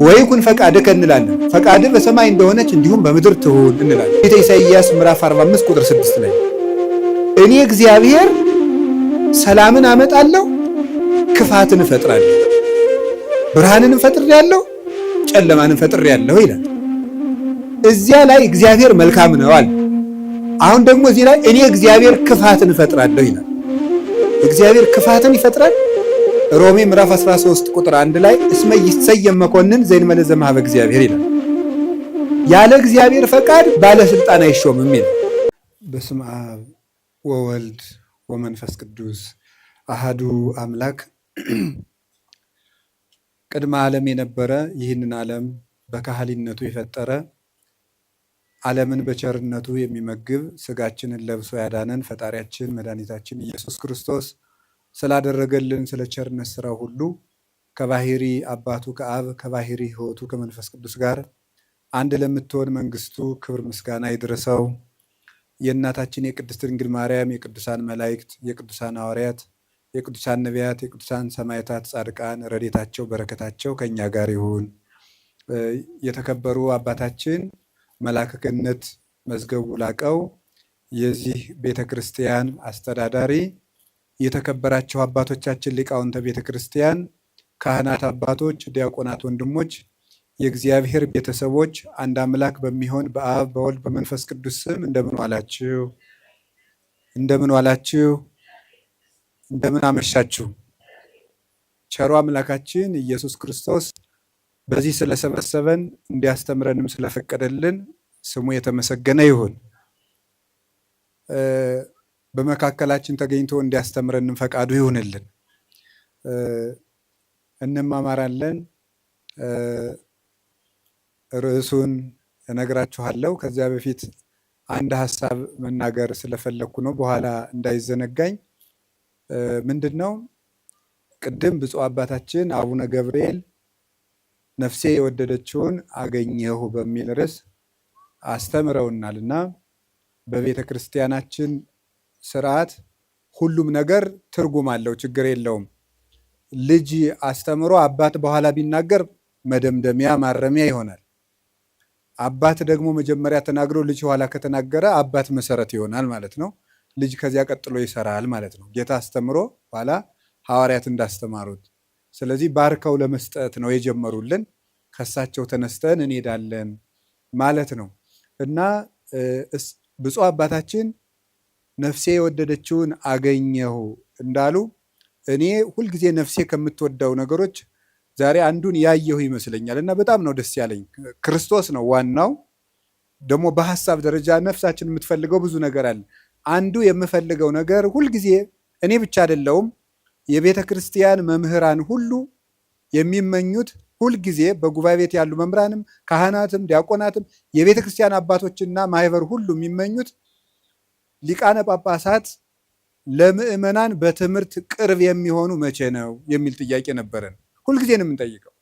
ወይኩን ፈቃድከ እንላለን። ፈቃድህ በሰማይ እንደሆነች እንዲሁም በምድር ትሁን እንላለን። ቤተ ኢሳይያስ ምዕራፍ 45 ቁጥር 6 ላይ እኔ እግዚአብሔር ሰላምን አመጣለሁ፣ ክፋትን እፈጥራለሁ፣ ብርሃንንም ፈጥሬያለሁ፣ ጨለማንም ፈጥሬያለሁ ይላል። እዚያ ላይ እግዚአብሔር መልካም ነው አለ። አሁን ደግሞ እዚህ ላይ እኔ እግዚአብሔር ክፋትን እፈጥራለሁ ይላል። እግዚአብሔር ክፋትን ይፈጥራል። ሮሜ ምዕራፍ 13 ቁጥር 1 ላይ እስመ ይሰየም መኮንን ዘእንበለ ዘእምኀበ እግዚአብሔር ይላል። ያለ እግዚአብሔር ፈቃድ ባለስልጣን አይሾምም ይላል። በስመ አብ ወወልድ ወመንፈስ ቅዱስ አሃዱ አምላክ። ቅድመ ዓለም የነበረ ይህንን ዓለም በካህሊነቱ የፈጠረ ዓለምን በቸርነቱ የሚመግብ ስጋችንን ለብሶ ያዳነን ፈጣሪያችን መድኃኒታችን ኢየሱስ ክርስቶስ ስላደረገልን ስለ ቸርነት ስራው ሁሉ ከባህሪ አባቱ ከአብ ከባህሪ ሕይወቱ ከመንፈስ ቅዱስ ጋር አንድ ለምትሆን መንግስቱ ክብር ምስጋና ይድረሰው። የእናታችን የቅድስት ድንግል ማርያም የቅዱሳን መላእክት የቅዱሳን ሐዋርያት የቅዱሳን ነቢያት የቅዱሳን ሰማዕታት ጻድቃን ረድኤታቸው በረከታቸው ከእኛ ጋር ይሁን። የተከበሩ አባታችን መልአከ ገነት መዝገቡ ላቀው የዚህ ቤተ ክርስቲያን አስተዳዳሪ፣ የተከበራቸው አባቶቻችን ሊቃውንተ ቤተ ክርስቲያን፣ ካህናት አባቶች፣ ዲያቆናት ወንድሞች፣ የእግዚአብሔር ቤተሰቦች አንድ አምላክ በሚሆን በአብ በወልድ በመንፈስ ቅዱስ ስም እንደምን ዋላችሁ? እንደምን ዋላችሁ? እንደምን አመሻችሁ? ቸሩ አምላካችን ኢየሱስ ክርስቶስ በዚህ ስለሰበሰበን እንዲያስተምረንም ስለፈቀደልን ስሙ የተመሰገነ ይሁን። በመካከላችን ተገኝቶ እንዲያስተምረንም ፈቃዱ ይሁንልን። እንማማራለን። ርዕሱን እነግራችኋለሁ። ከዚያ በፊት አንድ ሀሳብ መናገር ስለፈለግኩ ነው፣ በኋላ እንዳይዘነጋኝ። ምንድን ነው? ቅድም ብፁዕ አባታችን አቡነ ገብርኤል ነፍሴ የወደደችውን አገኘሁ በሚል ርዕስ አስተምረውናል እና በቤተ ክርስቲያናችን ስርዓት ሁሉም ነገር ትርጉም አለው፣ ችግር የለውም። ልጅ አስተምሮ አባት በኋላ ቢናገር መደምደሚያ ማረሚያ ይሆናል። አባት ደግሞ መጀመሪያ ተናግሮ ልጅ ኋላ ከተናገረ አባት መሰረት ይሆናል ማለት ነው። ልጅ ከዚያ ቀጥሎ ይሰራል ማለት ነው። ጌታ አስተምሮ ኋላ ሐዋርያት እንዳስተማሩት። ስለዚህ ባርከው ለመስጠት ነው የጀመሩልን። ከሳቸው ተነስተን እንሄዳለን ማለት ነው እና ብፁዕ አባታችን ነፍሴ የወደደችውን አገኘሁ እንዳሉ እኔ ሁልጊዜ ነፍሴ ከምትወደው ነገሮች ዛሬ አንዱን ያየሁ ይመስለኛል እና በጣም ነው ደስ ያለኝ። ክርስቶስ ነው ዋናው። ደግሞ በሀሳብ ደረጃ ነፍሳችን የምትፈልገው ብዙ ነገር አለ። አንዱ የምፈልገው ነገር ሁልጊዜ እኔ ብቻ አይደለውም፣ የቤተ ክርስቲያን መምህራን ሁሉ የሚመኙት ሁልጊዜ በጉባኤ ቤት ያሉ መምህራንም ካህናትም ዲያቆናትም የቤተ ክርስቲያን አባቶችና ማህበር ሁሉ የሚመኙት ሊቃነ ጳጳሳት ለምእመናን በትምህርት ቅርብ የሚሆኑ መቼ ነው የሚል ጥያቄ ነበረን። ሁልጊዜ ነው የምንጠይቀው።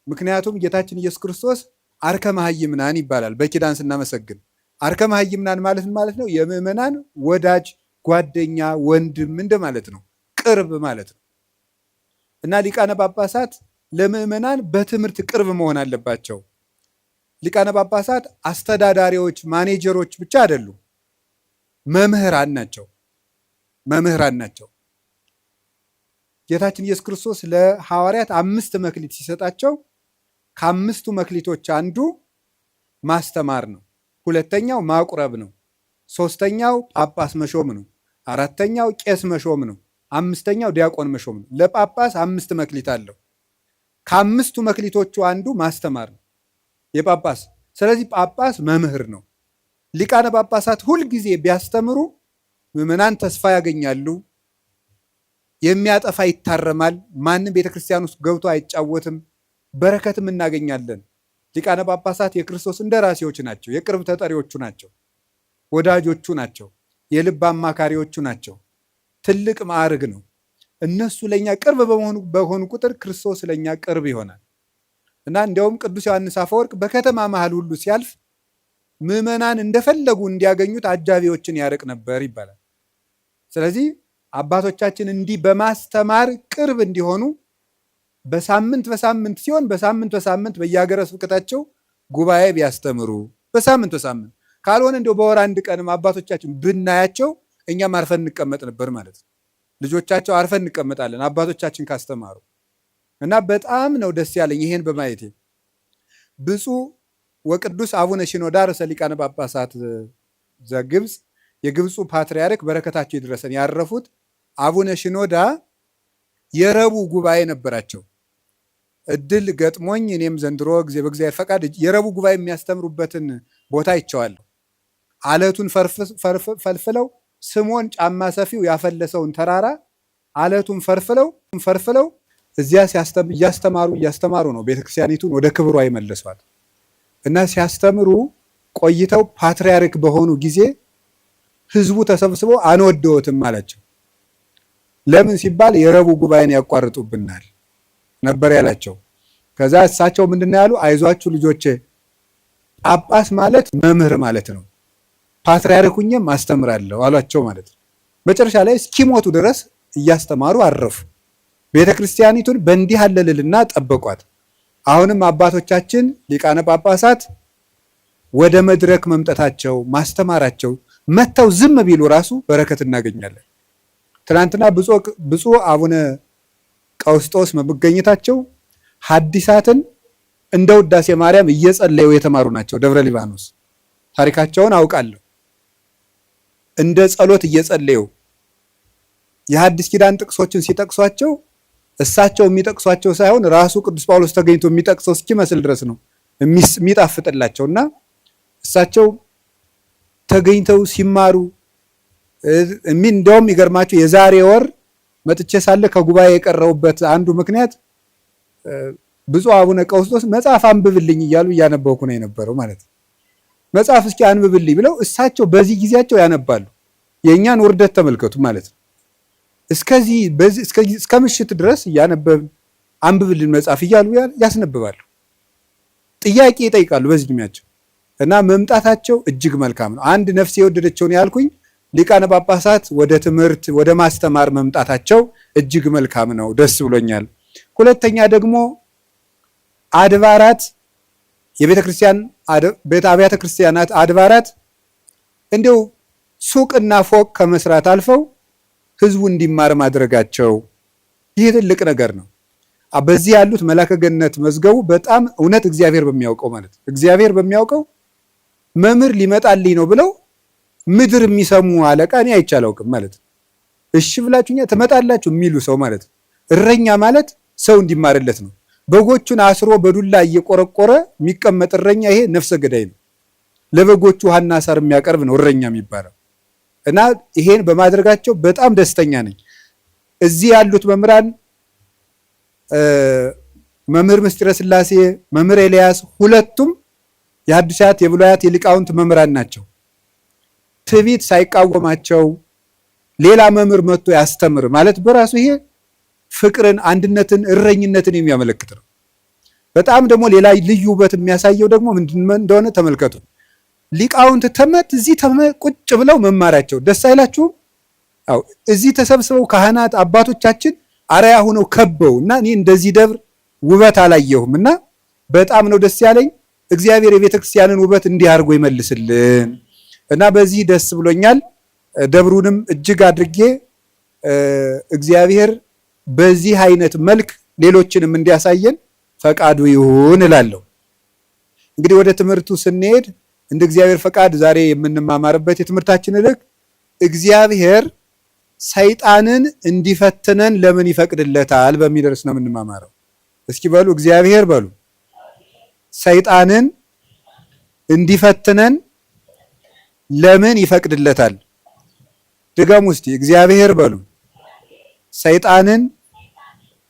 ምክንያቱም ጌታችን ኢየሱስ ክርስቶስ አርከ መሃይምናን ይባላል በኪዳን ስናመሰግን። አርከ መሃይምናን ማለት ማለት ነው የምእመናን ወዳጅ፣ ጓደኛ፣ ወንድም እንደማለት ነው፣ ቅርብ ማለት ነው እና ሊቃነ ጳጳሳት ለምእመናን በትምህርት ቅርብ መሆን አለባቸው። ሊቃነ ጳጳሳት አስተዳዳሪዎች፣ ማኔጀሮች ብቻ አይደሉም፣ መምህራን ናቸው። መምህራን ናቸው። ጌታችን ኢየሱስ ክርስቶስ ለሐዋርያት 5 መክሊት ሲሰጣቸው ከ5ቱ መክሊቶች አንዱ ማስተማር ነው፣ ሁለተኛው ማቁረብ ነው፣ ሶስተኛው ጳጳስ መሾም ነው፣ አራተኛው ቄስ መሾም ነው፣ አምስተኛው ዲያቆን መሾም ነው። ለጳጳስ 5 መክሊት አለው። ከ5ቱ መክሊቶቹ አንዱ ማስተማር ነው የጳጳስ። ስለዚህ ጳጳስ መምህር ነው። ሊቃነ ጳጳሳት ሁልጊዜ ቢያስተምሩ ምዕመናን ተስፋ ያገኛሉ። የሚያጠፋ ይታረማል። ማንም ቤተክርስቲያን ውስጥ ገብቶ አይጫወትም። በረከትም እናገኛለን። ሊቃነ ጳጳሳት የክርስቶስ እንደራሴዎች ናቸው። የቅርብ ተጠሪዎቹ ናቸው። ወዳጆቹ ናቸው። የልብ አማካሪዎቹ ናቸው። ትልቅ ማዕረግ ነው። እነሱ ለእኛ ቅርብ በሆኑ ቁጥር ክርስቶስ ለእኛ ቅርብ ይሆናል እና እንዲያውም ቅዱስ ዮሐንስ አፈወርቅ በከተማ መሃል ሁሉ ሲያልፍ ምዕመናን እንደፈለጉ እንዲያገኙት አጃቢዎችን ያርቅ ነበር ይባላል። ስለዚህ አባቶቻችን እንዲህ በማስተማር ቅርብ እንዲሆኑ በሳምንት ሲሆን በሳምንት በየሀገረ ስብከታቸው ጉባኤ ቢያስተምሩ በሳምንት ካልሆነ እንደው በወር አንድ ቀንም አባቶቻችን ብናያቸው እኛም አርፈን እንቀመጥ ነበር ማለት ነው። ልጆቻቸው አርፈን እንቀመጣለን አባቶቻችን ካስተማሩ እና በጣም ነው ደስ ያለኝ ይሄን በማየቴ። ብፁዕ ወቅዱስ አቡነ ሽኖዳ ርዕሰ ሊቃነ ጳጳሳት ዘግብፅ የግብፁ ፓትርያርክ በረከታቸው ይድረሰን ያረፉት አቡነ ሽኖዳ የረቡዕ ጉባኤ ነበራቸው። እድል ገጥሞኝ እኔም ዘንድሮ በእግዚአብሔር ፈቃድ የረቡዕ ጉባኤ የሚያስተምሩበትን ቦታ ይቸዋለሁ። አለቱን ፈልፍለው ስሞን ጫማ ሰፊው ያፈለሰውን ተራራ አለቱን ፈርፍለው እዚያ እያስተማሩ ነው ቤተክርስቲያኒቱን ወደ ክብሯ ይመለሷል። እና ሲያስተምሩ ቆይተው ፓትርያርክ በሆኑ ጊዜ ህዝቡ ተሰብስቦ አንወደዎትም አላቸው። ለምን ሲባል የረቡዕ ጉባኤን ያቋርጡብናል ነበር ያላቸው። ከዛ እሳቸው ምንድነው ያሉ? አይዟችሁ ልጆቼ፣ ጳጳስ ማለት መምህር ማለት ነው፣ ፓትርያርኩኝም አስተምራለሁ አሏቸው ማለት ነው። መጨረሻ ላይ እስኪሞቱ ድረስ እያስተማሩ አረፉ። ቤተክርስቲያኒቱን በእንዲህ ያለ ልዕልና ጠበቋት። አሁንም አባቶቻችን ሊቃነ ጳጳሳት ወደ መድረክ መምጠታቸው ማስተማራቸው መተው ዝም ቢሉ ራሱ በረከት እናገኛለን። ትናንትና ብፁዕ አቡነ ቀውስጦስ መገኘታቸው ሐዲሳትን እንደ ውዳሴ ማርያም እየጸለዩ የተማሩ ናቸው። ደብረ ሊባኖስ ታሪካቸውን አውቃለሁ። እንደ ጸሎት እየጸለዩ የሐዲስ ኪዳን ጥቅሶችን ሲጠቅሷቸው እሳቸው የሚጠቅሷቸው ሳይሆን ራሱ ቅዱስ ጳውሎስ ተገኝቶ የሚጠቅሰው እስኪመስል ድረስ ነው የሚጣፍጥላቸውና እሳቸው ተገኝተው ሲማሩ እንደውም ይገርማቸው የዛሬ ወር መጥቼ ሳለ ከጉባኤ የቀረውበት አንዱ ምክንያት ብፁዕ አቡነ ቀውስጦስ መጽሐፍ አንብብልኝ እያሉ እያነበብኩ ነው የነበረው ማለት ነው። መጽሐፍ እስኪ አንብብልኝ ብለው እሳቸው በዚህ ጊዜያቸው ያነባሉ። የእኛን ውርደት ተመልከቱ ማለት ነው። እስከ ምሽት ድረስ እያነበብን አንብብልን መጽሐፍ እያሉ ያስነብባሉ። ጥያቄ ይጠይቃሉ በዚህ ዕድሜያቸው እና መምጣታቸው እጅግ መልካም ነው። አንድ ነፍስ የወደደችውን ያልኩኝ ሊቃነ ጳጳሳት ወደ ትምህርት ወደ ማስተማር መምጣታቸው እጅግ መልካም ነው፣ ደስ ብሎኛል። ሁለተኛ ደግሞ አድባራት አብያተ ክርስቲያናት አድባራት እንዲው ሱቅና ፎቅ ከመስራት አልፈው ህዝቡ እንዲማር ማድረጋቸው ይህ ትልቅ ነገር ነው። በዚህ ያሉት መላከ ገነት መዝገቡ በጣም እውነት እግዚአብሔር በሚያውቀው ማለት ነው። እግዚአብሔር በሚያውቀው መምህር ሊመጣልኝ ነው ብለው ምድር የሚሰሙ አለቃ እኔ አይቻላውቅም ማለት ነው። እሺ ብላችሁኛ ትመጣላችሁ የሚሉ ሰው ማለት ነው። እረኛ ማለት ሰው እንዲማርለት ነው። በጎቹን አስሮ በዱላ እየቆረቆረ የሚቀመጥ እረኛ ይሄ ነፍሰ ገዳይ ነው። ለበጎቹ ውሃና ሳር የሚያቀርብ ነው እረኛ የሚባለው። እና ይሄን በማድረጋቸው በጣም ደስተኛ ነኝ። እዚህ ያሉት መምህራን መምህር ምስጢረ ሥላሴ፣ መምህር ኤልያስ ሁለቱም የሐዲሳት የብሉያት የሊቃውንት መምህራን ናቸው። ትዕቢት ሳይቃወማቸው ሌላ መምህር መጥቶ ያስተምር ማለት በራሱ ይሄ ፍቅርን፣ አንድነትን፣ እረኝነትን የሚያመለክት ነው። በጣም ደግሞ ሌላ ልዩ ውበት የሚያሳየው ደግሞ ምንድን እንደሆነ ተመልከቱ። ሊቃውንት እዚህ ቁጭ ብለው መማራቸው ደስ አይላችሁም? አዎ፣ እዚህ ተሰብስበው ካህናት አባቶቻችን አርአያ ሆነው ከበው እና እኔ እንደዚህ ደብር ውበት አላየሁም እና በጣም ነው ደስ ያለኝ። እግዚአብሔር የቤተክርስቲያንን ውበት እንዲህ አድርጎ ይመልስልን እና በዚህ ደስ ብሎኛል። ደብሩንም እጅግ አድርጌ እግዚአብሔር በዚህ አይነት መልክ ሌሎችንም እንዲያሳየን ፈቃዱ ይሁን እላለሁ። እንግዲህ ወደ ትምህርቱ ስንሄድ እንደ እግዚአብሔር ፈቃድ ዛሬ የምንማማርበት የትምህርታችን ርዕስ እግዚአብሔር ሰይጣንን እንዲፈትነን ለምን ይፈቅድለታል በሚል ርዕስ ነው የምንማማረው። እስኪ በሉ እግዚአብሔር በሉ ሰይጣንን እንዲፈትነን ለምን ይፈቅድለታል? ድገሙ እስቲ። እግዚአብሔር በሉ ሰይጣንን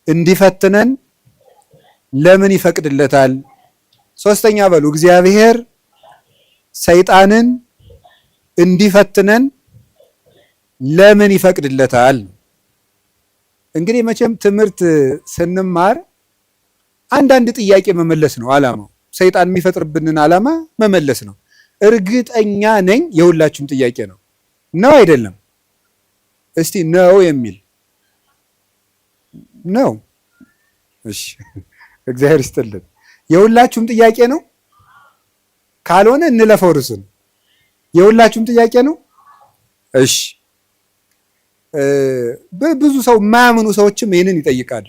እንዲፈትነን ለምን ይፈቅድለታል? ሶስተኛ በሉ እግዚአብሔር ሰይጣንን እንዲፈትነን ለምን ይፈቅድለታል? እንግዲህ መቼም ትምህርት ስንማር አንዳንድ ጥያቄ መመለስ ነው ዓላማው። ሰይጣን የሚፈጥርብንን ዓላማ መመለስ ነው። እርግጠኛ ነኝ የሁላችሁም ጥያቄ ነው። ነው አይደለም? እስቲ ነው የሚል ነው። እሺ እግዚአብሔር ይስጥልን። የሁላችሁም ጥያቄ ነው? ካልሆነ እንለፈው ርዕሱን። የሁላችሁም ጥያቄ ነው? እሺ ብዙ ሰው የማያምኑ ሰዎችም ይህንን ይጠይቃሉ።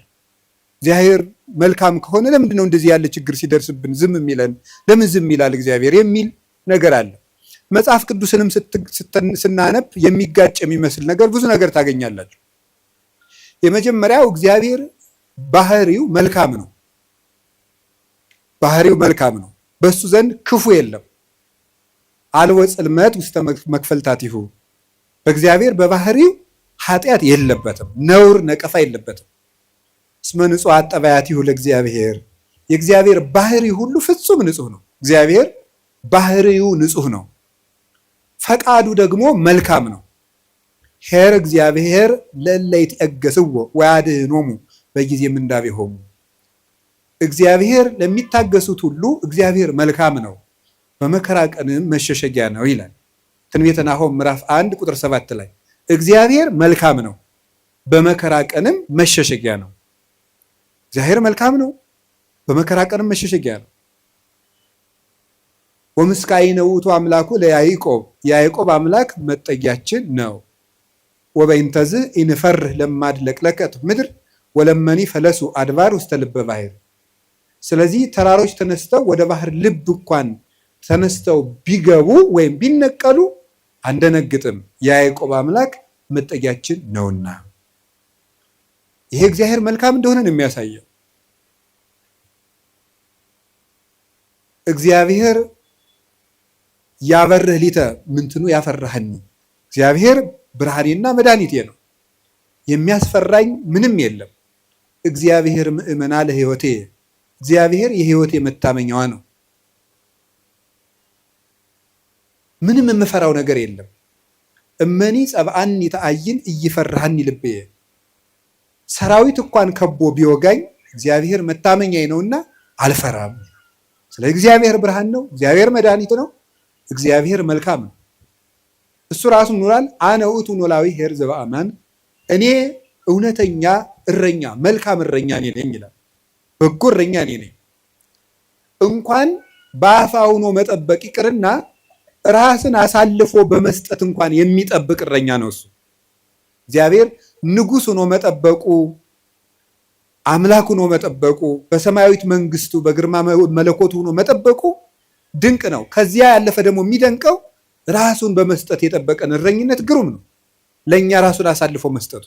እግዚአብሔር መልካም ከሆነ ለምንድን ነው እንደዚህ ያለ ችግር ሲደርስብን ዝም የሚለን? ለምን ዝም ይላል እግዚአብሔር የሚል ነገር አለ። መጽሐፍ ቅዱስንም ስናነብ የሚጋጭ የሚመስል ነገር ብዙ ነገር ታገኛላችሁ። የመጀመሪያው እግዚአብሔር ባህሪው መልካም ነው። ባህሪው መልካም ነው። በሱ ዘንድ ክፉ የለም። አልወ ጽልመት ውስተ መክፈልታቲሁ፣ በእግዚአብሔር በባህሪው ኃጢአት የለበትም፣ ነውር ነቀፋ የለበትም። እስመ ንጹሐ ጠባያቲሁ ለእግዚአብሔር፣ የእግዚአብሔር ባህሪ ሁሉ ፍጹም ንጹህ ነው። እግዚአብሔር ባህሪው ንጹህ ነው። ፈቃዱ ደግሞ መልካም ነው። ኄር እግዚአብሔር ለእለ ይትዔገሥዎ ወያድኅኖሙ በጊዜ ምንዳቤሆሙ፣ እግዚአብሔር ለሚታገሱት ሁሉ እግዚአብሔር መልካም ነው፣ በመከራ ቀንም መሸሸጊያ ነው ይላል ትንቢተ ናሆም ምዕራፍ 1 ቁጥር 7 ላይ። እግዚአብሔር መልካም ነው፣ በመከራ ቀንም መሸሸጊያ ነው። እግዚአብሔር መልካም ነው፣ በመከራ ቀንም መሸሸጊያ ነው። ወምስካኢነ ውእቱ አምላኩ ለያዕቆብ፣ የያዕቆብ አምላክ መጠጊያችን ነው። ወበይንተዝ ኢንፈርህ ለማድ ለቅለቀት ምድር ወለመኒ ፈለሱ አድባር ውስተ ልበ ባሕር። ስለዚህ ተራሮች ተነስተው ወደ ባህር ልብ እንኳን ተነስተው ቢገቡ ወይም ቢነቀሉ አንደነግጥም፣ የያዕቆብ አምላክ መጠጊያችን ነውና። ይሄ እግዚአብሔር መልካም እንደሆነ ነው የሚያሳየው። እግዚአብሔር ያበርህ ሊተ ምንትኑ ያፈራህኒ፣ እግዚአብሔር ብርሃኔና መድኃኒቴ ነው፣ የሚያስፈራኝ ምንም የለም። እግዚአብሔር ምእመና ለሕይወቴ፣ እግዚአብሔር የሕይወቴ መታመኛዋ ነው። ምንም የምፈራው ነገር የለም። እመኒ ጸብአኒ ተአይን እይፈራሃኒ ልብየ፣ ሰራዊት እንኳን ከቦ ቢወጋኝ እግዚአብሔር መታመኛዬ ነውና አልፈራም። ስለ እግዚአብሔር ብርሃን ነው፣ እግዚአብሔር መድኃኒት ነው፣ እግዚአብሔር መልካም ነው። እሱ ራሱ ኖራል። አነ ውእቱ ኖላዊ ኄር ዘበአማን፣ እኔ እውነተኛ እረኛ መልካም እረኛ እኔ ነኝ ይላል። በጎ እረኛ እኔ ነኝ። እንኳን በአፋ ሆኖ መጠበቅ ይቅርና ራስን አሳልፎ በመስጠት እንኳን የሚጠብቅ እረኛ ነው እሱ። እግዚአብሔር ንጉሥ ሆኖ መጠበቁ፣ አምላክ ሆኖ መጠበቁ፣ በሰማያዊት መንግስቱ በግርማ መለኮቱ ሆኖ መጠበቁ ድንቅ ነው። ከዚያ ያለፈ ደግሞ የሚደንቀው ራሱን በመስጠት የጠበቀን እረኝነት ግሩም ነው። ለእኛ ራሱን አሳልፎ መስጠቱ።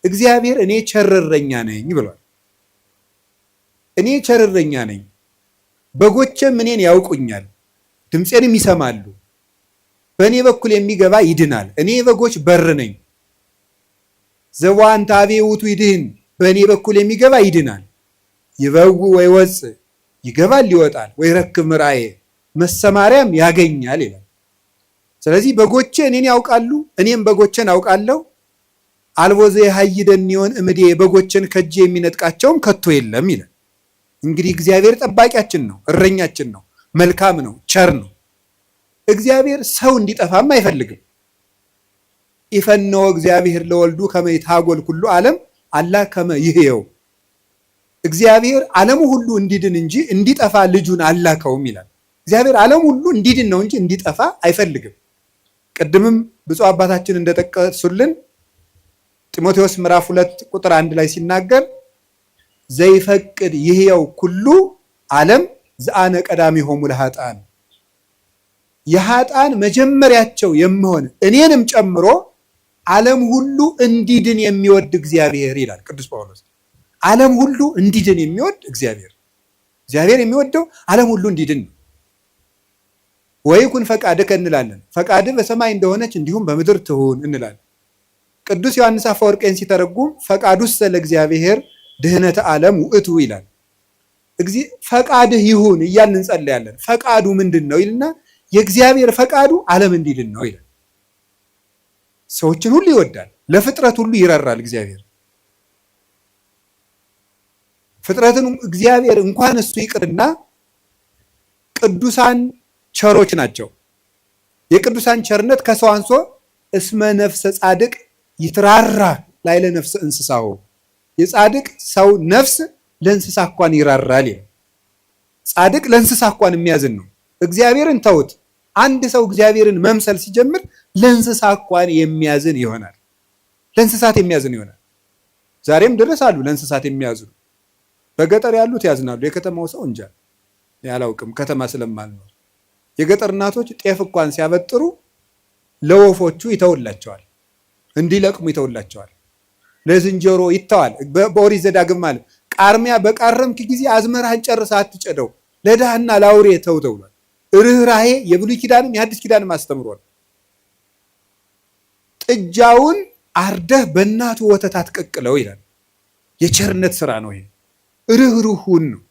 እግዚአብሔር እኔ ቸር እረኛ ነኝ ብሏል። እኔ ቸር እረኛ ነኝ፣ በጎቼም እኔን ያውቁኛል፣ ድምፄንም ይሰማሉ። በእኔ በኩል የሚገባ ይድናል። እኔ በጎች በር ነኝ። ዘዋንተ አቤ ውእቱ ይድህን፣ በእኔ በኩል የሚገባ ይድናል። ይበው ወይ ወፅ፣ ይገባል ይወጣል። ወይ ረክብ ምርአዬ፣ መሰማሪያም ያገኛል ይላል። ስለዚህ በጎቼ እኔን ያውቃሉ፣ እኔም በጎቼን አውቃለሁ። አልቦ ዘየሐይደኒዮን እምዴ፣ በጎቼን ከእጄ የሚነጥቃቸውም ከቶ የለም ይላል። እንግዲህ እግዚአብሔር ጠባቂያችን ነው፣ እረኛችን ነው፣ መልካም ነው፣ ቸር ነው። እግዚአብሔር ሰው እንዲጠፋም አይፈልግም። ኢፈነወ እግዚአብሔር ለወልዱ ከመ ይትሐጐል ኩሉ ዓለም አላ ከመ ይሕየው፣ እግዚአብሔር ዓለሙ ሁሉ እንዲድን እንጂ እንዲጠፋ ልጁን አላከውም ይላል። እግዚአብሔር ዓለሙ ሁሉ እንዲድን ነው እንጂ እንዲጠፋ አይፈልግም። ቅድምም ብፁዕ አባታችን እንደጠቀሱልን ጢሞቴዎስ ምዕራፍ 2 ቁጥር 1 ላይ ሲናገር ዘይፈቅድ ይሕየው ኩሉ ዓለም ዘአነ ቀዳሚሆሙ ለኃጥአን፣ የኃጥአን መጀመሪያቸው የምሆን እኔንም ጨምሮ ዓለም ሁሉ እንዲድን የሚወድ እግዚአብሔር ይላል ቅዱስ ጳውሎስ። ዓለም ሁሉ እንዲድን የሚወድ እግዚአብሔር የሚወደው ዓለም ሁሉ እንዲድን ነው። ወይኩን ፈቃድከ እንላለን። ፈቃድህ በሰማይ እንደሆነች እንዲሁም በምድር ትሁን እንላለን። ቅዱስ ዮሐንስ አፈወርቄን ሲተረጉም ፈቃዱሰ ለእግዚአብሔር ድህነተ ዓለም ውእቱ ይላል። ፈቃድህ ይሁን እያልን እንጸለያለን። ፈቃዱ ምንድን ነው ይልና የእግዚአብሔር ፈቃዱ ዓለም እንዲድን ነው ይላል። ሰዎችን ሁሉ ይወዳል፣ ለፍጥረት ሁሉ ይራራል። እግዚአብሔር ፍጥረትን እግዚአብሔር እንኳን እሱ ይቅርና ቅዱሳን ቸሮች ናቸው። የቅዱሳን ቸርነት ከሰው አንሶ እስመ ነፍሰ ጻድቅ ይትራራ ላዕለ ነፍሰ እንስሳው፣ የጻድቅ ሰው ነፍስ ለእንስሳ እንኳን ይራራል። ጻድቅ ለእንስሳ እንኳን የሚያዝን ነው። እግዚአብሔርን ተውት። አንድ ሰው እግዚአብሔርን መምሰል ሲጀምር ለእንስሳ እንኳን የሚያዝን ይሆናል። ለእንስሳት የሚያዝን ይሆናል። ዛሬም ድረስ አሉ ለእንስሳት የሚያዝኑ። በገጠር ያሉት ያዝናሉ። የከተማው ሰው እንጃ ያላውቅም፣ ከተማ ስለማልኖር። የገጠር እናቶች ጤፍ እንኳን ሲያበጥሩ ለወፎቹ ይተውላቸዋል፣ እንዲለቅሙ ይተውላቸዋል። ለዝንጀሮ ይተዋል። በኦሪት ዘዳግም ማለት ቃርሚያ በቃረምክ ጊዜ አዝመራህን ጨርሰህ አትጨደው፣ ለድሃና ለአውሬ ተው ተብሏል። ርኅራሄ የብሉይ ኪዳንም የሐዲስ ኪዳንም አስተምሯል። ጥጃውን አርደህ በእናቱ ወተት አትቀቅለው ይላል። የቸርነት ስራ ነው ይሄ። ርኅሩህን ነው።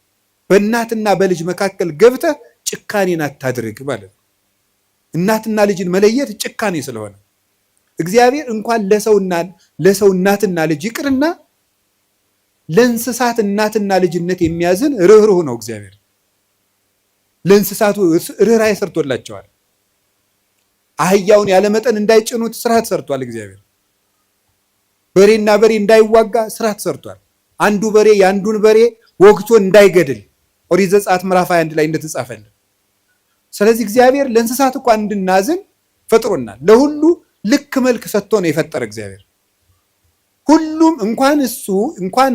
በእናትና በልጅ መካከል ገብተህ ጭካኔን አታድርግ ማለት ነው። እናትና ልጅን መለየት ጭካኔ ስለሆነ እግዚአብሔር እንኳን ለሰው እናትና ልጅ ይቅርና ለእንስሳት እናትና ልጅነት የሚያዝን ርኅሩህ ነው እግዚአብሔር። ለእንስሳቱ ርኅራኄ ሰርቶላቸዋል። አህያውን ያለመጠን እንዳይጭኑት ስርዓት ሰርቷል እግዚአብሔር። በሬና በሬ እንዳይዋጋ ስርዓት ሰርቷል። አንዱ በሬ የአንዱን በሬ ወግቶ እንዳይገድል ኦሪት ዘጸአት ምዕራፍ 21 ላይ እንደተጻፈልን። ስለዚህ እግዚአብሔር ለእንስሳት እንኳን እንድናዝን ፈጥሮናል። ለሁሉ ልክ መልክ ሰጥቶ ነው የፈጠረ እግዚአብሔር። ሁሉም እንኳን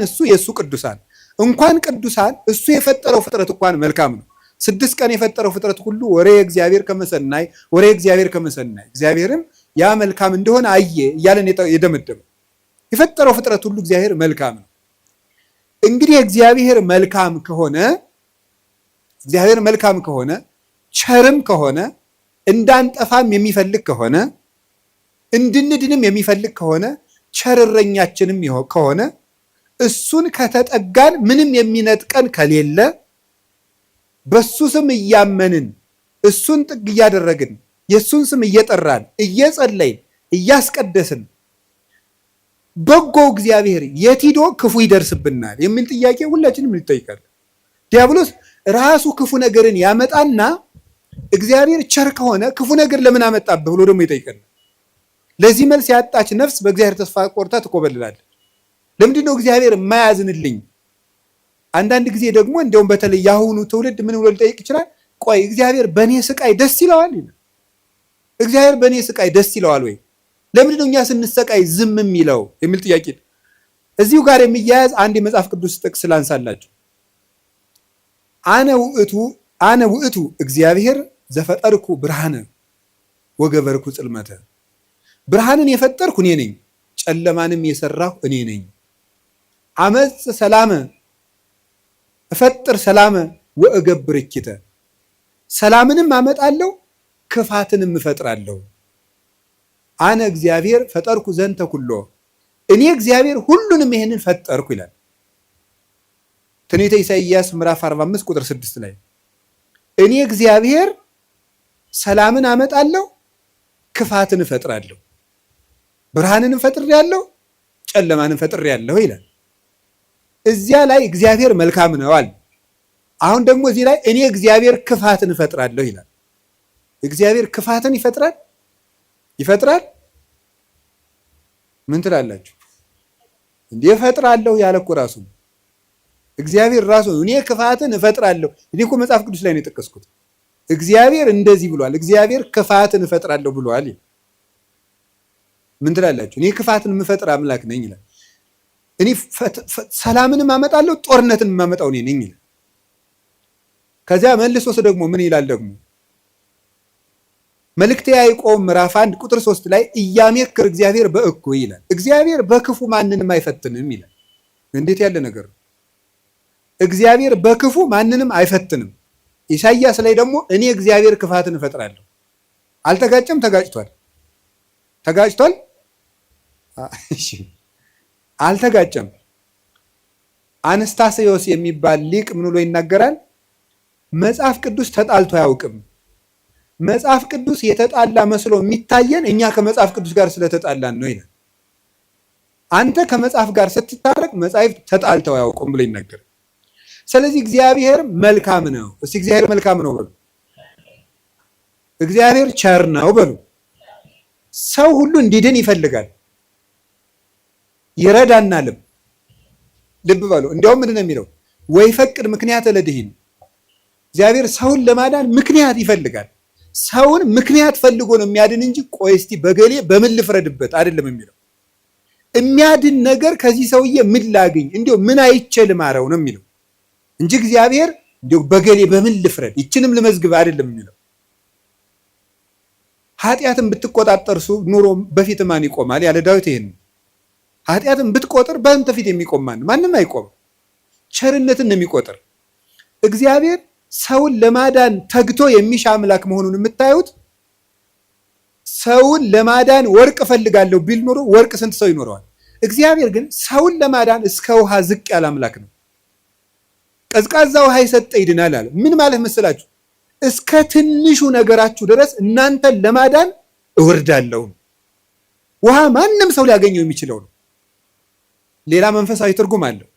እሱ የእሱ ቅዱሳን እንኳን ቅዱሳን እሱ የፈጠረው ፍጥረት እንኳን መልካም ነው። 6 ቀን የፈጠረው ፍጥረት ሁሉ ወሬ እግዚአብሔር ከመሰናይ ወሬ እግዚአብሔር ከመሰናይ እግዚአብሔርም ያ መልካም እንደሆነ አየ እያለን የደመደመው የፈጠረው ፍጥረት ሁሉ እግዚአብሔር መልካም ነው። እንግዲህ እግዚአብሔር መልካም ከሆነ ቸርም ከሆነ እንዳንጠፋም የሚፈልግ ከሆነ እንድንድንም የሚፈልግ ከሆነ ቸርረኛችንም ከሆነ እሱን ከተጠጋን ምንም የሚነጥቀን ከሌለ በሱ ስም እያመንን እሱን ጥግ እያደረግን የእሱን ስም እየጠራን እየጸለይን እያስቀደስን በጎው እግዚአብሔር የት ሂዶ ክፉ ይደርስብናል የሚል ጥያቄ ሁላችንም እንጠይቃለን። ዲያብሎስ ራሱ ክፉ ነገርን ያመጣና እግዚአብሔር ቸር ከሆነ ክፉ ነገር ለምን አመጣብህ ብሎ ደግሞ ይጠይቀናል። ለዚህ መልስ ያጣች ነፍስ በእግዚአብሔር ተስፋ ቆርጣ ትኮበልላለች። ለምንድን ነው እግዚአብሔር የማያዝንልኝ? አንዳንድ ጊዜ ደግሞ እንዲያውም በተለይ የአሁኑ ትውልድ ምን ብሎ ሊጠይቅ ይችላል? ቆይ እግዚአብሔር በእኔ ስቃይ ደስ ይለዋል? እግዚአብሔር በእኔ ስቃይ ደስ ይለዋል ወይ? ለምንድን ነው እኛ ስንሰቃይ ዝም የሚለው የሚል ጥያቄ። እዚሁ ጋር የሚያያዝ አንድ የመጽሐፍ ቅዱስ ጥቅስ ላንሳላችሁ። አነ ውእቱ እግዚአብሔር ዘፈጠርኩ ብርሃነ ወገበርኩ ጽልመተ። ብርሃንን የፈጠርኩ እኔ ነኝ፣ ጨለማንም የሰራሁ እኔ ነኝ። አመጽ ሰላመ እፈጥር ሰላመ ወእገብር እኪተ። ሰላምንም አመጣለሁ ክፋትንም እፈጥራለሁ። አነ እግዚአብሔር ፈጠርኩ ዘንተ ኩሎ። እኔ እግዚአብሔር ሁሉንም ይሄንን ፈጠርኩ ይላል ትንቢተ ኢሳይያስ ምዕራፍ 45 ቁጥር 6 ላይ። እኔ እግዚአብሔር ሰላምን አመጣለሁ ክፋትን እፈጥራለሁ፣ ብርሃንን እፈጥራለሁ ጨለማንን እፈጥራለሁ ይላል። እዚያ ላይ እግዚአብሔር መልካም ነው አለ። አሁን ደግሞ እዚህ ላይ እኔ እግዚአብሔር ክፋትን እፈጥራለሁ ይላል። እግዚአብሔር ክፋትን ይፈጥራል? ምን ትላላችሁ? እንዴ እፈጥራለሁ ያለ እኮ ራሱ እግዚአብሔር ራሱ እኔ ክፋትን እፈጥራለሁ። እኔ እኮ መጽሐፍ ቅዱስ ላይ ነው የጠቀስኩት። እግዚአብሔር እንደዚህ ብሏል። እግዚአብሔር ክፋትን እፈጥራለሁ ብሏል። ምን ትላላችሁ? እኔ ክፋትን የምፈጥር አምላክ ነኝ ይላል። እኔ ሰላምንም አመጣለሁ ጦርነትን የማመጣው እኔ ነኝ ይላል። ከዚያ መልሶስ ደግሞ ምን ይላል? ደግሞ መልእክተ ያዕቆብ ምዕራፍ 1 ቁጥር 3 ላይ ኢያሜክር እግዚአብሔር በእኩይ ይላል። እግዚአብሔር በክፉ ማንንም አይፈትንም ይላል። እንዴት ያለ ነገር ነው! እግዚአብሔር በክፉ ማንንም አይፈትንም። ኢሳይያስ ላይ ደግሞ እኔ እግዚአብሔር ክፋትን እፈጥራለሁ። አልተጋጨም? ተጋጭቷል? አልተጋጨም። አነስታሴዎስ የሚባል ሊቅ ምን ብሎ ይናገራል? መጽሐፍ ቅዱስ ተጣልቶ አያውቅም። መጽሐፍ ቅዱስ የተጣላ መስሎ የሚታየን እኛ ከመጽሐፍ ቅዱስ ጋር ስለተጣላን ነው ይላል። አንተ ከመጽሐፍ ጋር ስትታረቅ መጽሐፍ ተጣልተው አያውቁም ብሎ ይናገራል። ስለዚህ እግዚአብሔር መልካም ነው። እስቲ እግዚአብሔር መልካም ነው በሉ። እግዚአብሔር ቸር ነው በሉ። ሰው ሁሉ እንዲድን ይፈልጋል፣ ይረዳናልም። ልብ በሉ። እንዲያውም ምንድን ነው የሚለው? ወይፈቅድ ምክንያት ለድኂን እግዚአብሔር ሰውን ለማዳን ምክንያት ይፈልጋል። ሰውን ምክንያት ፈልጎ ነው የሚያድን እንጂ ቆይ እስቲ በገሌ በምን ልፍረድበት አይደለም የሚለው። የሚያድን ነገር ከዚህ ሰውዬ ምን ላግኝ፣ እንዲሁ ምን አይቼ ልማረው ነው የሚለው እንጂ እግዚአብሔር እንዲሁ በገሌ በምን ልፍረድ ይችንም ልመዝግብ አይደለም የሚለው። ኃጢአትን ብትቆጣጠር ኑሮ በፊት ማን ይቆማል ያለ ዳዊት ይሄን። ኃጢአትን ብትቆጥር በአንተ ፊት የሚቆም ማንም አይቆም። ቸርነትን ነው የሚቆጥር እግዚአብሔር። ሰውን ለማዳን ተግቶ የሚሻ አምላክ መሆኑን የምታዩት ሰውን ለማዳን ወርቅ እፈልጋለሁ ቢል ኖሮ ወርቅ ስንት ሰው ይኖረዋል? እግዚአብሔር ግን ሰውን ለማዳን እስከ ውሃ ዝቅ ያለ አምላክ ነው። ቀዝቃዛ ውሃ የሰጠ ይድናል አለ። ምን ማለት መስላችሁ? እስከ ትንሹ ነገራችሁ ድረስ እናንተን ለማዳን እወርዳለሁ። ውሃ ማንም ሰው ሊያገኘው የሚችለው ነው። ሌላ መንፈሳዊ ትርጉም አለው።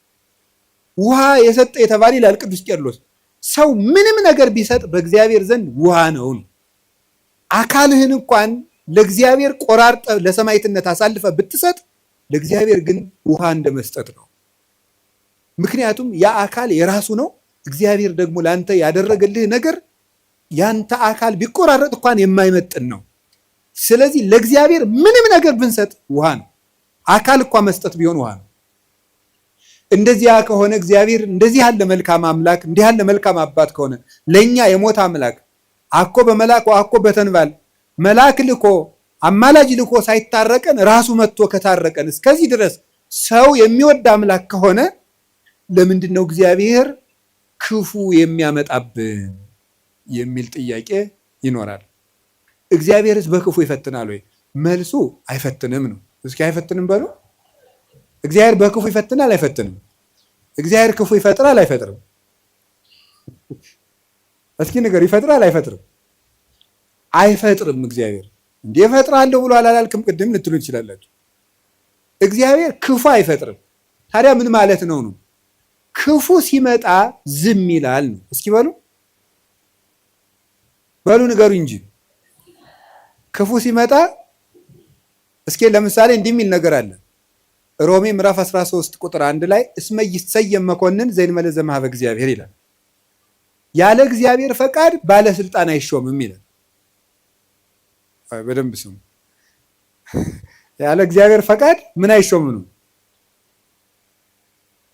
ውሃ የሰጠ የተባለ ይላል ቅዱስ ቄርሎስ፣ ሰው ምንም ነገር ቢሰጥ በእግዚአብሔር ዘንድ ውሃ ነው። አካልህን እንኳን ለእግዚአብሔር ቆራርጠ ለሰማዕትነት አሳልፈ ብትሰጥ ለእግዚአብሔር ግን ውሃ እንደመስጠት ነው። ምክንያቱም ያ አካል የራሱ ነው። እግዚአብሔር ደግሞ ለአንተ ያደረገልህ ነገር ያንተ አካል ቢቆራረጥ እንኳን የማይመጥን ነው። ስለዚህ ለእግዚአብሔር ምንም ነገር ብንሰጥ ውሃ ነው። አካል እንኳን መስጠት ቢሆን ውሃ ነው። እንደዚያ ከሆነ እግዚአብሔር እንደዚህ ያለ መልካም አምላክ እንዲህ ያለ መልካም አባት ከሆነ ለኛ የሞት አምላክ አኮ በመላክ አኮ በተንባል መልአክ ልኮ አማላጅ ልኮ ሳይታረቀን ራሱ መጥቶ ከታረቀን እስከዚህ ድረስ ሰው የሚወድ አምላክ ከሆነ ለምንድን ነው እግዚአብሔር ክፉ የሚያመጣብን የሚል ጥያቄ ይኖራል። እግዚአብሔርስ በክፉ ይፈትናል ወይ? መልሱ አይፈትንም ነው። እስኪ አይፈትንም በሉ። እግዚአብሔር በክፉ ይፈትናል አይፈትንም? እግዚአብሔር ክፉ ይፈጥራል አይፈጥርም? እስኪ ነገር ይፈጥራል አይፈጥርም? አይፈጥርም። እግዚአብሔር እንዴ እፈጥራለሁ ብሎ አላልክም ቅድም ልትሉ ትችላላችሁ። እግዚአብሔር ክፉ አይፈጥርም። ታዲያ ምን ማለት ነው? ክፉ ሲመጣ ዝም ይላል ነው። እስኪ በሉ ንገሩ እንጂ ክፉ ሲመጣ እስኪ ለምሳሌ እንዲህ የሚል ነገር አለ። ሮሜ ምዕራፍ 13 ቁጥር 1 ላይ እስመ ይሰየም መኮንን ዘእንበለ ዘእምኀበ እግዚአብሔር ይላል። ያለ እግዚአብሔር ፈቃድ ባለስልጣን አይሾምም ይላል። በደንብ ስሙ። ያለ እግዚአብሔር ፈቃድ ምን አይሾምም ነው።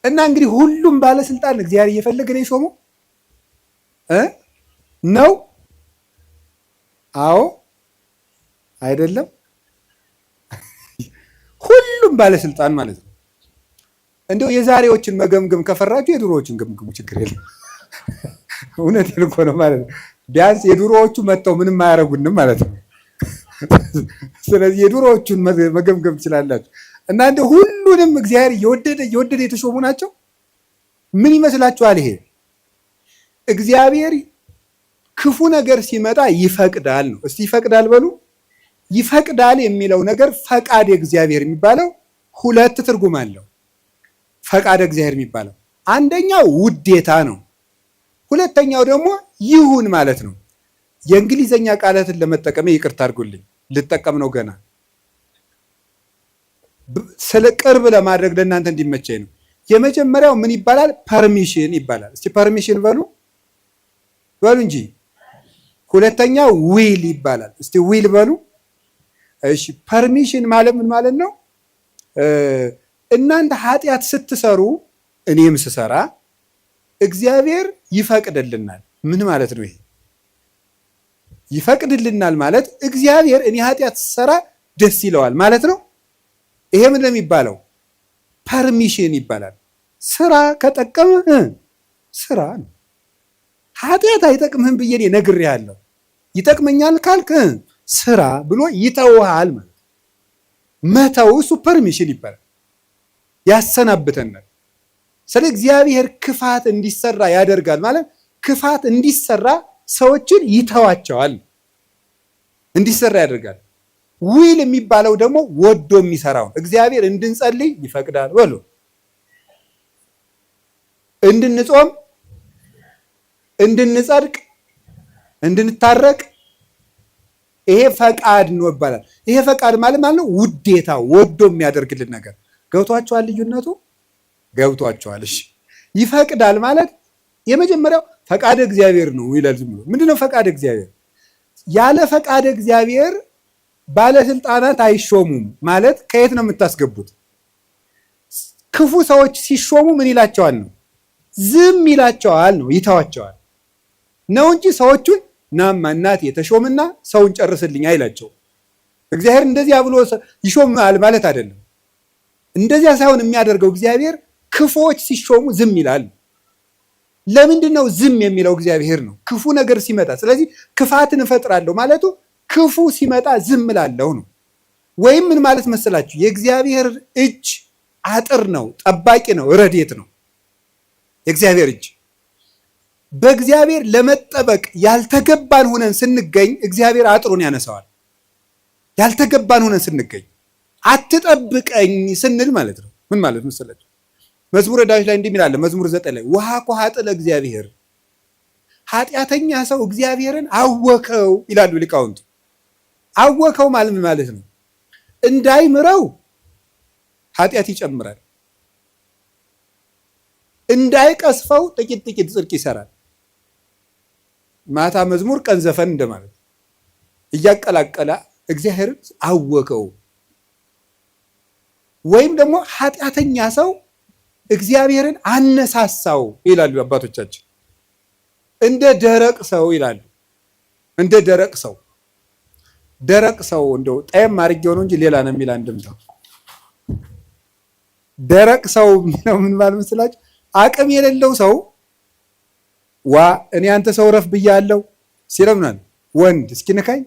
እና እንግዲህ ሁሉም ባለስልጣን እግዚአብሔር እየፈለገ ነው የሾመው ነው? አዎ አይደለም? ሁሉም ባለስልጣን ማለት ነው። እንደው የዛሬዎችን መገምገም ከፈራችሁ የድሮዎችን ገምግሙ፣ ችግር የለም። እውነቴን እኮ ነው ማለት ነው። ቢያንስ የድሮዎቹ መጥተው ምንም አያረጉንም ማለት ነው። ስለዚህ የድሮዎቹን መገምገም ትችላላችሁ። እና እንደው ሁሉንም እግዚአብሔር እየወደደ የተሾሙ ናቸው። ምን ይመስላችኋል? ይሄ እግዚአብሔር ክፉ ነገር ሲመጣ ይፈቅዳል ነው። እስቲ ይፈቅዳል በሉ። ይፈቅዳል የሚለው ነገር ፈቃድ እግዚአብሔር የሚባለው ሁለት ትርጉም አለው። ፈቃድ እግዚአብሔር የሚባለው አንደኛው ውዴታ ነው። ሁለተኛው ደግሞ ይሁን ማለት ነው። የእንግሊዘኛ ቃላትን ለመጠቀም ይቅርታ አድርጉልኝ፣ ልጠቀም ነው ገና ስለ ቅርብ ለማድረግ ለእናንተ እንዲመቸኝ ነው። የመጀመሪያው ምን ይባላል? ፐርሚሽን ይባላል። እስቲ ፐርሚሽን በሉ እንጂ። ሁለተኛው ዊል ይባላል። እስቲ ዊል በሉ። እሺ ፐርሚሽን ማለት ምን ማለት ነው? እናንተ ኃጢአት ስትሰሩ እኔም ስሰራ እግዚአብሔር ይፈቅድልናል። ምን ማለት ነው ይሄ? ይፈቅድልናል ማለት እግዚአብሔር እኔ ኃጢአት ስሰራ ደስ ይለዋል ማለት ነው። ይሄ ምን ነው የሚባለው? ፐርሚሽን ይባላል። ስራ ከጠቀመህ ስራ ነው። ኃጢአት አይጠቅምህም ብዬ እኔ ነግሬሃለሁ። ይጠቅመኛል ካልክ ስራ ብሎ ይተውሃል ማለት መተው፣ እሱ ፐርሚሽን ይባላል። ያሰናብተናል። ስለ እግዚአብሔር ክፋት እንዲሰራ ያደርጋል ማለት ክፋት እንዲሰራ ሰዎችን ይተዋቸዋል፣ እንዲሰራ ያደርጋል። ዊል የሚባለው ደግሞ ወዶ የሚሰራው እግዚአብሔር እንድንጸልይ ይፈቅዳል በሉ፣ እንድንጾም፣ እንድንጸድቅ፣ እንድንታረቅ ይሄ ፈቃድ ነው ይባላል። ይሄ ፈቃድ ማለት ነው ውዴታ፣ ወዶ የሚያደርግልን ነገር። ገብቷቸዋል? ልዩነቱ ገብቷቸዋል? እሺ ይፈቅዳል ማለት የመጀመሪያው ፈቃደ እግዚአብሔር ነው ይላል። ዝም ብሎ ምንድነው ፈቃደ እግዚአብሔር? ያለ ፈቃደ እግዚአብሔር ባለስልጣናት አይሾሙም ማለት ከየት ነው የምታስገቡት? ክፉ ሰዎች ሲሾሙ ምን ይላቸዋል ነው? ዝም ይላቸዋል ነው፣ ይተዋቸዋል ነው እንጂ ሰዎቹን ናማ እናቴ የተሾምና ሰውን ጨርስልኝ አይላቸው። እግዚአብሔር እንደዚያ ብሎ ይሾማል ማለት አይደለም። እንደዚያ ሳይሆን የሚያደርገው እግዚአብሔር ክፉዎች ሲሾሙ ዝም ይላል። ለምንድን ነው ዝም የሚለው? እግዚአብሔር ነው ክፉ ነገር ሲመጣ። ስለዚህ ክፋትን እፈጥራለሁ ማለቱ ክፉ ሲመጣ ዝም እላለሁ ነው። ወይም ምን ማለት መሰላችሁ? የእግዚአብሔር እጅ አጥር ነው፣ ጠባቂ ነው፣ ረድኤት ነው። የእግዚአብሔር እጅ በእግዚአብሔር ለመጠበቅ ያልተገባን ሆነን ስንገኝ እግዚአብሔር አጥሩን ያነሳዋል። ያልተገባን ሆነን ስንገኝ አትጠብቀኝ ስንል ማለት ነው። ምን ማለት መሰላችሁ? መዝሙረ ዳዊት ላይ እንዲህ ይላል፣ መዝሙር 9 ላይ ውሃ ኮሃጥ ለእግዚአብሔር፣ ኃጢአተኛ ሰው እግዚአብሔርን አወከው ይላሉ ሊቃውንቱ። አወከው ማለት ምን ማለት ነው? እንዳይምረው ኃጢአት ይጨምራል፣ እንዳይቀስፈው ጥቂት ጥቂት ጽድቅ ይሰራል። ማታ መዝሙር ቀን ዘፈን እንደማለት እያቀላቀለ እግዚአብሔርን አወከው። ወይም ደግሞ ኃጢአተኛ ሰው እግዚአብሔርን አነሳሳው ይላሉ አባቶቻችን። እንደ ደረቅ ሰው ይላሉ። እንደ ደረቅ ሰው ደረቅ ሰው እንደው ጣይም አድርጌው ነው እንጂ ሌላ ነው የሚል አንድምታው። ደረቅ ሰው ነው ምን ማለት መስላችሁ? አቅም የሌለው ሰው ዋ እኔ አንተ ሰው ረፍ ብያለሁ ሲለምናል ወንድ እስኪነካኝ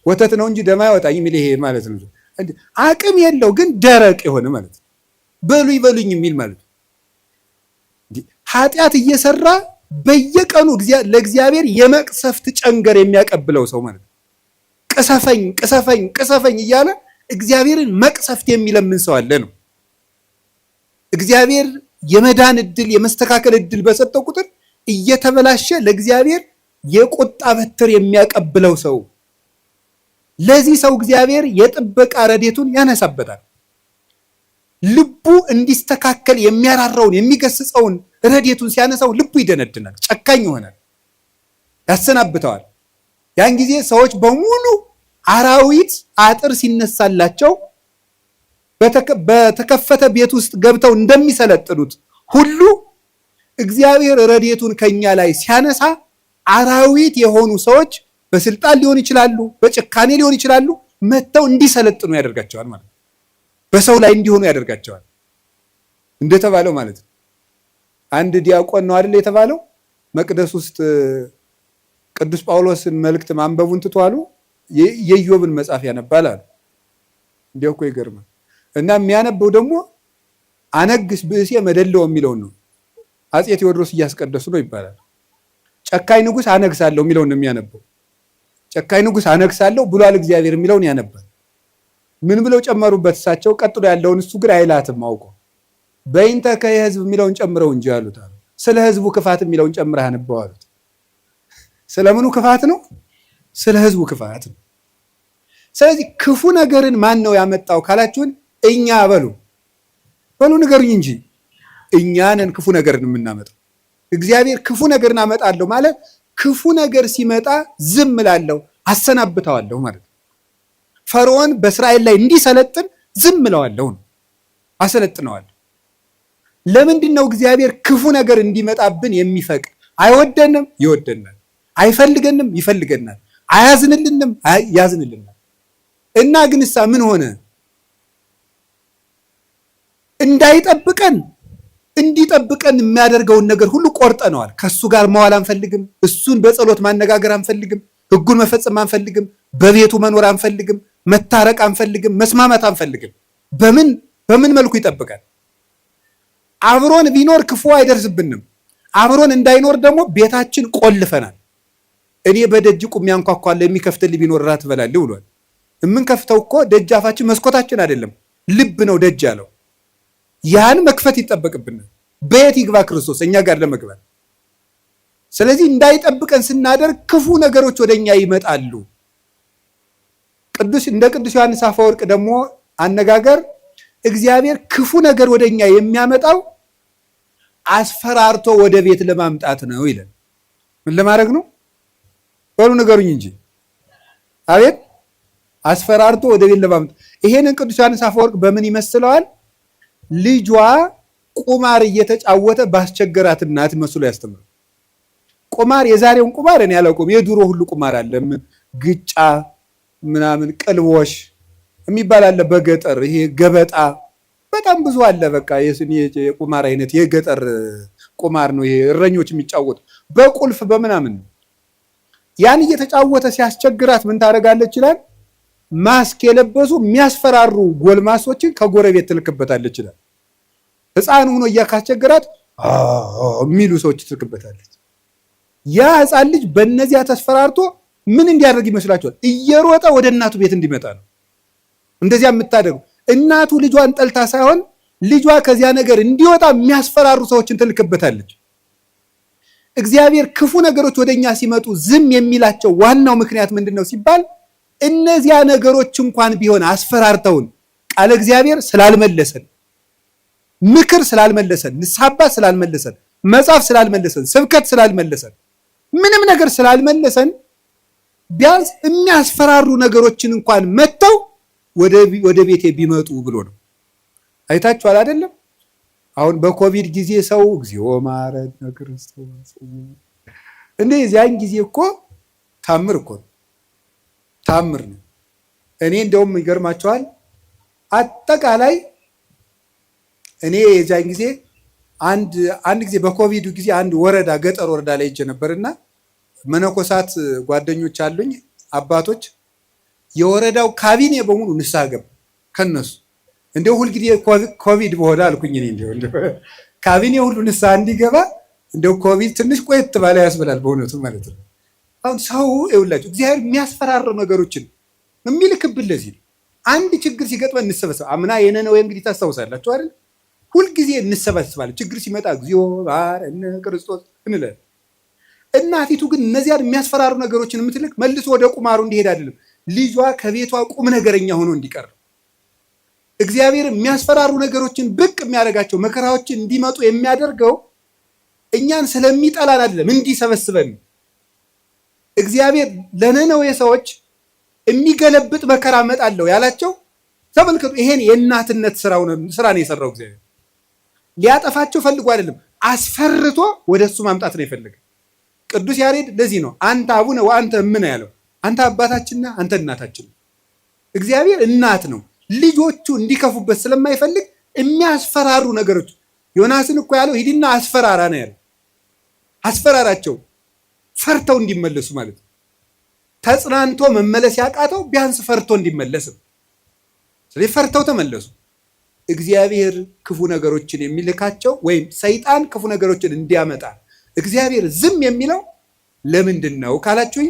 ወተት ነው እንጂ ደም አይወጣኝ የሚል ይሄ ማለት ነው። አቅም የለው ግን ደረቅ የሆነ ማለት ነው። በሉኝ በሉኝ የሚል ማለት ነው። ኃጢአት እየሰራ በየቀኑ ለእግዚአብሔር የመቅሰፍት ጨንገር የሚያቀብለው ሰው ማለት ነው። ቅሰፈኝ ቅሰፈኝ ቅሰፈኝ እያለ እግዚአብሔርን መቅሰፍት የሚለምን ሰው አለ ነው። እግዚአብሔር የመዳን እድል የመስተካከል እድል በሰጠው ቁጥር እየተበላሸ ለእግዚአብሔር የቁጣ በትር የሚያቀብለው ሰው፣ ለዚህ ሰው እግዚአብሔር የጥበቃ ረድኤቱን ያነሳበታል። ልቡ እንዲስተካከል የሚያራራውን የሚገስጸውን ረድኤቱን ሲያነሳው ልቡ ይደነድናል፣ ጨካኝ ይሆናል፣ ያሰናብተዋል። ያን ጊዜ ሰዎች በሙሉ አራዊት አጥር ሲነሳላቸው በተከፈተ ቤት ውስጥ ገብተው እንደሚሰለጥኑት ሁሉ እግዚአብሔር ረድኤቱን ከኛ ላይ ሲያነሳ አራዊት የሆኑ ሰዎች በስልጣን ሊሆን ይችላሉ፣ በጭካኔ ሊሆን ይችላሉ፣ መጥተው እንዲሰለጥኑ ያደርጋቸዋል ማለት ነው። በሰው ላይ እንዲሆኑ ያደርጋቸዋል እንደተባለው ማለት ነው። አንድ ዲያቆን ነው አይደል የተባለው መቅደስ ውስጥ ቅዱስ ጳውሎስን መልእክት ማንበቡን ትቷሉ የኢዮብን መጽሐፍ ያነባል አሉ። እንዲያው እኮ ይገርማል። እና የሚያነበው ደግሞ አነግስ ብእሴ መደለው የሚለውን ነው። አፄ ቴዎድሮስ እያስቀደሱ ነው ይባላል። ጨካኝ ንጉሥ አነግሳለሁ የሚለውን ነው የሚያነበው። ጨካኝ ንጉሥ አነግሳለሁ ብሏል እግዚአብሔር የሚለውን ያነባል። ምን ብለው ጨመሩበት እሳቸው? ቀጥሎ ያለውን እሱ ግን አይላትም አውቆ በይንተ ከህዝብ የሚለውን ጨምረው እንጂ አሉት። ስለ ህዝቡ ክፋት የሚለውን ጨምረህ አነበው አሉት። ስለምኑ ክፋት ነው? ስለ ህዝቡ ክፋት ነው። ስለዚህ ክፉ ነገርን ማን ነው ያመጣው ካላችሁን፣ እኛ በሉ ንገሩኝ እንጂ እኛ ነን ክፉ ነገርን የምናመጣው። እግዚአብሔር ክፉ ነገርን አመጣለሁ ማለት ክፉ ነገር ሲመጣ ዝም እላለሁ፣ አሰናብተዋለሁ ማለት ነው። ፈርዖን በእስራኤል ላይ እንዲሰለጥን ዝም እለዋለሁ ነው፣ አሰለጥነዋለሁ። ለምንድን ነው እግዚአብሔር ክፉ ነገር እንዲመጣብን የሚፈቅድ? አይወደንም? ይወደናል። አይፈልገንም? ይፈልገናል። አያዝንልንም? ያዝንልናል። እና ግንሳ ምን ሆነ? እንዳይጠብቀን እንዲጠብቀን የሚያደርገውን ነገር ሁሉ ቆርጠነዋል። ከሱ ጋር መዋል አንፈልግም። እሱን በጸሎት ማነጋገር አንፈልግም። ሕጉን መፈጸም አንፈልግም። በቤቱ መኖር አንፈልግም። መታረቅ አንፈልግም። መስማማት አንፈልግም። በምን መልኩ ይጠብቃል? አብሮን ቢኖር ክፉ አይደርስብንም። አብሮን እንዳይኖር ደግሞ ቤታችን ቆልፈናል። እኔ በደጅ ቁሜ አንኳኳለሁ የሚከፍትልኝ ቢኖር እራት እበላለሁ ብሏል። የምንከፍተው እኮ ደጃፋችን መስኮታችን አይደለም፣ ልብ ነው ደጅ ያለው። ያን መክፈት ይጠበቅብናል። በየት ይግባ ክርስቶስ እኛ ጋር ለመግባት? ስለዚህ እንዳይጠብቀን ስናደርግ ክፉ ነገሮች ወደኛ ይመጣሉ። እንደ ቅዱስ ዮሐንስ አፈወርቅ ደግሞ አነጋገር እግዚአብሔር ክፉ ነገር ወደኛ የሚያመጣው አስፈራርቶ ወደ ቤት ለማምጣት ነው ይላል። ምን ለማድረግ ነው? በሉ ንገሩኝ እንጂ። አቤት አስፈራርቶ ወደ ቤት ለማምጣት። ይሄንን ቅዱስ ዮሐንስ አፈወርቅ በምን ይመስለዋል? ልጇ ቁማር እየተጫወተ ባስቸገራት እናት መስሎ ያስተምራል። ቁማር የዛሬውን ቁማር እኔ አላውቅም። የድሮ ሁሉ ቁማር አለ። ግጫ ምናምን ቅልቦሽ የሚባል አለ በገጠር። ይሄ ገበጣ በጣም ብዙ አለ። በቃ የቁማር አይነት የገጠር ቁማር ነው ይሄ። እረኞች የሚጫወቱ በቁልፍ በምናምን ያን እየተጫወተ ሲያስቸግራት ምን ታደርጋለች ይላል? ማስክ የለበሱ የሚያስፈራሩ ጎልማሶችን ከጎረቤት ትልክበታለች ይላል። ሕፃን ሆኖ እያካስቸገራት የሚሉ ሰዎች ትልክበታለች። ያ ሕፃን ልጅ በእነዚያ ተስፈራርቶ ምን እንዲያደርግ ይመስላችኋል? እየሮጠ ወደ እናቱ ቤት እንዲመጣ ነው እንደዚያ የምታደርገው። እናቱ ልጇን ጠልታ ሳይሆን ልጇ ከዚያ ነገር እንዲወጣ የሚያስፈራሩ ሰዎችን ትልክበታለች። እግዚአብሔር ክፉ ነገሮች ወደኛ ሲመጡ ዝም የሚላቸው ዋናው ምክንያት ምንድን ነው ሲባል እነዚያ ነገሮች እንኳን ቢሆን አስፈራርተውን ቃለ እግዚአብሔር ስላልመለሰን፣ ምክር ስላልመለሰን፣ ንስሐ አባት ስላልመለሰን፣ መጽሐፍ ስላልመለሰን፣ ስብከት ስላልመለሰን፣ ምንም ነገር ስላልመለሰን ቢያንስ የሚያስፈራሩ ነገሮችን እንኳን መጥተው ወደ ቤቴ ቢመጡ ብሎ ነው። አይታችኋል አይደለም? አሁን በኮቪድ ጊዜ ሰው እግዚኦ ማረነ ክርስቶስ እንዴ! የዚያን ጊዜ እኮ ታምር እኮ ታምር ነው። እኔ እንደውም ይገርማቸዋል። አጠቃላይ እኔ የዚያን ጊዜ አንድ ጊዜ በኮቪዱ ጊዜ አንድ ወረዳ ገጠር ወረዳ ላይ ሄጄ ነበርና መነኮሳት ጓደኞች አሉኝ አባቶች፣ የወረዳው ካቢኔ በሙሉ ንስሐ ገባ ከነሱ። እንደው ሁልጊዜ ኮቪድ በሆነ አልኩኝ እኔ እንደው ካቢኔ ሁሉ ንስሐ እንዲገባ እንደው ኮቪድ ትንሽ ቆየት ባለ ያስብላል በእውነቱ ማለት ነው። አሁን ሰው ይኸውላችሁ እግዚአብሔር የሚያስፈራሩ ነገሮችን የሚልክብን ለዚህ ነው። አንድ ችግር ሲገጥመን እንሰበሰብ። አምና የነነዌ እንግዲህ ታስታውሳላችሁ አይደል? ሁልጊዜ እንሰበስባለን። ችግር ሲመጣ እግዚኦ ማረነ ክርስቶስ እንላለን። እናቲቱ ግን እነዚያን የሚያስፈራሩ ነገሮችን የምትልክ መልሶ ወደ ቁማሩ እንዲሄድ አይደለም፣ ልጇ ከቤቷ ቁም ነገረኛ ሆኖ እንዲቀር። እግዚአብሔር የሚያስፈራሩ ነገሮችን ብቅ የሚያደርጋቸው መከራዎችን እንዲመጡ የሚያደርገው እኛን ስለሚጠላን አይደለም፣ እንዲሰበስበን። እግዚአብሔር ለነነዌ ሰዎች የሚገለብጥ መከራ እመጣለሁ ያላቸው ተመልከቱ። ይሄን የእናትነት ስራ ነው የሰራው እግዚአብሔር። ሊያጠፋቸው ፈልጎ አይደለም፣ አስፈርቶ ወደ እሱ ማምጣት ነው የፈለገ። ቅዱስ ያሬድ ለዚህ ነው አንተ አቡነ ወአንተ እምነ ያለው። አንተ አባታችንና አንተ እናታችን። እግዚአብሔር እናት ነው። ልጆቹ እንዲከፉበት ስለማይፈልግ የሚያስፈራሩ ነገሮች። ዮናስን እኮ ያለው ሂድና አስፈራራ ነው ያለው። አስፈራራቸው ፈርተው እንዲመለሱ ማለት ነው። ተጽናንቶ መመለስ ያቃተው ቢያንስ ፈርቶ እንዲመለስ ነው። ስለዚህ ፈርተው ተመለሱ። እግዚአብሔር ክፉ ነገሮችን የሚልካቸው ወይም ሰይጣን ክፉ ነገሮችን እንዲያመጣ እግዚአብሔር ዝም የሚለው ለምንድን ነው ካላችሁኝ፣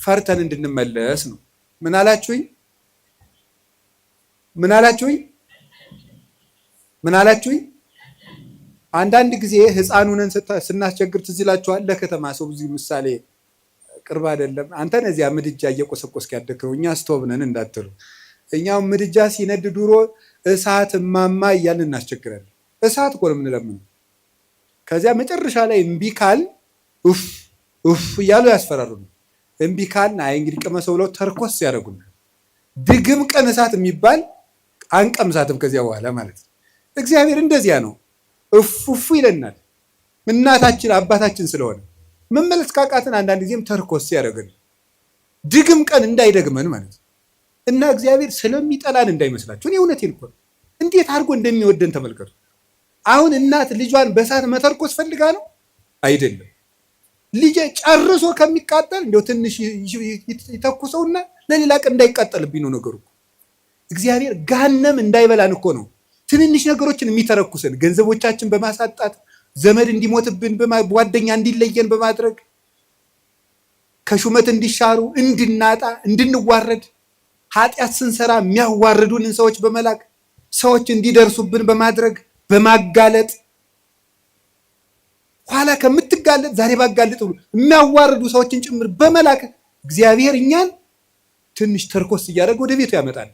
ፈርተን እንድንመለስ ነው። ምን አላችሁኝ? ምን አላችሁኝ? ምን አላችሁኝ? አንዳንድ ጊዜ ሕፃኑንን ስናስቸግር ትዝ ይላችኋል። ለከተማ ሰው ብዙ ምሳሌ ቅርብ አይደለም። አንተን እዚያ ምድጃ እየቆሰቆስክ ያደግከው እኛ ስቶቭ ነን እንዳትሉ። እኛው ምድጃ ሲነድ ድሮ እሳት እማማ እያልን እናስቸግራለን። እሳት እኮ ነው የምንለምነው። ከዚያ መጨረሻ ላይ እምቢ ካል ኡፍ እያሉ ያስፈራሩን። እምቢ ካል አይ እንግዲህ ቅመሰው ብለው ተርኮስ ያደርጉናል። ድግም ቀን እሳት የሚባል አንቀምሳትም ከዚያ በኋላ ማለት ነው። እግዚአብሔር እንደዚያ ነው። እፉ ይለናል። እናታችን አባታችን ስለሆነ መመለስ ካቃትን አንዳንድ ጊዜም ተርኮስ ያደርገን ድግም ቀን እንዳይደግመን ማለት ነው። እና እግዚአብሔር ስለሚጠላን እንዳይመስላችሁ። እኔ እውነቴን እኮ እንዴት አድርጎ እንደሚወደን ተመልከቱ። አሁን እናት ልጇን በእሳት መተርኮስ ፈልጋ ነው አይደለም። ልጄ ጨርሶ ከሚቃጠል እንደው ትንሽ ይተኩሰውና ለሌላ ቀን እንዳይቃጠልብኝ ነው ነገሩ። እግዚአብሔር ገሃነም እንዳይበላን እኮ ነው ትንንሽ ነገሮችን የሚተረኩሰን። ገንዘቦቻችን በማሳጣት ዘመድ እንዲሞትብን፣ ጓደኛ እንዲለየን በማድረግ ከሹመት እንዲሻሩ፣ እንድናጣ፣ እንድንዋረድ፣ ኃጢአት ስንሰራ የሚያዋርዱንን ሰዎች በመላክ ሰዎች እንዲደርሱብን በማድረግ በማጋለጥ ኋላ ከምትጋለጥ ዛሬ ባጋለጥ ብሎ የሚያዋርዱ ሰዎችን ጭምር በመላክ እግዚአብሔር እኛን ትንሽ ተርኮስ እያደረገ ወደ ቤቱ ያመጣል።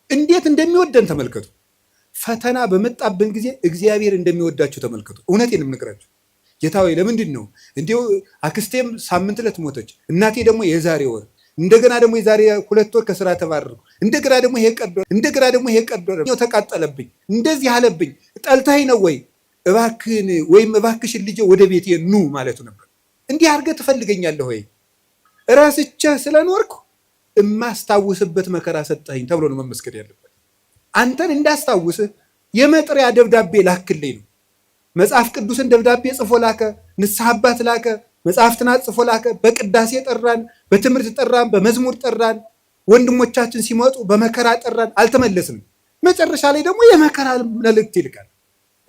እንዴት እንደሚወደን ተመልከቱ። ፈተና በመጣብን ጊዜ እግዚአብሔር እንደሚወዳችሁ ተመልከቱ። እውነቴን የምነግራችሁ ጌታ ሆይ ለምንድን ነው እንዲሁ አክስቴም ሳምንት ዕለት ሞተች፣ እናቴ ደግሞ የዛሬ ወር፣ እንደገና ደግሞ የዛሬ 2 ወር ከስራ ተባረርኩ፣ እንደገና ደግሞ ይሄ ቀዶ ተቃጠለብኝ፣ እንደዚህ አለብኝ፣ ጠልታኝ ነው ወይ እባክህን ወይም እባክሽን ልጄ ወደ ቤቴ ኑ ማለቱ ነበር። እንዲህ አድርገህ ትፈልገኛለህ ወይ? ራስቼህ ስለኖርኩ የማስታውስበት መከራ ሰጠኸኝ ተብሎ ነው መመስገን ያለበት። አንተን እንዳስታውስህ የመጥሪያ ደብዳቤ ላክልኝ ነው። መጽሐፍ ቅዱስን ደብዳቤ ጽፎ ላከ፣ ንስሐ አባት ላከ፣ መጽሐፍትን ጽፎ ላከ። በቅዳሴ ጠራን፣ በትምህርት ጠራን፣ በመዝሙር ጠራን። ወንድሞቻችን ሲመጡ በመከራ ጠራን፣ አልተመለስንም። መጨረሻ ላይ ደግሞ የመከራ መልእክት ይልካል።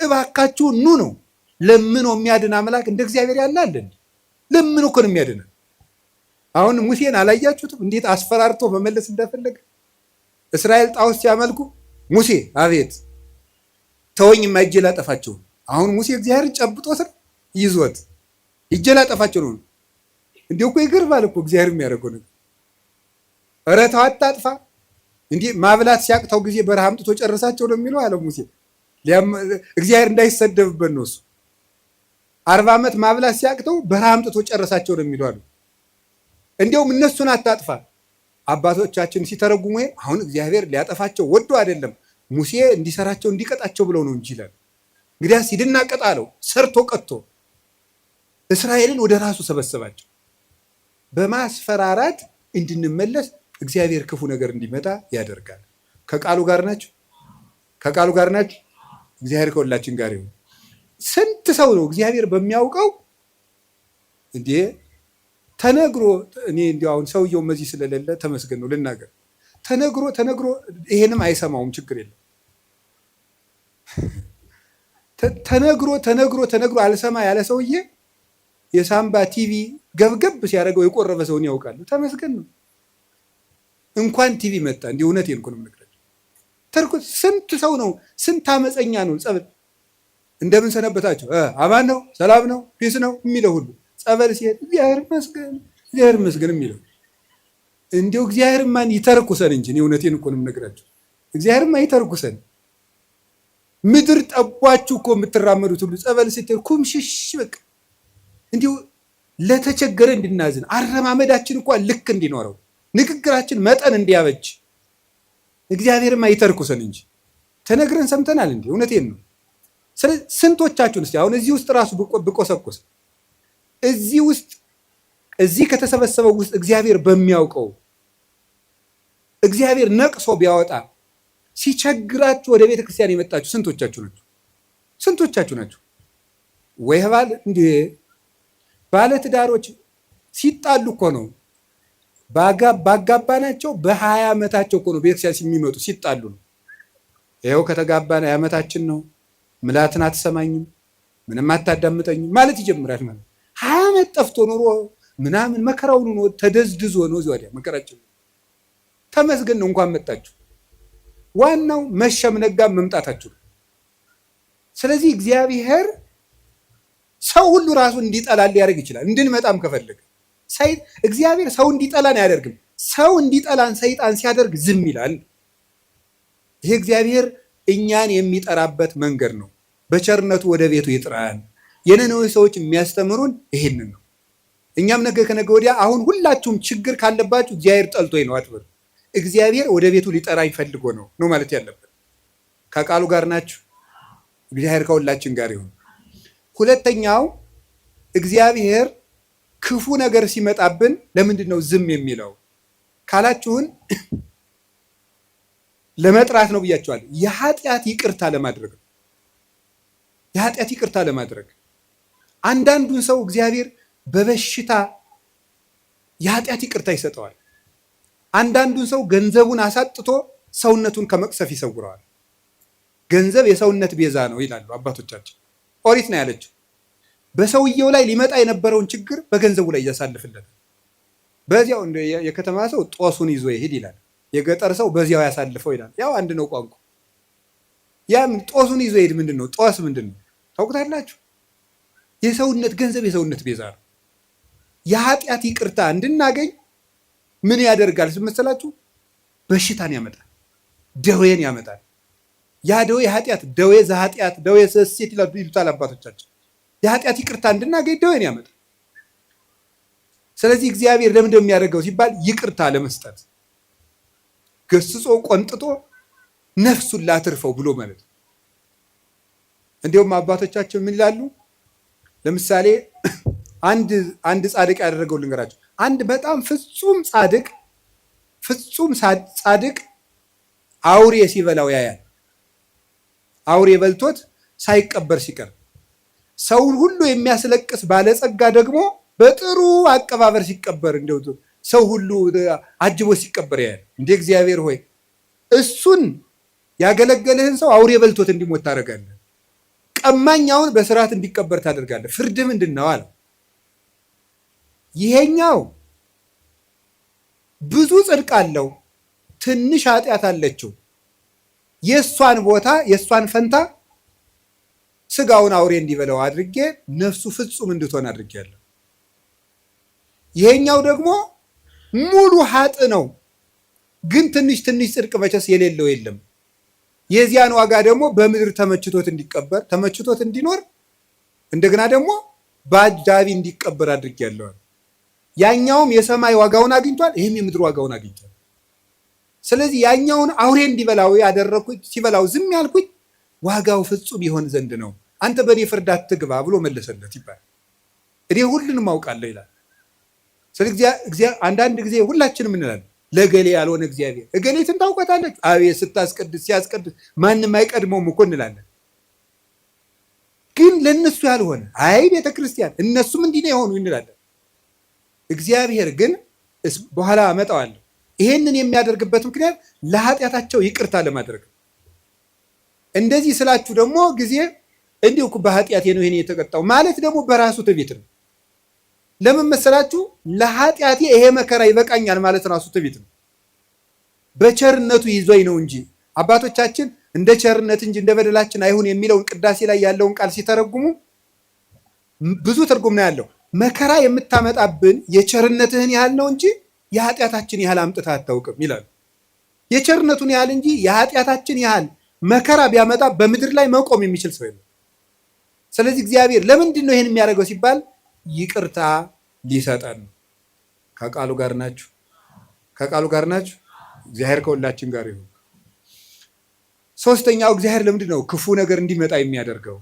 እባካችሁ ኑ ነው። ለምኖ የሚያድን አምላክ እንደ እግዚአብሔር ያለ አለን? ለምኖ እኮ ነው የሚያድነን። አሁን ሙሴን አላያችሁትም? እንዴት አስፈራርቶ መመለስ እንደፈለገ። እስራኤል ጣዖት ሲያመልኩ ሙሴ አቤት ተወኝ እጄ ላጠፋቸው። አሁን ሙሴ እግዚአብሔርን ጨብጦ ስር ይዞት እጄ ላጠፋቸው ነው። እንዲሁ እኮ ይገርማል እኮ እግዚአብሔር የሚያደርገው ነገር። ኧረ ተው አታጥፋ። እንዲህ ማብላት ሲያቅተው ጊዜ በረሃ አምጥቶ ጨረሳቸው ነው የሚለው አለ ሙሴ። እግዚአብሔር እንዳይሰደብበት ነው እሱ። 40 ዓመት ማብላት ሲያቅተው በረሃ አምጥቶ ጨረሳቸው ነው የሚለው አለ። እንዲያውም እነሱን አታጥፋ። አባቶቻችን ሲተረጉሙ አሁን እግዚአብሔር ሊያጠፋቸው ወዶ አይደለም ሙሴ እንዲሰራቸው እንዲቀጣቸው ብለው ነው እንጂ ይላል። እንግዲያስ ሂድና ቅጣ አለው። ሰርቶ ቀጥቶ እስራኤልን ወደ ራሱ ሰበሰባቸው። በማስፈራራት እንድንመለስ እግዚአብሔር ክፉ ነገር እንዲመጣ ያደርጋል። ከቃሉ ጋር ናቸው። ከቃሉ ጋር ናቸው። እግዚአብሔር ከሁላችን ጋር ይሁን። ስንት ሰው ነው እግዚአብሔር በሚያውቀው እንዴ ተነግሮ እኔ እንዲያው አሁን ሰውየው መዚህ ስለሌለ ተመስገን ነው ልናገር። ተነግሮ ይሄንም አይሰማውም፣ ችግር የለም። ተነግሮ አልሰማ ያለ ሰውዬ የሳምባ ቲቪ ገብገብ ሲያደርገው የቆረበ ሰውን ያውቃሉ። ተመስገን ነው። እንኳን ቲቪ መጣ። እንዲህ እውነቴን እኮ ነው የምነግራቸው። ስንት ሰው ነው፣ ስንት አመፀኛ ነው ጸበል እንደምን ሰነበታቸው፣ አማን ነው፣ ሰላም ነው፣ ፒስ ነው የሚለው ሁሉ ጸበል ሲሄድ እግዚአብሔር ይመስገን የሚለው። እንዲሁ እግዚአብሔር ማን ይተርኩሰን እንጂ እውነቴን እኮ ነው የምነግራቸው። እግዚአብሔር ማን ይተርኩሰን። ምድር ጠቧችሁ እኮ የምትራመዱት ሁሉ ጸበል ስትሄድ ኩምሽሽ በቃ እንዲሁ ለተቸገረ እንድናዝን አረማመዳችን እንኳ ልክ እንዲኖረው ንግግራችን መጠን እንዲያበጅ እግዚአብሔር ማን ይተርኩሰን እንጂ ተነግረን ሰምተናል እንዴ? እውነቴን ነው። ስለዚህ ስንቶቻችሁን እስቲ አሁን እዚህ ውስጥ ራሱ ብቆሰቆስ እዚህ ከተሰበሰበው ውስጥ እግዚአብሔር በሚያውቀው እግዚአብሔር ነቅሶ ቢያወጣ ሲቸግራችሁ ወደ ቤተ ክርስቲያን የመጣችሁ ስንቶቻችሁ ናችሁ? ወይ ባለ ትዳሮች ሲጣሉ እኮ ነው ባጋባናቸው በ20 ዓመታቸው እኮ ነው ቤተክርስቲያን የሚመጡ ሲጣሉ ነው። ይኸው ከተጋባን ዓመታችን ነው፣ ምላትን አትሰማኝም፣ ምንም አታዳምጠኝም ማለት ይጀምራል። ማለት 20 ዓመት ጠፍቶ ኖሮ ምናምን መከራውን ነው ተደዝድዞ ነው እዚህ ወዲያ መከራችን። ተመስገን ነው እንኳን መጣችሁ። ዋናው መሸም ነጋም መምጣታችሁ። ስለዚህ እግዚአብሔር ሰው ሁሉ ራሱ እንዲጠላል ሊያደርግ ይችላል። እንድንመጣም ከፈለገ እግዚአብሔር ሰው እንዲጠላን አያደርግም። ሰው እንዲጠላን ሰይጣን ሲያደርግ ዝም ይላል። ይሄ እግዚአብሔር እኛን የሚጠራበት መንገድ ነው። በቸርነቱ ወደ ቤቱ ይጥራን። የነነዌ ሰዎች የሚያስተምሩን ይሄንን ነው። እኛም ነገ ከነገ ወዲያ አሁን ሁላችሁም ችግር ካለባችሁ እግዚአብሔር ጠልቶኝ ነው አትበሉ። እግዚአብሔር ወደ ቤቱ ሊጠራኝ ፈልጎ ነው ማለት ያለበት። ከቃሉ ጋር ናችሁ። እግዚአብሔር ከሁላችን ጋር ይሁን። ሁለተኛው እግዚአብሔር ክፉ ነገር ሲመጣብን ለምንድን ነው ዝም የሚለው ካላችሁን ለመጥራት ነው ብያችኋል። የኃጢአት ይቅርታ ለማድረግ አንዳንዱን ሰው እግዚአብሔር በበሽታ የኃጢአት ይቅርታ ይሰጠዋል። አንዳንዱን ሰው ገንዘቡን አሳጥቶ ሰውነቱን ከመቅሰፍ ይሰውረዋል። ገንዘብ የሰውነት ቤዛ ነው ይላሉ አባቶቻችን። ኦሪት ነው ያለችው። በሰውየው ላይ ሊመጣ የነበረውን ችግር በገንዘቡ ላይ እያሳልፍለታል። በዚያው የከተማ ሰው ጦሱን ይዞ ይሄድ ይላል። የገጠር ሰው በዚያው ያሳልፈው ይላል። ያው አንድ ነው ቋንቋ። ያም ጦሱን ይዞ ይሄድ ምንድን ነው? ጦስ ምንድን ነው ታውቁታላችሁ? የሰውነት ገንዘብ የሰውነት ቤዛ ነው። የኃጢአት ይቅርታ እንድናገኝ ምን ያደርጋል መሰላችሁ? በሽታን ያመጣል፣ ደዌን ያመጣል። ያ ደዌ ኃጢአት ደዌ ዘኃጢአት ደዌ ዘእሴት ይሉታል አባቶቻችን። የኃጢአት ይቅርታ እንድናገኝ ደዌን ያመጣል። ስለዚህ እግዚአብሔር ለምን እንደሚያደርገው ሲባል ይቅርታ ለመስጠት ገስጾ ቆንጥጦ ነፍሱን ላትርፈው ብሎ ማለት ነው። እንዲሁም አባቶቻችን ምን ይላሉ? ለምሳሌ አንድ ጻድቅ ያደረገው ልንገራቸው። አንድ በጣም ፍጹም ጻድቅ አውሬ ሲበላው ያያል። አውሬ በልቶት ሳይቀበር ሲቀር፣ ሰውን ሁሉ የሚያስለቅስ ባለጸጋ ደግሞ በጥሩ አቀባበር ሲቀበር፣ እንደው ሰው ሁሉ አጅቦ ሲቀበር ያያል። እንደ እግዚአብሔር ሆይ እሱን ያገለገለህን ሰው አውሬ በልቶት እንዲሞት ታደርጋለህ፣ ቀማኛውን በስርዓት እንዲቀበር ታደርጋለህ። ፍርድ ምንድን ነው አለ። ይሄኛው ብዙ ጽድቅ አለው፣ ትንሽ ኃጢአት አለችው። የእሷን ቦታ የእሷን ፈንታ ስጋውን አውሬ እንዲበላው አድርጌ ነፍሱ ፍጹም እንድትሆን አድርጌያለሁ። ይሄኛው ደግሞ ሙሉ ሀጥ ነው፣ ግን ትንሽ ጽድቅ መቼስ የሌለው የለም። የዚያን ዋጋ ደግሞ በምድር ተመችቶት እንዲቀበር ተመችቶት እንዲኖር እንደገና ደግሞ በአጃቢ እንዲቀበር አድርጌያለሁ። ያኛውም የሰማይ ዋጋውን አግኝቷል፣ ይህም የምድር ዋጋውን አግኝቷል። ስለዚህ ያኛውን አውሬ እንዲበላው ያደረኩት ሲበላው ዝም ያልኩኝ ዋጋው ፍጹም ይሆን ዘንድ ነው። አንተ በእኔ ፍርድ አትግባ ብሎ መለሰለት ይባላል። እኔ ሁሉንም አውቃለሁ ይላል። ስለዚህ አንዳንድ ጊዜ ሁላችንም እንላለን ለገሌ ያልሆነ እግዚአብሔር እገሌትን ታውቃታለች፣ አቤት ስታስቀድስ ሲያስቀድስ ማንም አይቀድመውም እኮ እንላለን። ግን ለነሱ ያልሆነ አይ ቤተክርስቲያን እነሱም እንዲህ ነው የሆኑ እንላለን። እግዚአብሔር ግን በኋላ አመጣዋለሁ። ይሄንን የሚያደርግበት ምክንያት ለኃጢአታቸው ይቅርታ ለማድረግ። እንደዚህ ስላችሁ ደግሞ ጊዜ እንዲሁ በኃጢአቴ ነው ይሄን የተቀጣው ማለት ደግሞ በራሱ ትዕቢት ነው። ለምን መሰላችሁ? ለኃጢአቴ ይሄ መከራ ይበቃኛል ማለት ራሱ ትዕቢት ነው። በቸርነቱ ይዞኝ ነው እንጂ አባቶቻችን እንደ ቸርነት እንጂ እንደ በደላችን አይሁን የሚለውን ቅዳሴ ላይ ያለውን ቃል ሲተረጉሙ ብዙ ትርጉም ነው ያለው። መከራ የምታመጣብን የቸርነትህን ያህል ነው እንጂ የኃጢአታችን ያህል አምጥታ አታውቅም ይላሉ። የቸርነቱን ያህል እንጂ የኃጢአታችን ያህል መከራ ቢያመጣ በምድር ላይ መቆም የሚችል ሰው የለም። ስለዚህ እግዚአብሔር ለምንድን ነው ይህን የሚያደርገው ሲባል ይቅርታ ሊሰጠን ነው። ከቃሉ ጋር ናችሁ? ከቃሉ ጋር ናችሁ? እግዚአብሔር ከሁላችን ጋር ይሁን። ሶስተኛው እግዚአብሔር ለምንድን ነው ክፉ ነገር እንዲመጣ የሚያደርገው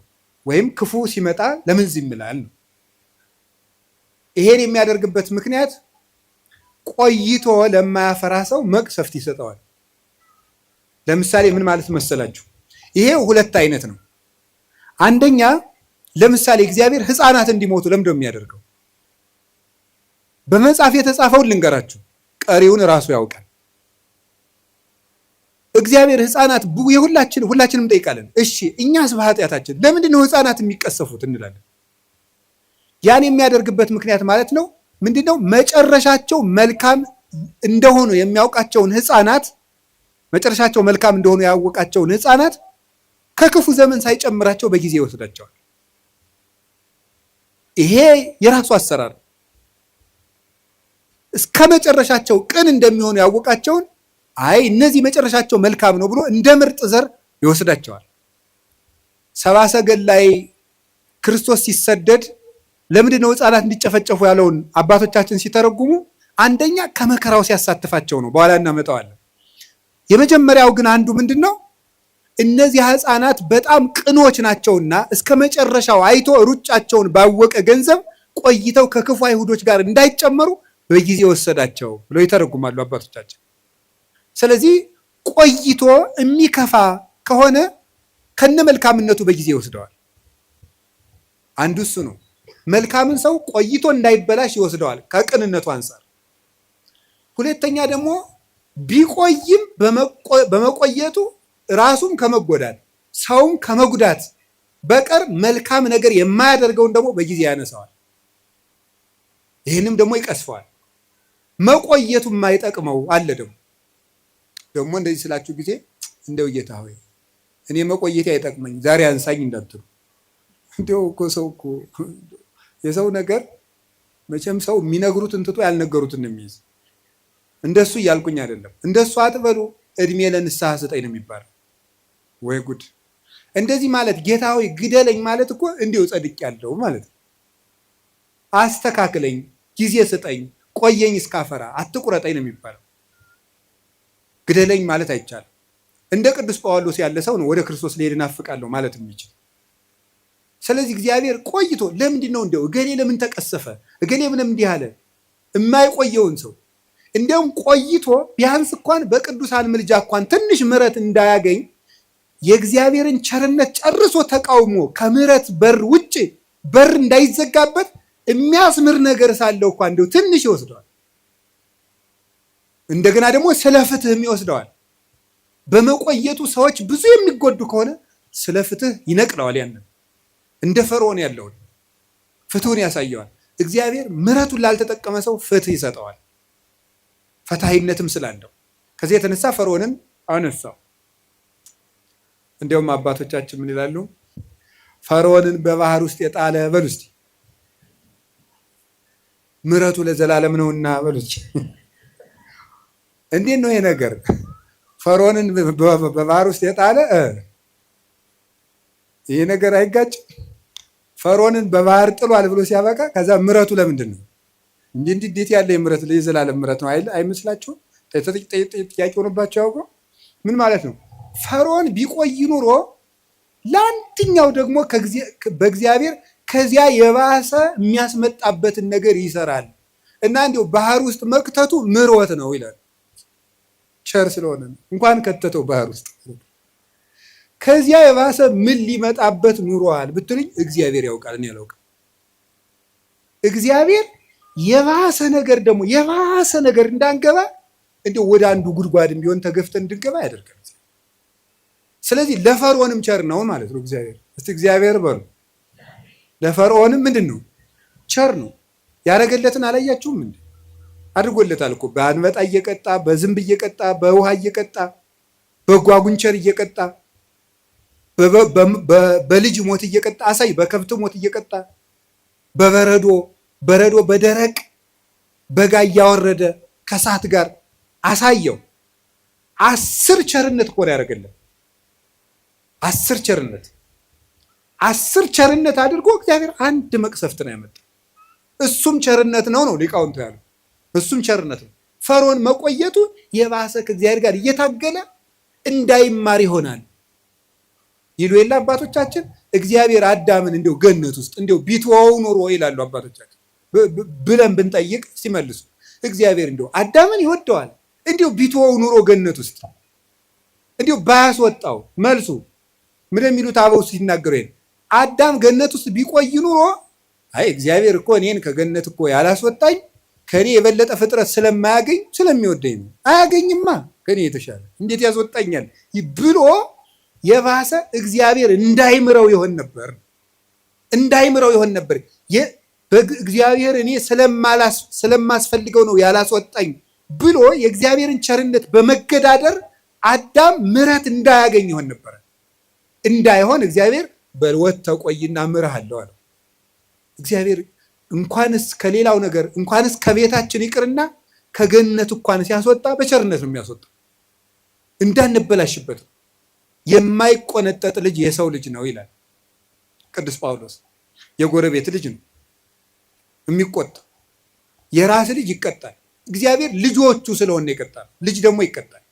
ወይም ክፉ ሲመጣ ለምን ዝም ይላል ነው። ይሄን የሚያደርግበት ምክንያት ቆይቶ ለማያፈራ ሰው መቅሰፍት ይሰጠዋል። ለምሳሌ ምን ማለት መሰላችሁ? ይሄ ሁለት አይነት ነው። አንደኛ ለምሳሌ እግዚአብሔር ሕፃናት እንዲሞቱ ለምንድን ነው የሚያደርገው? በመጽሐፍ የተጻፈውን ልንገራችሁ፣ ቀሪውን ራሱ ያውቃል። እግዚአብሔር ሕፃናት ሁላችንም እንጠይቃለን። እሺ እኛስ በኃጢአታችን ለምንድን ነው ሕፃናት የሚቀሰፉት እንላለን። ያን የሚያደርግበት ምክንያት ማለት ነው ምንድነው? መጨረሻቸው መልካም እንደሆኑ የሚያውቃቸውን ሕፃናት መጨረሻቸው መልካም እንደሆኑ ያወቃቸውን ሕፃናት ከክፉ ዘመን ሳይጨምራቸው በጊዜ ይወስዳቸዋል። ይሄ የራሱ አሰራር። እስከ መጨረሻቸው ቅን እንደሚሆኑ ያወቃቸውን አይ እነዚህ መጨረሻቸው መልካም ነው ብሎ እንደ ምርጥ ዘር ይወስዳቸዋል። ሰብአ ሰገል ላይ ክርስቶስ ሲሰደድ ለምንድን ነው ሕፃናት እንዲጨፈጨፉ ያለውን አባቶቻችን ሲተረጉሙ አንደኛ ከመከራው ሲያሳትፋቸው ነው። በኋላ እናመጣዋለን። የመጀመሪያው ግን አንዱ ምንድን ነው? እነዚህ ሕፃናት በጣም ቅኖች ናቸውና እስከ መጨረሻው አይቶ ሩጫቸውን ባወቀ ገንዘብ ቆይተው ከክፉ አይሁዶች ጋር እንዳይጨመሩ በጊዜ ወሰዳቸው ብለው ይተረጉማሉ አባቶቻችን። ስለዚህ ቆይቶ የሚከፋ ከሆነ ከነ መልካምነቱ በጊዜ ይወስደዋል። አንዱ እሱ ነው። መልካምን ሰው ቆይቶ እንዳይበላሽ ይወስደዋል ከቅንነቱ አንጻር። ሁለተኛ ደግሞ ቢቆይም በመቆየቱ ራሱም ከመጎዳት ሰውም ከመጉዳት በቀር መልካም ነገር የማያደርገውን ደግሞ በጊዜ ያነሳዋል። ይህንም ደግሞ ይቀስፈዋል። መቆየቱ የማይጠቅመው አለ። ደግሞ እንደዚህ ስላችሁ ጊዜ እንደው ጌታ ሆይ እኔ መቆየቴ አይጠቅመኝ ዛሬ አንሳኝ እንዳትሉ። እንደው እኮ ሰው እኮ የሰው ነገር መቼም ሰው የሚነግሩትን ትቶ ያልነገሩትን ነው የሚይዝ። እንደሱ እያልኩኝ አይደለም። እንደሱ አትበሉ፣ እድሜ ለንስሐ ስጠኝ ነው የሚባለው። ወይ ጉድ! እንደዚህ ማለት ጌታ ሆይ ግደለኝ ማለት እኮ እንዲሁ ጸድቄአለሁ ማለት ነው። አስተካክለኝ፣ ጊዜ ስጠኝ፣ ቆየኝ እስካፈራ፣ አትቁረጠኝ ነው የሚባለው። ግደለኝ ማለት አይቻልም። እንደ ቅዱስ ጳውሎስ ያለ ሰው ነው ወደ ክርስቶስ ልሄድ እናፍቃለሁ ማለት የሚችል። ስለዚህ እግዚአብሔር ቆይቶ ለምንድን ነው እንደው እገሌ ለምን ተቀሰፈ፣ እገሌ ምን እንዲህ አለ የማይቆየውን ሰው እንዲያውም ቆይቶ ቢያንስ እንኳን በቅዱሳን ምልጃ እንኳን ትንሽ ምሕረት እንዳያገኝ የእግዚአብሔርን ቸርነት ጨርሶ ተቃውሞ ከምሕረት በር ውጭ በር እንዳይዘጋበት የሚያስምር ነገር ሳለው እንኳን እንደው ትንሽ ይወስደዋል። እንደገና ደግሞ ስለ ፍትህም ይወስደዋል። በመቆየቱ ሰዎች ብዙ የሚጎዱ ከሆነ ስለ ፍትህ ይነቅለዋል። ያንን እንደ ፈርዖን ያለውን ፍትሁን ያሳየዋል። እግዚአብሔር ምሕረቱን ላልተጠቀመ ሰው ፍትህ ይሰጠዋል፣ ፈታሂነትም ስላለው። ከዚህ የተነሳ ፈርዖንን አነሳው። እንዲያውም አባቶቻችን ምን ይላሉ? ፈርዖንን በባህር ውስጥ የጣለ በሉ እስቲ ምሕረቱ ለዘላለም ነውና በሉ እስቲ። እንዴት ነው ይሄ ነገር? ፈርዖንን በባህር ውስጥ የጣለ ይሄ ነገር አይጋጭም? ፈርዖንን በባህር ጥሏል ብሎ ሲያበቃ ከዛ ምሕረቱ ለምንድን ነው? እንዴት ያለ የምሕረት የዘላለም ምሕረት ነው አይመስላችሁም? ጥያቄ ሆኖባቸው ያውቁ ምን ማለት ነው? ፈርዖን ቢቆይ ኑሮ ለአንድኛው ደግሞ በእግዚአብሔር ከዚያ የባሰ የሚያስመጣበትን ነገር ይሰራል እና እንዲሁ ባህር ውስጥ መክተቱ ምሕረት ነው ይላል። ቸር ስለሆነ እንኳን ከተተው ባህር ውስጥ። ከዚያ የባሰ ምን ሊመጣበት ኑሯል ብትሉኝ እግዚአብሔር ያውቃል፣ እኔ አላውቅም። እግዚአብሔር የባሰ ነገር ደግሞ የባሰ ነገር እንዳንገባ እንዲሁ ወደ አንዱ ጉድጓድ ቢሆን ተገፍተን እንድንገባ ያደርጋል። ስለዚህ ለፈርዖንም ቸር ነው ማለት ነው እግዚአብሔር። እስቲ እግዚአብሔር በሉ። ለፈርዖንም ምንድን ነው? ቸር ነው። ያደረገለትን አላያችሁም እንዴ? አድርጎለታል እኮ በአንበጣ እየቀጣ በዝንብ እየቀጣ በውሃ እየቀጣ በጓጉንቸር እየቀጣ በልጅ ሞት እየቀጣ አሳይ፣ በከብት ሞት እየቀጣ በበረዶ በደረቅ በጋ እያወረደ ከእሳት ጋር አሳየው። 10 ቸርነት እኮ ነው ያደረገለት። 10 ቸርነት አድርጎ እግዚአብሔር አንድ መቅሰፍት ነው ያመጣው። እሱም ቸርነት ነው ሊቃውንቱ ያሉ። እሱም ቸርነት ነው። ፈርዖን መቆየቱ የባሰ ከእግዚአብሔር ጋር እየታገለ እንዳይማር ይሆናል ይሉ የለ አባቶቻችን። እግዚአብሔር አዳምን እንዲው ገነት ውስጥ እንዲው ቢተወው ኑሮ ይላሉ አባቶቻችን ብለን ብንጠይቅ ሲመልሱ እግዚአብሔር እንዲው አዳምን ይወደዋል፣ እንዲው ቢተወው ኑሮ ገነት ውስጥ እንዲው ባያስወጣው። መልሱ ምን የሚሉት አበው ሲናገሩ አዳም ገነት ውስጥ ቢቆይ ኑሮ አይ እግዚአብሔር እኮ እኔን ከገነት እኮ ያላስወጣኝ ከኔ የበለጠ ፍጥረት ስለማያገኝ ስለሚወደኝ ነው። አያገኝማ፣ ከኔ የተሻለ እንዴት ያስወጣኛል ብሎ የባሰ እግዚአብሔር እንዳይምረው ይሆን ነበር። እግዚአብሔር እኔ ስለማስፈልገው ነው ያላስወጣኝ ብሎ የእግዚአብሔርን ቸርነት በመገዳደር አዳም ምሕረት እንዳያገኝ ይሆን ነበር። እንዳይሆን እግዚአብሔር በልወት ተቆይና ምርሃለሁ አለው። እግዚአብሔር እንኳንስ ከሌላው ነገር እንኳንስ ከቤታችን ይቅርና ከገነት እንኳን ሲያስወጣ በቸርነት ነው የሚያስወጣው፣ እንዳንበላሽበት። የማይቆነጠጥ ልጅ የሰው ልጅ ነው ይላል ቅዱስ ጳውሎስ። የጎረቤት ልጅ ነው የሚቆጣ። የራስ ልጅ ይቀጣል። እግዚአብሔር ልጆቹ ስለሆነ ይቀጣል። ልጅ ደግሞ ይቀጣል።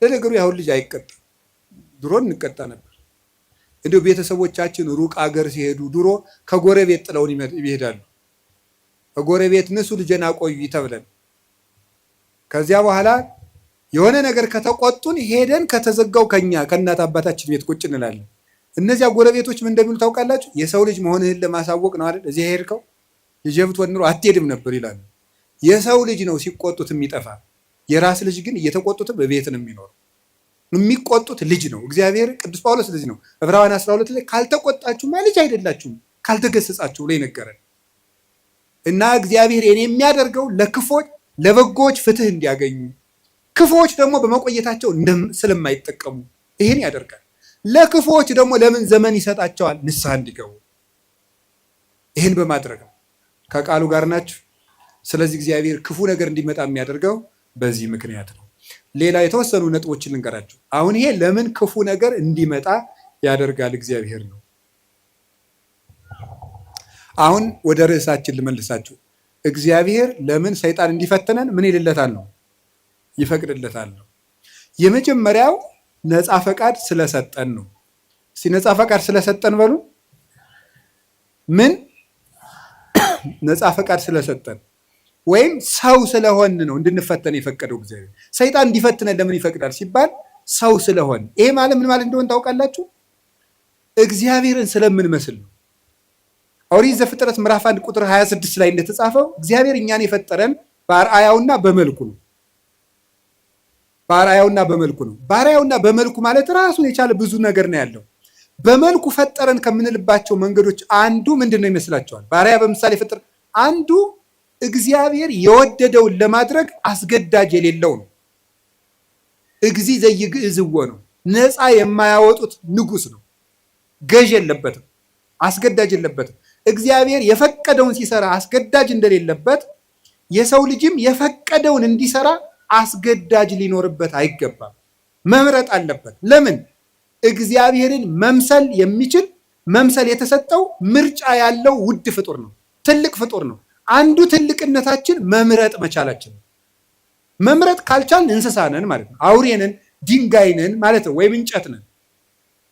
ለነገሩ ያሁን ልጅ አይቀጣም። ድሮ እንቀጣ ነበር። እንዲሁ ቤተሰቦቻችን ሩቅ አገር ሲሄዱ ድሮ ከጎረቤት ጥለውን ይሄዳሉ። ከጎረቤት ንሱ ልጄን አቆዩ ተብለን ከዚያ በኋላ የሆነ ነገር ከተቆጡን ሄደን ከተዘጋው ከእናት አባታችን ቤት ቁጭ እንላለን። እነዚያ ጎረቤቶች ምን እንደሚሉ ታውቃላችሁ? የሰው ልጅ መሆንህን ለማሳወቅ ነው አይደል እዚህ ሄድከው፣ ልጄ ብትሆን ኑሮ አትሄድም ነበር ይላሉ። የሰው ልጅ ነው ሲቆጡት የሚጠፋ። የራስ ልጅ ግን እየተቆጡት በቤት ነው የሚኖር። የሚቆጡት ልጅ ነው። እግዚአብሔር ቅዱስ ጳውሎስ ልጅ ነው ዕብራውያን 12 ላይ ካልተቆጣችሁማ ልጅ አይደላችሁም ካልተገሰጻችሁ ላይ ነገረን። እና እግዚአብሔር የሚያደርገው ለክፎች ለበጎዎች ፍትህ እንዲያገኙ፣ ክፎች ደግሞ በመቆየታቸው ስለማይጠቀሙ ይህን ያደርጋል። ለክፎች ደግሞ ለምን ዘመን ይሰጣቸዋል? ንስሐ እንዲገቡ። ይህን በማድረግ ነው። ከቃሉ ጋር ናችሁ። ስለዚህ እግዚአብሔር ክፉ ነገር እንዲመጣ የሚያደርገው በዚህ ምክንያት ነው። ሌላ የተወሰኑ ነጥቦችን ልንገራችሁ። አሁን ይሄ ለምን ክፉ ነገር እንዲመጣ ያደርጋል እግዚአብሔር ነው። አሁን ወደ ርዕሳችን ልመልሳችሁ። እግዚአብሔር ለምን ሰይጣን እንዲፈትነን ምን ይልለታል ነው? ይፈቅድለታል ነው። የመጀመሪያው ነፃ ፈቃድ ስለሰጠን ነው። እስቲ ነፃ ፈቃድ ስለሰጠን በሉ። ምን ነፃ ፈቃድ ስለሰጠን ወይም ሰው ስለሆን ነው እንድንፈተን የፈቀደው እግዚአብሔር። ሰይጣን እንዲፈትነን ለምን ይፈቅዳል ሲባል ሰው ስለሆን። ይሄ ማለት ምን ማለት እንደሆነ ታውቃላችሁ? እግዚአብሔርን ስለምንመስል ነው። ኦሪት ዘፍጥረት ምዕራፍ 1 ቁጥር 26 ላይ እንደተጻፈው እግዚአብሔር እኛን የፈጠረን በአርአያውና በመልኩ ነው። በአርአያውና በመልኩ ነው። በአርአያውና በመልኩ ማለት ራሱን የቻለ ብዙ ነገር ነው ያለው። በመልኩ ፈጠረን ከምንልባቸው መንገዶች አንዱ ምንድን ነው ይመስላችኋል? በአርአያ በምሳሌ ፈጠረን አንዱ እግዚአብሔር የወደደውን ለማድረግ አስገዳጅ የሌለው ነው። እግዚ ዘይግዕዝዎ ነው። ነፃ የማያወጡት ንጉሥ ነው። ገዥ የለበትም፣ አስገዳጅ የለበትም። እግዚአብሔር የፈቀደውን ሲሰራ አስገዳጅ እንደሌለበት የሰው ልጅም የፈቀደውን እንዲሰራ አስገዳጅ ሊኖርበት አይገባም። መምረጥ አለበት። ለምን? እግዚአብሔርን መምሰል የሚችል መምሰል የተሰጠው ምርጫ ያለው ውድ ፍጡር ነው። ትልቅ ፍጡር ነው። አንዱ ትልቅነታችን መምረጥ መቻላችን ነው። መምረጥ ካልቻልን እንስሳ ነን ማለት ነው። አውሬ ነን፣ ድንጋይ ነን ማለት ነው። ወይም እንጨት ነን፣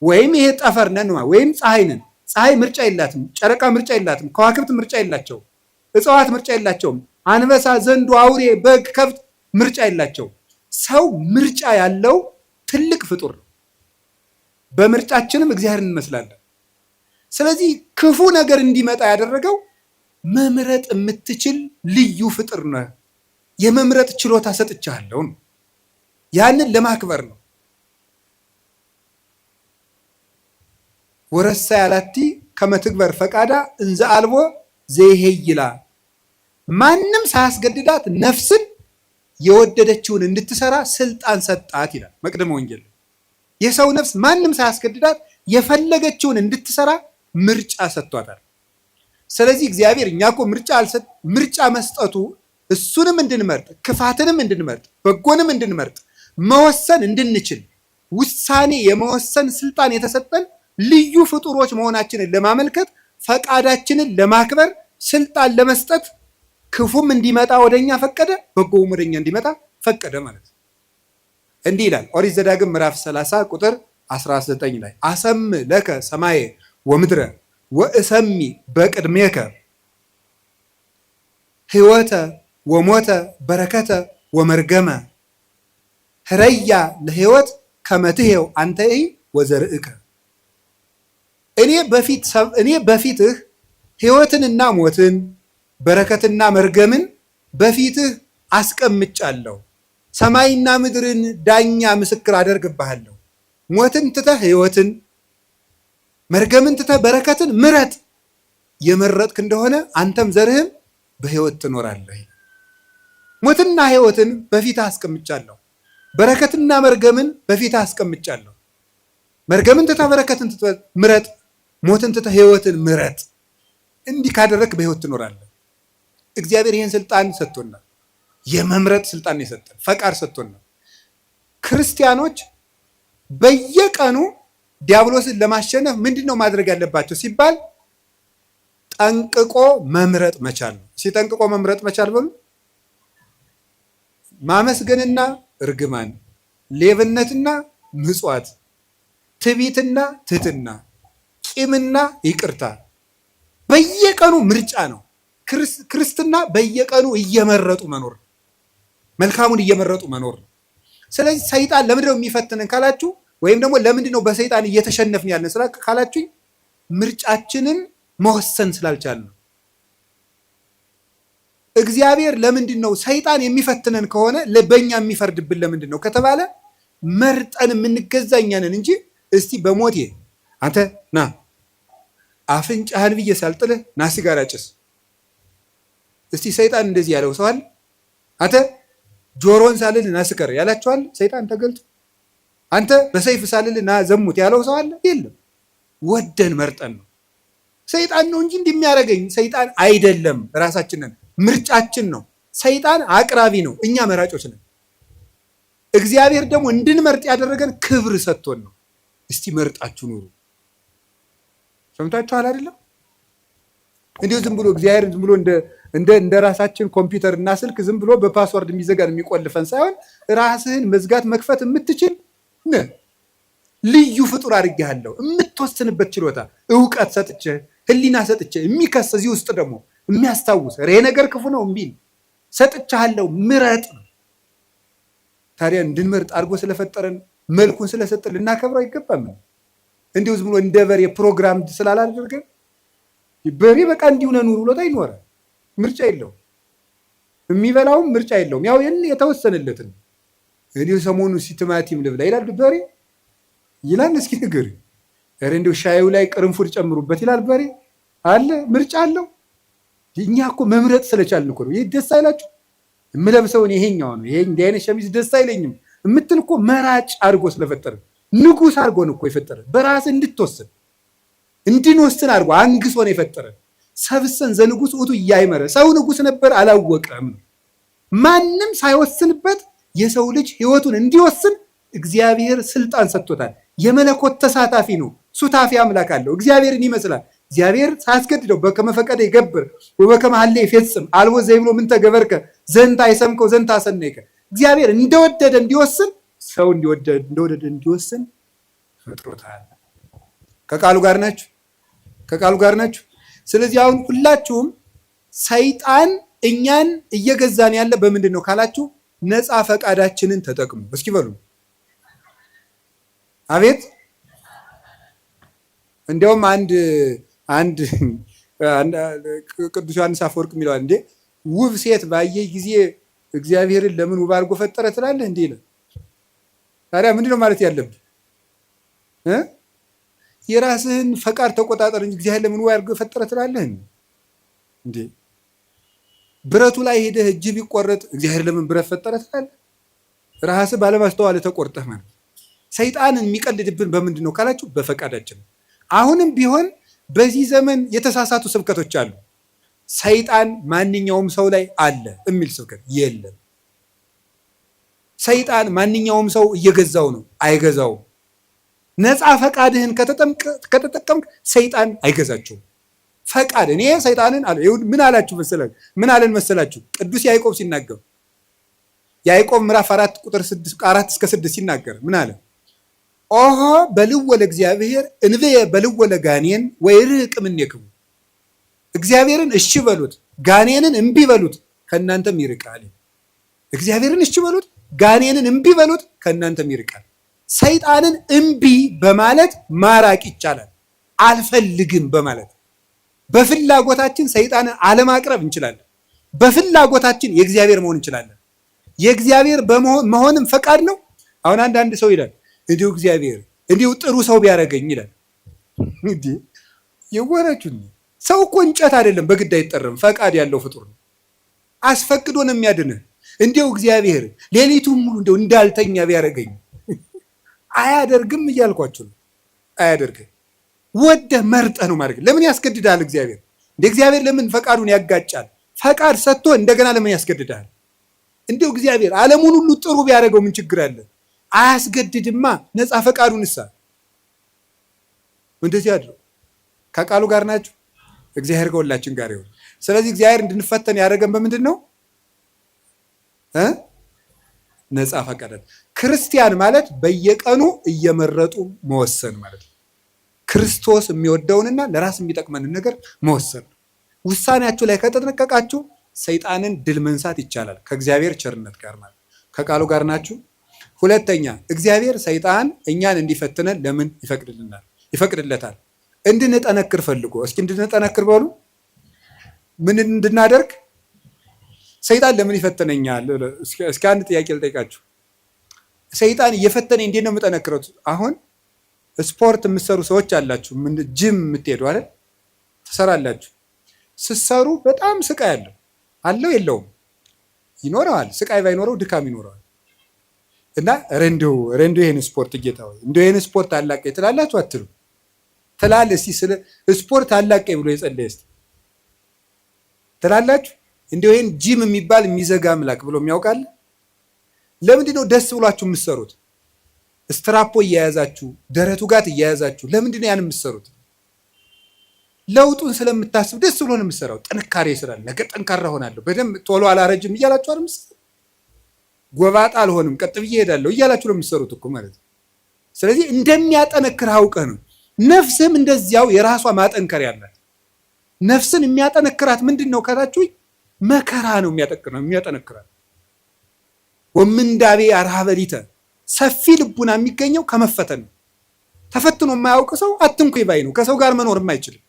ወይም ይሄ ጠፈር ነን፣ ወይም ፀሐይ ነን። ፀሐይ ምርጫ የላትም። ጨረቃ ምርጫ የላትም። ከዋክብት ምርጫ የላቸውም። እጽዋት ምርጫ የላቸውም። አንበሳ፣ ዘንዶ፣ አውሬ፣ በግ፣ ከብት ምርጫ የላቸው። ሰው ምርጫ ያለው ትልቅ ፍጡር ነው። በምርጫችንም እግዚአብሔርን እንመስላለን። ስለዚህ ክፉ ነገር እንዲመጣ ያደረገው መምረጥ የምትችል ልዩ ፍጡር ነው። የመምረጥ ችሎታ ሰጥቻለሁ ነው። ያንን ለማክበር ነው። ወረሳ ያላቲ ከመትግበር ፈቃዳ እንዘ አልቦ ዘይሄይላ ማንም ሳያስገድዳት ነፍስን የወደደችውን እንድትሰራ ስልጣን ሰጣት ይላል መቅደመ ወንጌል። የሰው ነፍስ ማንም ሳያስገድዳት የፈለገችውን እንድትሰራ ምርጫ ሰጥቷታል። ስለዚህ እግዚአብሔር እኛ እኮ ምርጫ መስጠቱ እሱንም እንድንመርጥ፣ ክፋትንም እንድንመርጥ፣ በጎንም እንድንመርጥ፣ መወሰን እንድንችል ውሳኔ የመወሰን ስልጣን የተሰጠን ልዩ ፍጡሮች መሆናችንን ለማመልከት ፈቃዳችንን ለማክበር ስልጣን ለመስጠት ክፉም እንዲመጣ ወደኛ ፈቀደ፣ በጎም ወደኛ እንዲመጣ ፈቀደ ማለት ነው። እንዲህ ይላል ኦሪት ዘዳግም ምዕራፍ 30 ቁጥር 19 ላይ አሰም ለከ ሰማየ ወምድረ ወእሰሚ በቅድሜከ ሕይወተ ወሞተ በረከተ ወመርገመ ህረያ ለሕይወት ከመትሄው አንተይ ወዘርእከ። እኔ በፊትህ ሕይወትንና ሞትን በረከትና መርገምን በፊትህ አስቀምጫለሁ። ሰማይና ምድርን ዳኛ ምስክር አደርግብሃለሁ። ሞትን ትተህ ሕይወትን፣ መርገምን ትተህ በረከትን ምረጥ። የመረጥክ እንደሆነ አንተም ዘርህም በሕይወት ትኖራለህ። ሞትና ሕይወትን በፊትህ አስቀምጫለሁ። በረከትና መርገምን በፊትህ አስቀምጫለሁ። መርገምን ትተህ በረከትን ትተህ ምረጥ። ሞትን ትተህ ሕይወትን ምረጥ። እንዲህ ካደረግክ በሕይወት ትኖራለህ። እግዚአብሔር ይህን ስልጣን ሰጥቶናል። የመምረጥ ስልጣን የሰጠን ፈቃድ ሰጥቶናል። ክርስቲያኖች በየቀኑ ዲያብሎስን ለማሸነፍ ምንድን ነው ማድረግ ያለባቸው ሲባል ጠንቅቆ መምረጥ መቻል ነው። ሲጠንቅቆ መምረጥ መቻል በሉ። ማመስገንና እርግማን፣ ሌብነትና ምጽዋት፣ ትዕቢትና ትህትና፣ ቂምና ይቅርታ በየቀኑ ምርጫ ነው። ክርስትና በየቀኑ እየመረጡ መኖር ነው። መልካሙን እየመረጡ መኖር ነው። ስለዚህ ሰይጣን ለምንድን ነው የሚፈትነን ካላችሁ፣ ወይም ደግሞ ለምንድን ነው በሰይጣን እየተሸነፍን ያለን ስራ ካላችሁኝ፣ ምርጫችንን መወሰን ስላልቻልን ነው። እግዚአብሔር ለምንድን ነው ሰይጣን የሚፈትነን ከሆነ በእኛ የሚፈርድብን ለምንድን ነው ከተባለ መርጠን የምንገዛ እኛ ነን እንጂ እስቲ በሞቴ አንተ ና አፍንጫህን ብዬ ሳልጥልህ ና ሲጋራ ጭስ። እስቲ ሰይጣን እንደዚህ ያለው ሰው አለ? አንተ ጆሮን ሳልል ና ስከር ያላችኋል? ሰይጣን ተገልጦ አንተ በሰይፍ ሳልል ና ዘሙት ያለው ሰው አለ? የለም። ወደን መርጠን ነው። ሰይጣን ነው እንጂ እንደሚያደርገኝ ሰይጣን አይደለም። ራሳችንን ምርጫችን ነው። ሰይጣን አቅራቢ ነው፣ እኛ መራጮች ነን። እግዚአብሔር ደግሞ እንድንመርጥ ያደረገን ክብር ሰጥቶን ነው። እስቲ መርጣችሁ ኑሩ። ሰምታችኋል አይደለም? እንዲሁ ዝም ብሎ እግዚአብሔር ዝም ብሎ እንደ ራሳችን ኮምፒውተር እና ስልክ ዝም ብሎ በፓስወርድ የሚዘጋን የሚቆልፈን ሳይሆን ራስህን መዝጋት መክፈት የምትችል ልዩ ፍጡር አድርጌሃለሁ። የምትወስንበት ችሎታ እውቀት ሰጥቼ ህሊና ሰጥቼ የሚከስ እዚህ ውስጥ ደግሞ የሚያስታውስ ይሄ ነገር ክፉ ነው እምቢ ሰጥቻለሁ ምረጥ። ታዲያ እንድንመርጥ አድርጎ ስለፈጠረን መልኩን ስለሰጠን ልናከብረው አይገባም? እንዲሁ ዝም ብሎ እንደ በሬ ፕሮግራም ስላላደረገ በሬ በቃ እንዲሁ ለኑሩ ብሎት አይኖርም። ምርጫ የለውም። የሚበላውም ምርጫ የለውም። ያው የተወሰነለትን እንዲሁ ሰሞኑን ቲማቲም ልብላ ይላል በሬ ይላል። እስኪ ንገር እንዲሁ ሻዩ ላይ ቅርንፉድ ጨምሩበት ይላል በሬ አለ። ምርጫ አለው። እኛ እኮ መምረጥ ስለቻልን እኮ ነው። ይሄ ደስ አይላችሁ? የምለብሰውን ይሄኛው ነው ይሄ እንዲህ አይነት ሸሚዝ ደስ አይለኝም የምትል እኮ መራጭ አድርጎ ስለፈጠረ ንጉስ አድርጎ ነው እኮ የፈጠረ። በራስ እንድትወስን እንድንወስን አድርጎ አንግሶ ነው የፈጠረ። ሰብሰን ዘንጉስ ውቱ እያይመረ ሰው ንጉስ ነበር አላወቀም። ማንም ሳይወስንበት የሰው ልጅ ህይወቱን እንዲወስን እግዚአብሔር ስልጣን ሰጥቶታል። የመለኮት ተሳታፊ ነው። ሱታፊ አምላክ አለው። እግዚአብሔርን ይመስላል። እግዚአብሔር ሳያስገድደው በከመ ፈቀደ ይገብር ወበከመ ሀሌ ይፈጽም አልቦ ዘይብሎ ምን ተገበርከ ዘንታ አይሰምከው ዘንታ አሰነይከ። እግዚአብሔር እንደወደደ እንዲወስን ሰው እንደወደደ እንዲወስን ፈጥሮታል። ከቃሉ ጋር ናችሁ? ከቃሉ ጋር ናችሁ? ስለዚህ አሁን ሁላችሁም ሰይጣን እኛን እየገዛን ያለ በምንድን ነው ካላችሁ ነፃ ፈቃዳችንን ተጠቅሙ። እስኪ በሉ አቤት። እንዲያውም አንድ ቅዱስ ዮሐንስ አፈወርቅ የሚለዋል እንዴ ውብ ሴት ባየ ጊዜ እግዚአብሔርን ለምን ውብ አድርጎ ፈጠረ ትላለህ እንዴ ይላል። ታዲያ ምንድነው ማለት ያለብህ? የራስህን ፈቃድ ተቆጣጠር እንጂ እግዚአብሔር ለምን ውብ አድርጎ ፈጠረ ትላለህ እንዴ? ብረቱ ላይ ሄደህ እጅ ቢቆረጥ እግዚአብሔር ለምን ብረት ፈጠረ ትላለህ? ራስህ ባለማስተዋል ተቆርጠህ ማለት። ሰይጣንን የሚቀልድብን በምንድን ነው ካላችሁ በፈቃዳችን። አሁንም ቢሆን በዚህ ዘመን የተሳሳቱ ስብከቶች አሉ። ሰይጣን ማንኛውም ሰው ላይ አለ የሚል ስብከት የለም። ሰይጣን ማንኛውም ሰው እየገዛው ነው፣ አይገዛውም። ነፃ ፈቃድህን ከተጠቀምክ ሰይጣን አይገዛቸውም። ፈቃድ እኔ ሰይጣንን ምን አላችሁ መሰላችሁ? ምን አለን መሰላችሁ? ቅዱስ ያዕቆብ ሲናገር ያዕቆብ ምዕራፍ 4 ቁጥር 4 እስከ 6 ሲናገር ምን አለ? ኦሆ በልወ ለእግዚአብሔር እንብየ በልወ ለጋኔን ወይርቅ እምኔክሙ። እግዚአብሔርን እሺ በሉት ጋኔንን እምቢ በሉት ከእናንተም ይርቃል። እግዚአብሔርን እሺ በሉት ጋኔንን እምቢ በሉት ከእናንተም ይርቃል። ሰይጣንን እምቢ በማለት ማራቅ ይቻላል። አልፈልግም በማለት በፍላጎታችን ሰይጣንን አለማቅረብ እንችላለን። በፍላጎታችን የእግዚአብሔር መሆን እንችላለን። የእግዚአብሔር መሆንም ፈቃድ ነው። አሁን አንዳንድ ሰው ይላል እንዲሁ እግዚአብሔር እንዲሁ ጥሩ ሰው ቢያደርገኝ ይላል። እንዲህ የወራችሁ ሰው እኮ እንጨት አይደለም፣ በግድ አይጠረም። ፈቃድ ያለው ፍጡር ነው። አስፈቅዶ ነው የሚያድንህ። እንዲሁ እግዚአብሔር ሌሊቱን ሙሉ እንዲሁ እንዳልተኛ ቢያደርገኝ አያደርግም እያልኳችሁ ነው። አያደርግም። ወደህ መርጠህ ነው ማድረግ። ለምን ያስገድዳል እግዚአብሔር? እንደ እግዚአብሔር ለምን ፈቃዱን ያጋጫል? ፈቃድ ሰጥቶ እንደገና ለምን ያስገድዳል? እንዲሁ እግዚአብሔር ዓለሙን ሁሉ ጥሩ ቢያደርገው ምን ችግር አለ? አያስገድድማ። ነፃ ፈቃዱን እሳ እንደዚህ አድርገው። ከቃሉ ጋር ናችሁ? እግዚአብሔር ከሁላችን ጋር ይሁን። ስለዚህ እግዚአብሔር እንድንፈተን ያደረገን በምንድን ነው? ነፃ ፈቃድ። ክርስቲያን ማለት በየቀኑ እየመረጡ መወሰን ማለት ነው። ክርስቶስ የሚወደውንና ለራስ የሚጠቅመንን ነገር መወሰን ነው። ውሳኔያችሁ ላይ ከተጠነቀቃችሁ ሰይጣንን ድል መንሳት ይቻላል፣ ከእግዚአብሔር ቸርነት ጋር ማለት። ከቃሉ ጋር ናችሁ? ሁለተኛ እግዚአብሔር ሰይጣን እኛን እንዲፈትነን ለምን ይፈቅድለታል? እንድንጠነክር ፈልጎ። እስኪ እንድንጠነክር በሉ። ምን እንድናደርግ? ሰይጣን ለምን ይፈተነኛል? እስኪ አንድ ጥያቄ ልጠይቃችሁ። ሰይጣን እየፈተነኝ እንዴት ነው የምጠነክረው? አሁን ስፖርት የምትሰሩ ሰዎች አላችሁ፣ ጅም የምትሄዱ አይደል? ትሰራላችሁ። ስትሰሩ በጣም ስቃይ አለው የለውም? ይኖረዋል። ስቃይ ባይኖረው ድካም ይኖረዋል። እና ረንዶ ይሄን ስፖርት ጌታ ወይ እንደው ይሄን ስፖርት አላቀኝ ትላላችሁ አትሉ? ትላለህ። እስኪ ስለ ስፖርት አላቀኝ ብሎ የጸለየ እስኪ ትላላችሁ? እንደው ይሄን ጂም የሚባል የሚዘጋ አምላክ ብሎ የሚያውቃል? ለምንድን ነው ደስ ብሏችሁ የምትሰሩት? ስትራፖ እየያዛችሁ ደረቱ ጋር እየያዛችሁ ለምንድን ነው ያን የምትሰሩት? ለውጡን ስለምታስብ ደስ ብሎ ነው የምትሰራው። ጥንካሬ ስላለ ነገ ጠንካራ ሆናለሁ፣ በደንብ ቶሎ አላረጅም እያላችሁ አይደል የምትሰሩት? ጎባጣ አልሆንም፣ ቀጥ ብዬ እሄዳለሁ እያላችሁ ነው የምትሰሩት እኮ ማለት ነው። ስለዚህ እንደሚያጠነክር አውቀህ ነው። ነፍስም እንደዚያው የራሷ ማጠንከሪያ አላት። ነፍስን የሚያጠነክራት ምንድን ነው ካላችሁ መከራ ነው የሚያጠነክራት። ወምንዳቤ አርሃበሊተ ሰፊ ልቡና የሚገኘው ከመፈተን ነው። ተፈትኖ የማያውቅ ሰው አትንኩ ባይ ነው፣ ከሰው ጋር መኖርም አይችልም።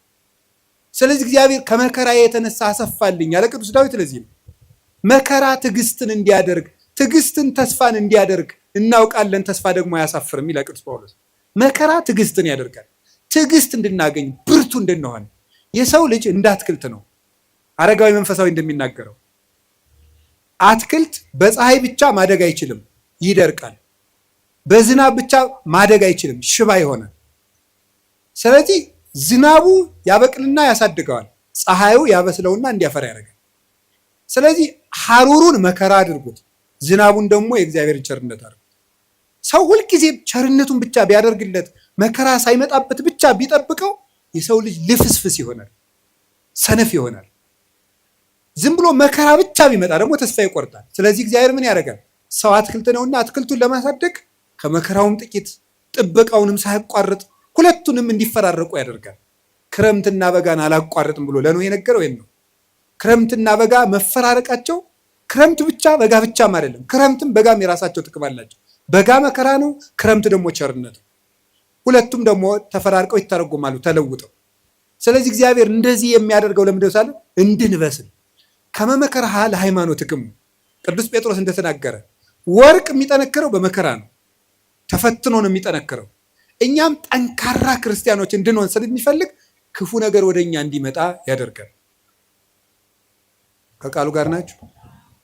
ስለዚህ እግዚአብሔር ከመከራ የተነሳ አሰፋልኝ ያለ ቅዱስ ዳዊት ለዚህ ነው መከራ ትዕግስትን እንዲያደርግ ትዕግስትን ተስፋን እንዲያደርግ እናውቃለን፣ ተስፋ ደግሞ አያሳፍርም ይላል ቅዱስ ጳውሎስ። መከራ ትዕግስትን ያደርጋል። ትዕግስት እንድናገኝ ብርቱ እንድንሆን። የሰው ልጅ እንደ አትክልት ነው። አረጋዊ መንፈሳዊ እንደሚናገረው አትክልት በፀሐይ ብቻ ማደግ አይችልም፣ ይደርቃል። በዝናብ ብቻ ማደግ አይችልም፣ ሽባ ይሆናል። ስለዚህ ዝናቡ ያበቅልና ያሳድገዋል፣ ፀሐዩ ያበስለውና እንዲያፈራ ያደርጋል። ስለዚህ ሐሩሩን መከራ አድርጉት፣ ዝናቡን ደግሞ የእግዚአብሔር ቸርነት አድርጉት። ሰው ሁልጊዜ ቸርነቱን ብቻ ቢያደርግለት መከራ ሳይመጣበት ብቻ ቢጠብቀው የሰው ልጅ ልፍስፍስ ይሆናል፣ ሰነፍ ይሆናል። ዝም ብሎ መከራ ብቻ ቢመጣ ደግሞ ተስፋ ይቆርጣል። ስለዚህ እግዚአብሔር ምን ያደርጋል? ሰው አትክልት ነውና አትክልቱን ለማሳደግ ከመከራውም ጥቂት ጥበቃውንም ሳያቋርጥ ሁለቱንም እንዲፈራረቁ ያደርጋል። ክረምትና በጋን አላቋርጥም ብሎ ለኖህ የነገረው ይሄን ነው። ክረምትና በጋ መፈራረቃቸው ክረምት ብቻ በጋ ብቻም አይደለም። ክረምትም በጋም የራሳቸው ጥቅም አላቸው። በጋ መከራ ነው፣ ክረምት ደግሞ ቸርነት ነው። ሁለቱም ደግሞ ተፈራርቀው ይተረጎማሉ ተለውጠው። ስለዚህ እግዚአብሔር እንደዚህ የሚያደርገው ለምንድነው ሳለ እንድንበስል ከመመከራ ለሃይማኖትክሙ ቅዱስ ጴጥሮስ እንደተናገረ ወርቅ የሚጠነክረው በመከራ ነው፣ ተፈትኖ ነው የሚጠነክረው። እኛም ጠንካራ ክርስቲያኖች እንድንሆን ስለሚፈልግ ክፉ ነገር ወደኛ እንዲመጣ ያደርጋል። ከቃሉ ጋር ናችሁ?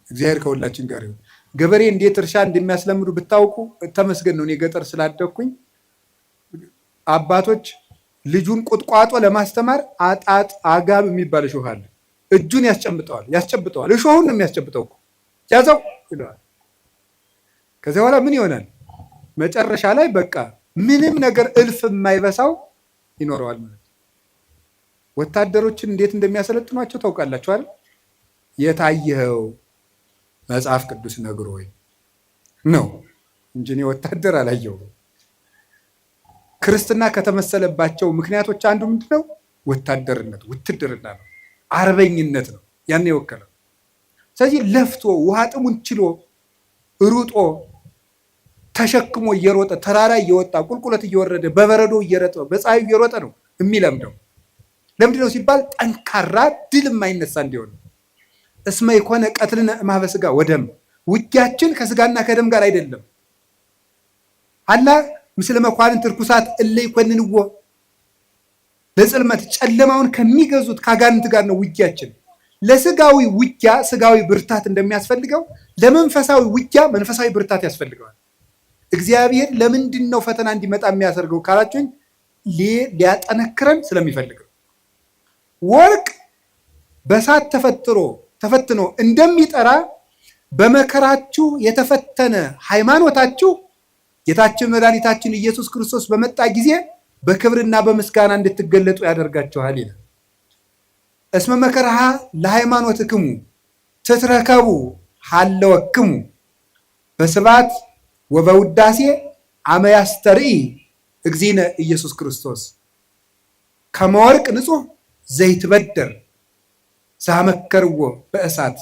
እግዚአብሔር ከሁላችን ጋር ይሁን። ገበሬ እንዴት እርሻ እንደሚያስለምዱ ብታውቁ ተመስገን ነው። እኔ ገጠር ስላደግኩኝ አባቶች ልጁን ቁጥቋጦ ለማስተማር አጋብ የሚባል እሾህ አለ። እጁን ያስጨብጠዋል። እሾሁን ነው የሚያስጨብጠው እኮ ያዘው ይለዋል። ከዚያ በኋላ ምን ይሆናል? መጨረሻ ላይ በቃ ምንም ነገር እልፍ የማይበሳው ይኖረዋል ማለት ነው። ወታደሮችን እንዴት እንደሚያሰለጥኗቸው ታውቃላችሁ አይደል? የታየኸው መጽሐፍ ቅዱስ ነግሮኝ ነው እንጂ እኔ ወታደር አላየሁም። ክርስትና ከተመሰለባቸው ምክንያቶች አንዱ ምንድነው? ወታደርነት፣ ውትድርና ነው፣ አርበኝነት ነው ያን የወከለው። ስለዚህ ለፍቶ ውሃ ጥሙን ችሎ ሩጦ ተሸክሞ እየሮጠ ተራራ እየወጣ ቁልቁለት እየወረደ በበረዶ እየረጠ በፀሐዩ እየሮጠ ነው የሚለምደው። ለምንድነው ሲባል ጠንካራ ድል የማይነሳ እንዲሆን። እስመ ይኮነ ቀትልነ እምኀበ ሥጋ ወደም፣ ውጊያችን ከስጋና ከደም ጋር አይደለም። አላ ምስለ መኳንንት ርኩሳት እለ ይኮንንዎ ለጽልመት፣ ጨለማውን ከሚገዙት ከአጋንንት ጋር ነው ውጊያችን። ለስጋዊ ውጊያ ስጋዊ ብርታት እንደሚያስፈልገው ለመንፈሳዊ ውጊያ መንፈሳዊ ብርታት ያስፈልገዋል። እግዚአብሔር ለምንድን ነው ፈተና እንዲመጣ የሚያደርገው ካላችሁኝ ሊያጠነክረን ስለሚፈልገው። ወርቅ በእሳት ተፈትኖ እንደሚጠራ በመከራችሁ የተፈተነ ሃይማኖታችሁ ጌታችን መድኃኒታችን ኢየሱስ ክርስቶስ በመጣ ጊዜ በክብርና በምስጋና እንድትገለጡ ያደርጋችኋል ይላል። እስመ መከራሃ ለሃይማኖትክሙ ትትረከቡ ሀለወክሙ በስብሐት ወበውዳሴ አመ ያስተርኢ እግዚእነ ኢየሱስ ክርስቶስ ከመ ወርቅ ንጹሕ ዘይትበደር ዘአመከርዎ በእሳት።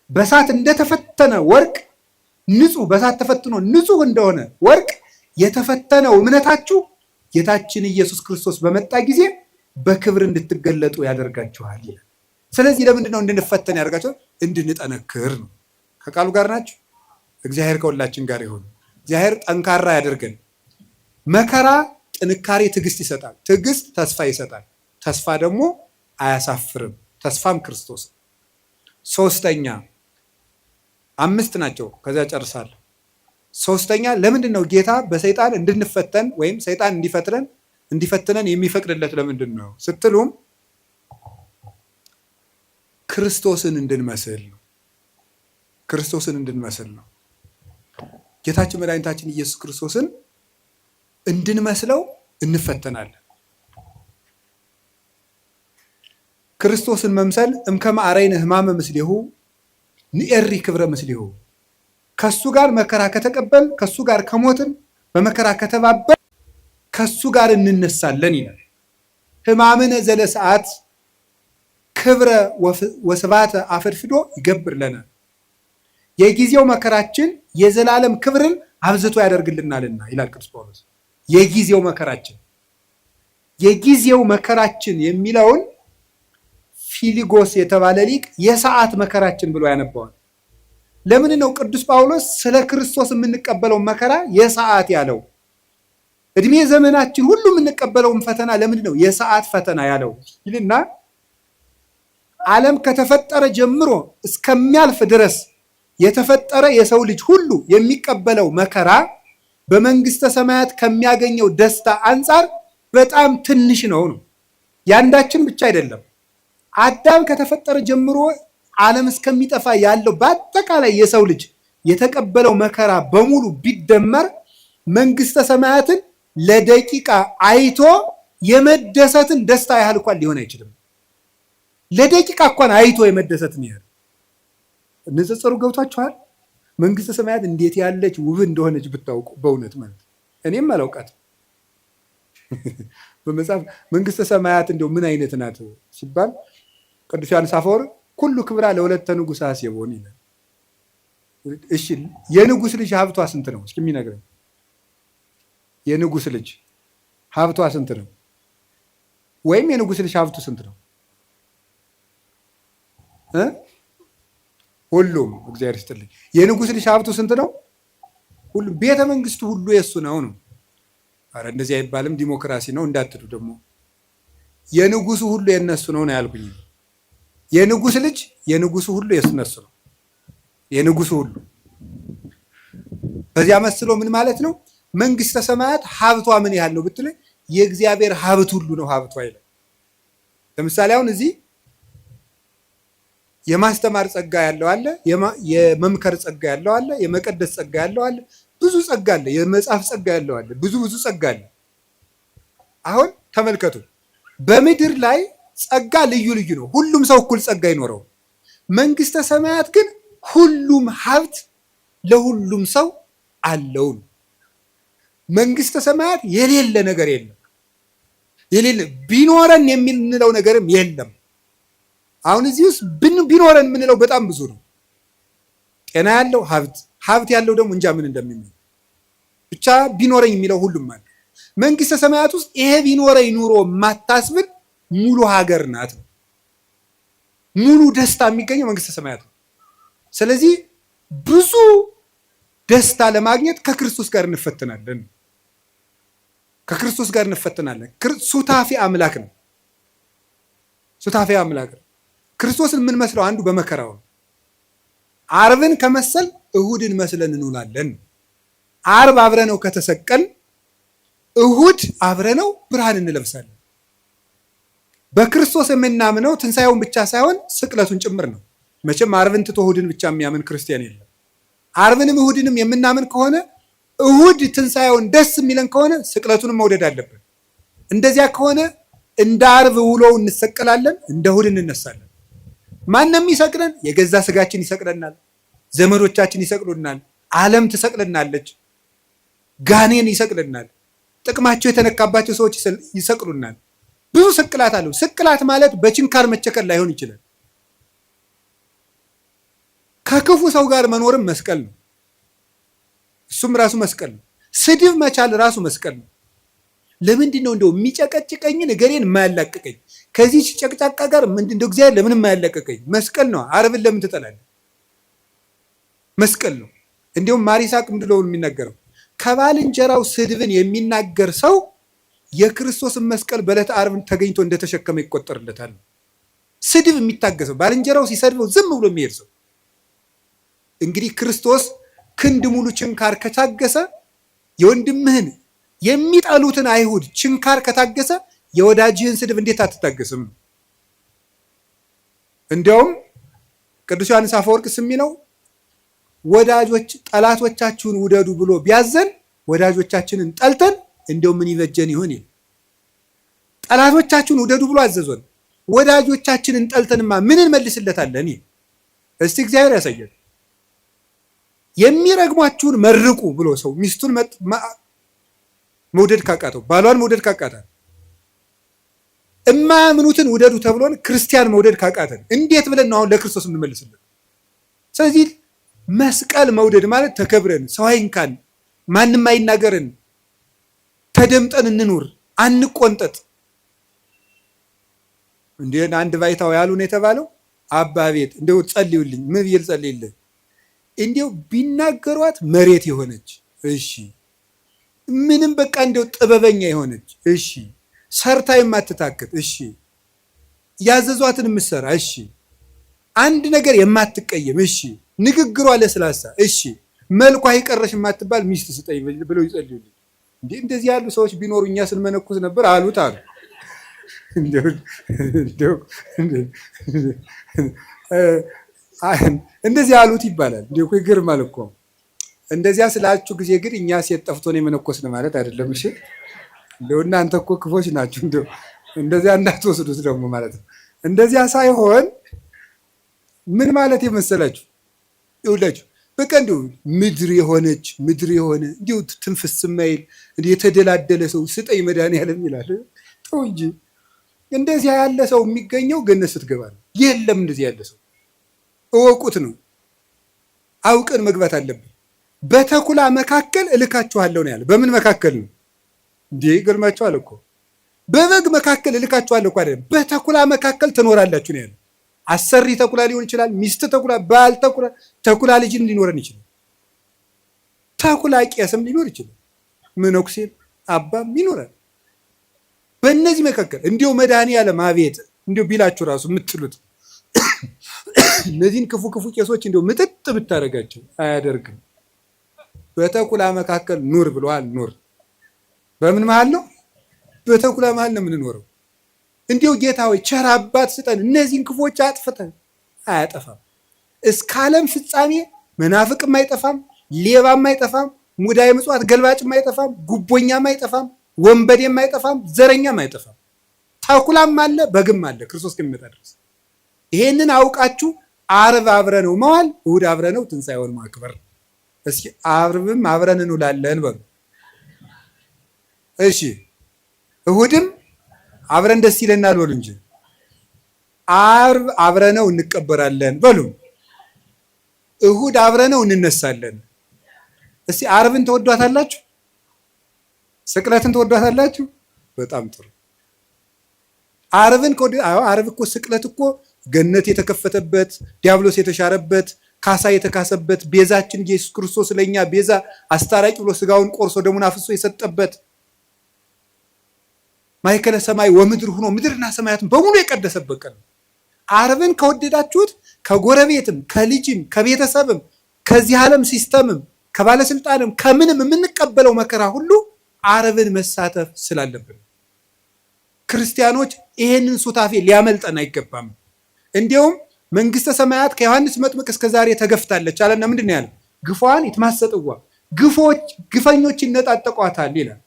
በእሳት እንደተፈተነ ወርቅ ንጹሕ፣ በእሳት ተፈትኖ ንጹሕ እንደሆነ ወርቅ የተፈተነው እምነታችሁ ጌታችን ኢየሱስ ክርስቶስ በመጣ ጊዜ በክብር እንድትገለጡ ያደርጋችኋል ይላል። ስለዚህ ለምንድን ነው እንድንፈተን ያደርጋችኋል? እንድንጠነክር ነው። ከቃሉ ጋር ናችሁ? እግዚአብሔር ከሁላችን ጋር ይሁን። እግዚአብሔር ጠንካራ ያደርገን። መከራ ጥንካሬ፣ ትዕግስት ይሰጣል። ትዕግስት ተስፋ ይሰጣል። ተስፋ ደግሞ አያሳፍርም። ተስፋም ክርስቶስ። ሶስተኛ፣ 5 ናቸው። ከዚያ ጨርሳለሁ። ሶስተኛ፣ ለምንድን ነው ጌታ በሰይጣን እንድንፈተን ወይም ሰይጣን እንዲፈትነን የሚፈቅድለት ለምንድን ነው ስትሉም ክርስቶስን እንድንመስል ነው። ክርስቶስን እንድንመስል ነው። ጌታችን መድኃኒታችን ኢየሱስ ክርስቶስን እንድንመስለው እንፈተናለን። ክርስቶስን መምሰል እምከመ አርአይነ ሕማመ ምስሌሁ ንኤሪ ክብረ ምስሌሁ፣ ከሱ ጋር መከራ ከተቀበል ከሱ ጋር ከሞትን በመከራ ከተባበል ከሱ ጋር እንነሳለን ይላል። ሕማምነ ዘለሰዓት ክብረ ወስብሐተ አፈድፍዶ ይገብር ለነ፣ የጊዜው መከራችን የዘላለም ክብርን አብዝቶ ያደርግልናልና ይላል ቅዱስ ጳውሎስ። የጊዜው መከራችን የሚለውን ፊሊጎስ የተባለ ሊቅ የሰዓት መከራችን ብሎ ያነባዋል። ለምን ነው ቅዱስ ጳውሎስ ስለ ክርስቶስ የምንቀበለው መከራ የሰዓት ያለው? እድሜ ዘመናችን ሁሉ የምንቀበለውን ፈተና ለምንድን ነው የሰዓት ፈተና ያለው ይልና ዓለም ከተፈጠረ ጀምሮ እስከሚያልፍ ድረስ የተፈጠረ የሰው ልጅ ሁሉ የሚቀበለው መከራ በመንግስተ ሰማያት ከሚያገኘው ደስታ አንጻር በጣም ትንሽ ነው። ያንዳችን ብቻ አይደለም። አዳም ከተፈጠረ ጀምሮ ዓለም እስከሚጠፋ ያለው በአጠቃላይ የሰው ልጅ የተቀበለው መከራ በሙሉ ቢደመር መንግስተ ሰማያትን ለደቂቃ አይቶ የመደሰትን ደስታ ያህል እንኳን ሊሆን አይችልም። ለደቂቃ እንኳን አይቶ የመደሰትን ያህል ንጽጽሩ ገብቷችኋል? መንግስተ ሰማያት እንዴት ያለች ውብ እንደሆነች ብታውቁ በእውነት ማለት እኔም አላውቃትም። በመጽሐፍ መንግስተ ሰማያት እንደው ምን አይነት ናት ሲባል ቅዱስ ዮሐንስ አፈወርቅ ኩሉ ክብራ ለወለተ ንጉሥ አሴቦን ይላል። እሺ የንጉሥ ልጅ ሀብቷ ስንት ነው? እስኪ የሚነግረኝ የንጉሥ ልጅ ሀብቷ ስንት ነው? ወይም የንጉሥ ልጅ ሀብቱ ስንት ነው? ሁሉም እግዚአብሔር ይስጥልኝ። የንጉሥ ልጅ ሀብቱ ስንት ነው? ሁሉም ቤተ መንግስቱ ሁሉ የሱ ነው። አረ እንደዚህ አይባልም፣ ዲሞክራሲ ነው እንዳትሉ ደግሞ። የንጉሱ ሁሉ የነሱ ነው ያልኩኝ። የንጉሥ ልጅ የንጉሱ ሁሉ የነሱ ነው። የንጉሱ ሁሉ በዚያ መስሎ ምን ማለት ነው? መንግስተ ሰማያት ሀብቷ ምን ያህል ነው ብትል የእግዚአብሔር ሀብት ሁሉ ነው ሀብቷ ይላል። ለምሳሌ አሁን እዚህ የማስተማር ጸጋ ያለው አለ፣ የመምከር ጸጋ ያለው አለ፣ የመቀደስ ጸጋ ያለው አለ፣ ብዙ ጸጋ አለ፣ የመጻፍ ጸጋ ያለው አለ፣ ብዙ ጸጋ አለ። አሁን ተመልከቱ፣ በምድር ላይ ጸጋ ልዩ ልዩ ነው። ሁሉም ሰው እኩል ጸጋ ይኖረው። መንግስተ ሰማያት ግን ሁሉም ሀብት ለሁሉም ሰው አለው። መንግስተ ሰማያት የሌለ ነገር የለም። የሌለ ቢኖረን የምንለው ነገርም የለም። አሁን እዚህ ውስጥ ቢኖረን የምንለው በጣም ብዙ ነው። ጤና ያለው ሀብት ያለው ደግሞ እንጃ ምን እንደሚመኝ ብቻ ቢኖረኝ የሚለው ሁሉም አለ። መንግስተ ሰማያት ውስጥ ይሄ ቢኖረኝ ኑሮ የማታስብል ሙሉ ሀገር ናት። ሙሉ ደስታ የሚገኘው መንግስተ ሰማያት ነው። ስለዚህ ብዙ ደስታ ለማግኘት ከክርስቶስ ጋር እንፈተናለን። ከክርስቶስ ጋር እንፈተናለን። ሱታፊ አምላክ ነው። ሱታፊ አምላክ ነው። ክርስቶስን የምንመስለው አንዱ በመከራው ነው። ዓርብን ከመሰል እሁድን መስለን እንውላለን። ዓርብ አብረነው ከተሰቀል እሁድ አብረነው ብርሃን እንለብሳለን። በክርስቶስ የምናምነው ትንሣኤውን ብቻ ሳይሆን ስቅለቱን ጭምር ነው። መቼም ዓርብን ትቶ እሁድን ብቻ የሚያምን ክርስቲያን የለም። ዓርብንም እሁድንም የምናምን ከሆነ እሁድ ትንሣኤውን ደስ የሚለን ከሆነ ስቅለቱንም መውደድ አለብን። እንደዚያ ከሆነ እንደ ዓርብ ውሎው እንሰቀላለን፣ እንደ እሁድ እንነሳለን። ማንም ይሰቅለን? የገዛ ስጋችን ይሰቅለናል፣ ዘመዶቻችን ይሰቅሉናል፣ ዓለም ትሰቅለናለች፣ ጋኔን ይሰቅለናል፣ ጥቅማቸው የተነካባቸው ሰዎች ይሰቅሉናል። ብዙ ስቅላት አለው። ስቅላት ማለት በችንካር መቸከል ላይሆን ይችላል። ከክፉ ሰው ጋር መኖርም መስቀል ነው። እሱም ራሱ መስቀል ነው። ስድብ መቻል ራሱ መስቀል ነው። ለምንድን ነው እንደው የሚጨቀጭቀኝን እገሬን የማያላቅቀኝ? ከዚህ ጨቅጫቃ ጋር እንደው እግዚአብሔር ለምን የማያላቅቀኝ? መስቀል ነው። ዓርብን ለምን ትጠላለህ? መስቀል ነው። እንዲሁም ማር ይስሐቅ ምንድን ነው የሚናገረው? ከባልንጀራው ስድብን የሚናገር ሰው የክርስቶስን መስቀል በዕለተ ዓርብን ተገኝቶ እንደተሸከመ ይቆጠርለታል። ስድብ የሚታገሰው ባልንጀራው ሲሰድበው ዝም ብሎ የሚሄድ ሰው እንግዲህ ክርስቶስ ክንድ ሙሉ ችንካር ከታገሰ የወንድምህን የሚጠሉትን አይሁድ ችንካር ከታገሰ የወዳጅህን ስድብ እንዴት አትታገስም? እንዲያውም ቅዱስ ዮሐንስ አፈወርቅ የሚለው ጠላቶቻችሁን ውደዱ ብሎ ቢያዘን ወዳጆቻችንን ጠልተን እንደው ምን ይበጀን ይሆን? ጠላቶቻችሁን ውደዱ ብሎ አዘዞን፣ ወዳጆቻችንን ጠልተንማ ምን እንመልስለታለን? እስቲ እግዚአብሔር ያሳየን። የሚረግሟችሁን መርቁ ብሎ ሰው ሚስቱን መውደድ ካቃተው፣ ባሏን መውደድ ካቃተን፣ እማያምኑትን ውደዱ ተብሎን ክርስቲያን መውደድ ካቃተን እንዴት ብለን ነው አሁን ለክርስቶስ እንመልስለን? ስለዚህ መስቀል መውደድ ማለት ተከብረን፣ ሰው አይንካን፣ ማንም አይናገርን፣ ተደምጠን እንኑር፣ አንቆንጠጥ። እንዴ አንድ ባይታው ያሉ ነው የተባለው፣ አባ ቤት እንደው ጸልዩልኝ፣ ምን ብዬ ልጸልይልህ? እንደው ቢናገሯት መሬት የሆነች እሺ፣ ምንም በቃ እንደው ጥበበኛ የሆነች እሺ፣ ሰርታ የማትታክት እሺ፣ ያዘዟትን የምትሰራ እሺ፣ አንድ ነገር የማትቀየም እሺ፣ ንግግሯ ለስላሳ እሺ፣ መልኳ ይቀረሽ የማትባል ሚስት ስጠኝ ብለው ይጸልዩልኝ። እንዴ እንደዚህ ያሉ ሰዎች ቢኖሩ እኛ ስንመነኩስ ነበር አሉት አሉ። እንደዚህ አሉት ይባላል። እንዴ እኮ ይገርማል እኮ። እንደዚያ ስላችሁ ጊዜ ግን እኛ ሴት ጠፍቶ ነው የመነኮስን ማለት አይደለም። እሺ እንደው እናንተ እኮ ክፎች ናችሁ። እንደው እንደዚያ እንዳትወስዱት ደግሞ ማለት ነው። እንደዚያ ሳይሆን ምን ማለት የመሰላችሁ ይውላችሁ በቃ እንዲሁ ምድር የሆነች ምድር የሆነ እንዲሁ ትንፍስ የማይል እንዲሁ የተደላደለ ሰው ስጠኝ መድኃኒዓለም ይላል። ተው እንጂ እንደዚያ ያለ ሰው የሚገኘው ገነት ስትገባ ነው። የለም እንደዚህ ያለ ሰው እወቁት ነው። አውቀን መግባት አለብን። በተኩላ መካከል እልካችኋለሁ ነው ያለ። በምን መካከል ነው እንዴ? ይገርማችኋል እኮ በበግ መካከል እልካችኋለሁ እኮ አይደለም፣ በተኩላ መካከል ትኖራላችሁ ነው ያለ። አሰሪ ተኩላ ሊሆን ይችላል፣ ሚስት ተኩላ፣ ባል ተኩላ፣ ተኩላ ልጅም ሊኖረን ይችላል፣ ተኩላ ቄስም ሊኖር ይችላል፣ መነኩሴም አባም ይኖራል። በእነዚህ መካከል እንዲሁ መድኃኒዓለም አቤት እንዲሁ ቢላችሁ ራሱ የምትሉት እነዚህን ክፉ ክፉ ቄሶች እንዲሁ ምጥጥ ብታደርጋቸው አያደርግም። በተኩላ መካከል ኑር ብለዋል። ኑር በምን መሃል ነው? በተኩላ መሃል ነው የምንኖረው። እንዲሁ ጌታ ሆይ ቸር አባት ስጠን፣ እነዚህን ክፎች አጥፍተን። አያጠፋም። እስከ ዓለም ፍጻሜ መናፍቅም አይጠፋም፣ ሌባም አይጠፋም፣ ሙዳየ ምጽዋት ገልባጭም አይጠፋም፣ ጉቦኛም አይጠፋም፣ ወንበዴም አይጠፋም፣ ዘረኛም አይጠፋም። ተኩላም አለ፣ በግም አለ ክርስቶስ ከሚመጣ ድረስ። ይሄንን አውቃችሁ ዓርብ አብረነው መዋል፣ እሑድ አብረነው ትንሣኤውን ማክበር። እስኪ ዓርብም አብረን እንውላለን በሉ። እሺ እሑድም አብረን ደስ ይለናል በሉ እንጂ። ዓርብ አብረነው እንቀበራለን በሉ። እሑድ አብረነው እንነሳለን። እስኪ ዓርብን ተወዷታላችሁ? ስቅለትን ተወዷታላችሁ? በጣም ጥሩ። ዓርብን ዓርብ እኮ ስቅለት እኮ ገነት የተከፈተበት፣ ዲያብሎስ የተሻረበት፣ ካሳ የተካሰበት፣ ቤዛችን ኢየሱስ ክርስቶስ ለኛ ቤዛ አስታራቂ ብሎ ስጋውን ቆርሶ ደሙን አፍሶ የሰጠበት፣ ማእከለ ሰማይ ወምድር ሆኖ ምድርና ሰማያትን በሙሉ የቀደሰበት ቀን ነው። ዓርብን ከወደዳችሁት ከጎረቤትም ከልጅም ከቤተሰብም ከዚህ ዓለም ሲስተምም ከባለስልጣንም ከምንም የምንቀበለው መከራ ሁሉ ዓርብን መሳተፍ ስላለብን ክርስቲያኖች ይሄንን ሱታፌ ሊያመልጠን አይገባም። እንዲሁም መንግስተ ሰማያት ከዮሐንስ መጥምቅ እስከ ዛሬ ተገፍታለች አለና ምንድን ነው ያለው? ግፏን ይትማሰጥዋ ግፈኞች ይነጣጠቋታል ይላል።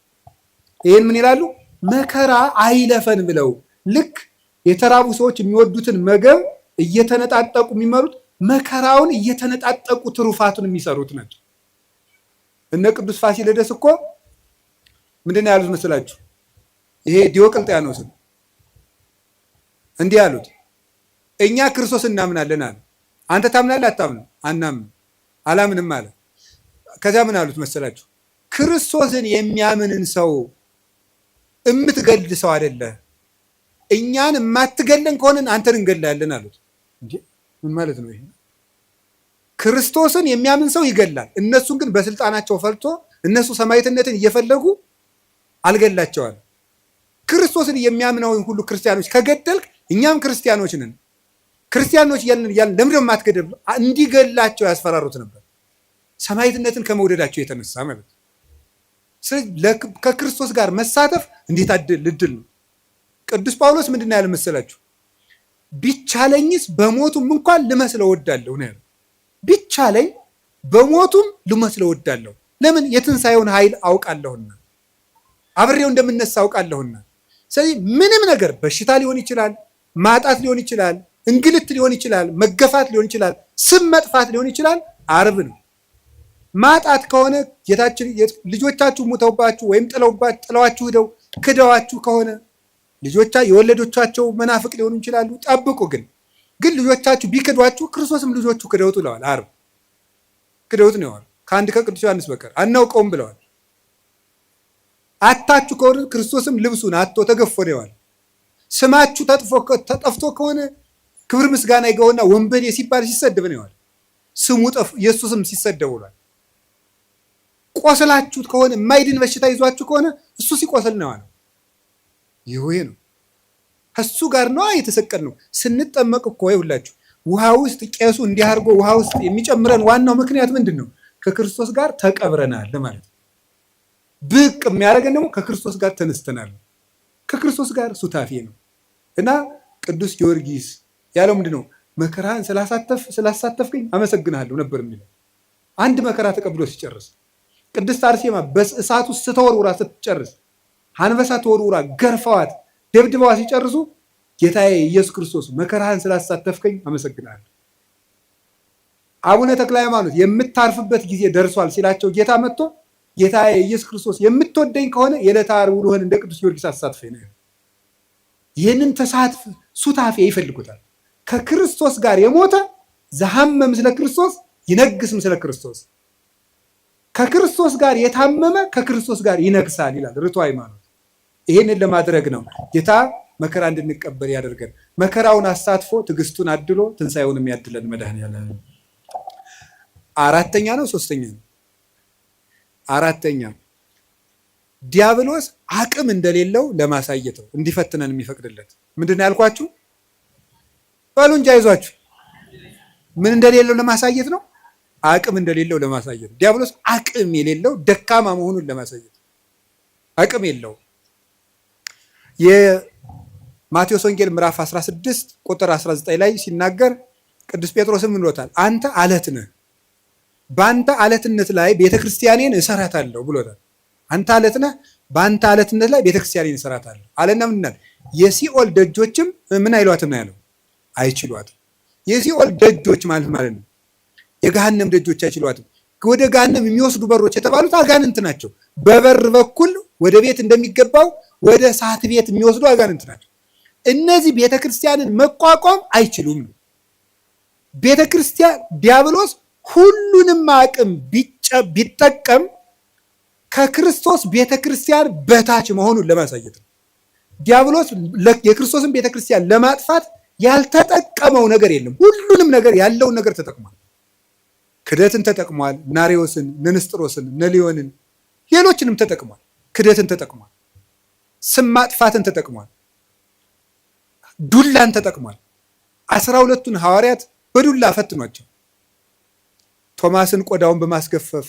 ይሄን ምን ይላሉ? መከራ አይለፈን ብለው ልክ የተራቡ ሰዎች የሚወዱትን ምግብ እየተነጣጠቁ የሚመሩት መከራውን እየተነጣጠቁ ትሩፋቱን የሚሰሩት ናቸው። እነ ቅዱስ ፋሲለደስ እኮ ምንድን ነው ያሉት መስላችሁ? ይሄ ዲዮቅልጥያኖስን እንዲህ ያሉት እኛ ክርስቶስ እናምናለን አለ። አንተ ታምናለህ? አታምንም? አናምን። አላምንም አለ። ከዚያ ምን አሉት መሰላችሁ? ክርስቶስን የሚያምንን ሰው የምትገድል ሰው አይደለ፣ እኛን የማትገለን ከሆነን አንተን እንገድላለን አሉት። እንዴ ምን ማለት ነው ይሄ? ክርስቶስን የሚያምን ሰው ይገላል። እነሱን ግን በስልጣናቸው ፈልቶ እነሱ ሰማዕትነትን እየፈለጉ አልገላቸዋል። ክርስቶስን የሚያምነውን ሁሉ ክርስቲያኖች ከገደልክ እኛም ክርስቲያኖች ነን፣ ክርስቲያኖች ያልን ለምንድን ነው የማትገድል? እንዲገላቸው ያስፈራሩት ነበር፣ ሰማዕትነትን ከመውደዳቸው የተነሳ ማለት ነው። ስለዚህ ከክርስቶስ ጋር መሳተፍ እንዴት እድል ነው። ቅዱስ ጳውሎስ ምንድን ነው ያለ መሰላችሁ? ቢቻለኝስ በሞቱም እንኳን ልመስለው እወዳለሁ ነው ያለው። ቢቻለኝ በሞቱም ልመስለው እወዳለሁ። ለምን? የትንሣኤውን ኃይል አውቃለሁና፣ አብሬው እንደምነሳ አውቃለሁና። ስለዚህ ምንም ነገር በሽታ ሊሆን ይችላል፣ ማጣት ሊሆን ይችላል፣ እንግልት ሊሆን ይችላል፣ መገፋት ሊሆን ይችላል፣ ስም መጥፋት ሊሆን ይችላል። ዓርብ ነው። ማጣት ከሆነ ጌታችን ልጆቻችሁ ሙተውባችሁ ወይም ጥለዋችሁ ሄደው ክደዋችሁ ከሆነ የወለዶቻቸው መናፍቅ ሊሆኑ ይችላሉ። ጠብቁ። ግን ልጆቻችሁ ቢክዷችሁ ክርስቶስም ልጆቹ ክደውት ብለዋል። ዓርብ ክደውት ነው ያለው። ከአንድ ከቅዱስ ዮሐንስ በቀር አናውቀውም ብለዋል። አታችሁ ከሆነ ክርስቶስም ልብሱን አጥቶ ተገፎ ነው ያለው። ስማችሁ ተጠፍቶ ከሆነ ክብር ምስጋና ይገውና ወንበዴ ሲባል ሲሰደብ ነው ያለው። ስሙ የእሱ ስም ሲሰደብ ውሏል። ቆስላችሁት ከሆነ የማይድን በሽታ ይዟችሁ ከሆነ እሱ ሲቆስል ነው ያለው። ይሄ ነው ከሱ ጋር ነው የተሰቀል ነው። ስንጠመቅ እኮ ይውላችሁ ውሃ ውስጥ ቄሱ እንዲህ አድርጎ ውሃ ውስጥ የሚጨምረን ዋናው ምክንያት ምንድን ነው? ከክርስቶስ ጋር ተቀብረናል ማለት ነው። ብቅ የሚያደርገን ደግሞ ከክርስቶስ ጋር ተነስተናል። ከክርስቶስ ጋር ሱታፌ ነው እና ቅዱስ ጊዮርጊስ ያለው ምንድን ነው? መከራህን ስላሳተፍከኝ አመሰግናለሁ ነበር የሚለው። አንድ መከራ ተቀብሎ ሲጨርስ፣ ቅድስት አርሴማ በእሳት ውስጥ ስተወርውራ ስትጨርስ፣ አንበሳ ተወርውራ ገርፈዋት ደብድበዋ ሲጨርሱ ጌታዬ ኢየሱስ ክርስቶስ መከራህን ስላሳተፍከኝ አመሰግናለሁ። አቡነ ተክለ ሃይማኖት የምታርፍበት ጊዜ ደርሷል ሲላቸው ጌታ መጥቶ ጌታዬ ኢየሱስ ክርስቶስ የምትወደኝ ከሆነ የዕለተ ዓርብ ውሎህን እንደ ቅዱስ ጊዮርጊስ አሳትፈኝ ነው። ይህንን ተሳትፍ ሱታፌ ይፈልጉታል። ከክርስቶስ ጋር የሞተ ዘሐመ ምስለ ክርስቶስ ይነግስ ምስለ ክርስቶስ፣ ከክርስቶስ ጋር የታመመ ከክርስቶስ ጋር ይነግሳል ይላል ርቱዐ ሃይማኖት። ይህንን ለማድረግ ነው ጌታ መከራ እንድንቀበል ያደርገን። መከራውን አሳትፎ ትዕግስቱን አድሎ ትንሣኤውንም ያድለን መድኃኔዓለም። አራተኛ ነው ሶስተኛ ነው? አራተኛ ዲያብሎስ አቅም እንደሌለው ለማሳየት ነው እንዲፈትነን የሚፈቅድለት። ምንድን ነው ያልኳችሁ? በሉ እንጂ አይዟችሁ። ምን እንደሌለው ለማሳየት ነው? አቅም እንደሌለው ለማሳየት ነው። ዲያብሎስ አቅም የሌለው ደካማ መሆኑን ለማሳየት አቅም የለው። የማቴዎስ ወንጌል ምዕራፍ 16 ቁጥር 19 ላይ ሲናገር ቅዱስ ጴጥሮስም ምን ብሎታል? አንተ አለት ነህ፣ በአንተ አለትነት ላይ ቤተክርስቲያኔን እሰራታለሁ ብሎታል። አንተ አለት ነህ፣ በአንተ አለትነት ላይ ቤተክርስቲያኔን እሰራታለሁ አለና ምንናል? የሲኦል ደጆችም ምን አይሏትም ነው ያለው? አይችሏትም። የሲኦል ደጆች ማለት ነው የገሃነም ደጆች አይችሏትም። ወደ ገሃነም የሚወስዱ በሮች የተባሉት አጋንንት ናቸው። በበር በኩል ወደ ቤት እንደሚገባው ወደ እሳት ቤት የሚወስዱ አጋንንት ናቸው። እነዚህ ቤተክርስቲያንን መቋቋም አይችሉም ነው። ቤተክርስቲያን ዲያብሎስ ሁሉንም አቅም ቢጠቀም ከክርስቶስ ቤተክርስቲያን በታች መሆኑን ለማሳየት ነው። ዲያብሎስ የክርስቶስን ቤተክርስቲያን ለማጥፋት ያልተጠቀመው ነገር የለም። ሁሉንም ነገር ያለውን ነገር ተጠቅሟል። ክደትን ተጠቅሟል። ናሪዎስን፣ ንስጥሮስን፣ ነሊዮንን ሌሎችንም ተጠቅሟል። ክደትን ተጠቅሟል። ስም ማጥፋትን ተጠቅሟል። ዱላን ተጠቅሟል። 12ቱን ሐዋርያት በዱላ ፈትኗቸው ቶማስን ቆዳውን በማስገፈፍ፣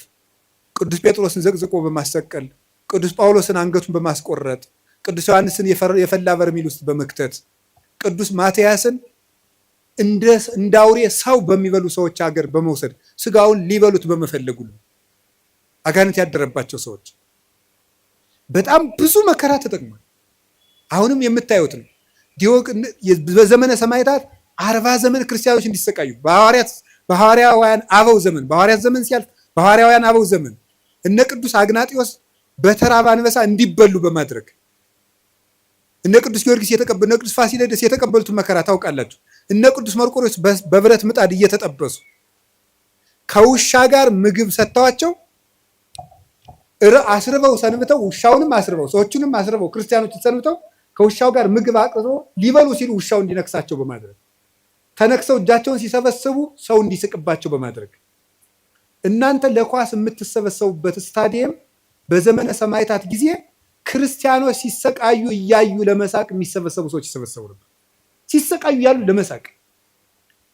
ቅዱስ ጴጥሮስን ዘቅዝቆ በማሰቀል፣ ቅዱስ ጳውሎስን አንገቱን በማስቆረጥ፣ ቅዱስ ዮሐንስን የፈላ በርሜል ውስጥ በመክተት፣ ቅዱስ ማትያስን እንደ አውሬ ሰው በሚበሉ ሰዎች ሀገር በመውሰድ ስጋውን ሊበሉት በመፈለጉ አጋንንት ያደረባቸው ሰዎች በጣም ብዙ መከራ ተጠቅሟል። አሁንም የምታዩት ነው። በዘመነ ሰማዕታት 40 ዘመን ክርስቲያኖች እንዲሰቃዩ በሐዋርያውያን አበው ዘመን በሐዋርያት ዘመን ሲያልፍ በሐዋርያውያን አበው ዘመን እነ ቅዱስ አግናጢዮስ በተራበ አንበሳ እንዲበሉ በማድረግ እነ ቅዱስ ጊዮርጊስ እነ ቅዱስ ፋሲለደስ የተቀበሉትን መከራ ታውቃላችሁ። እነ ቅዱስ መርቆሬዎስ በብረት ምጣድ እየተጠበሱ ከውሻ ጋር ምግብ ሰጥተዋቸው አስርበው ሰንብተው ውሻውንም አስርበው ሰዎቹንም አስርበው ክርስቲያኖችን ሰንብተው ከውሻው ጋር ምግብ አቅርበው ሊበሉ ሲሉ ውሻው እንዲነክሳቸው በማድረግ ተነክሰው እጃቸውን ሲሰበስቡ ሰው እንዲስቅባቸው በማድረግ እናንተ ለኳስ የምትሰበሰቡበት ስታዲየም በዘመነ ሰማዕታት ጊዜ ክርስቲያኖች ሲሰቃዩ እያዩ ለመሳቅ የሚሰበሰቡ ሰዎች ይሰበሰቡ ነበር። ሲሰቃዩ እያሉ ለመሳቅ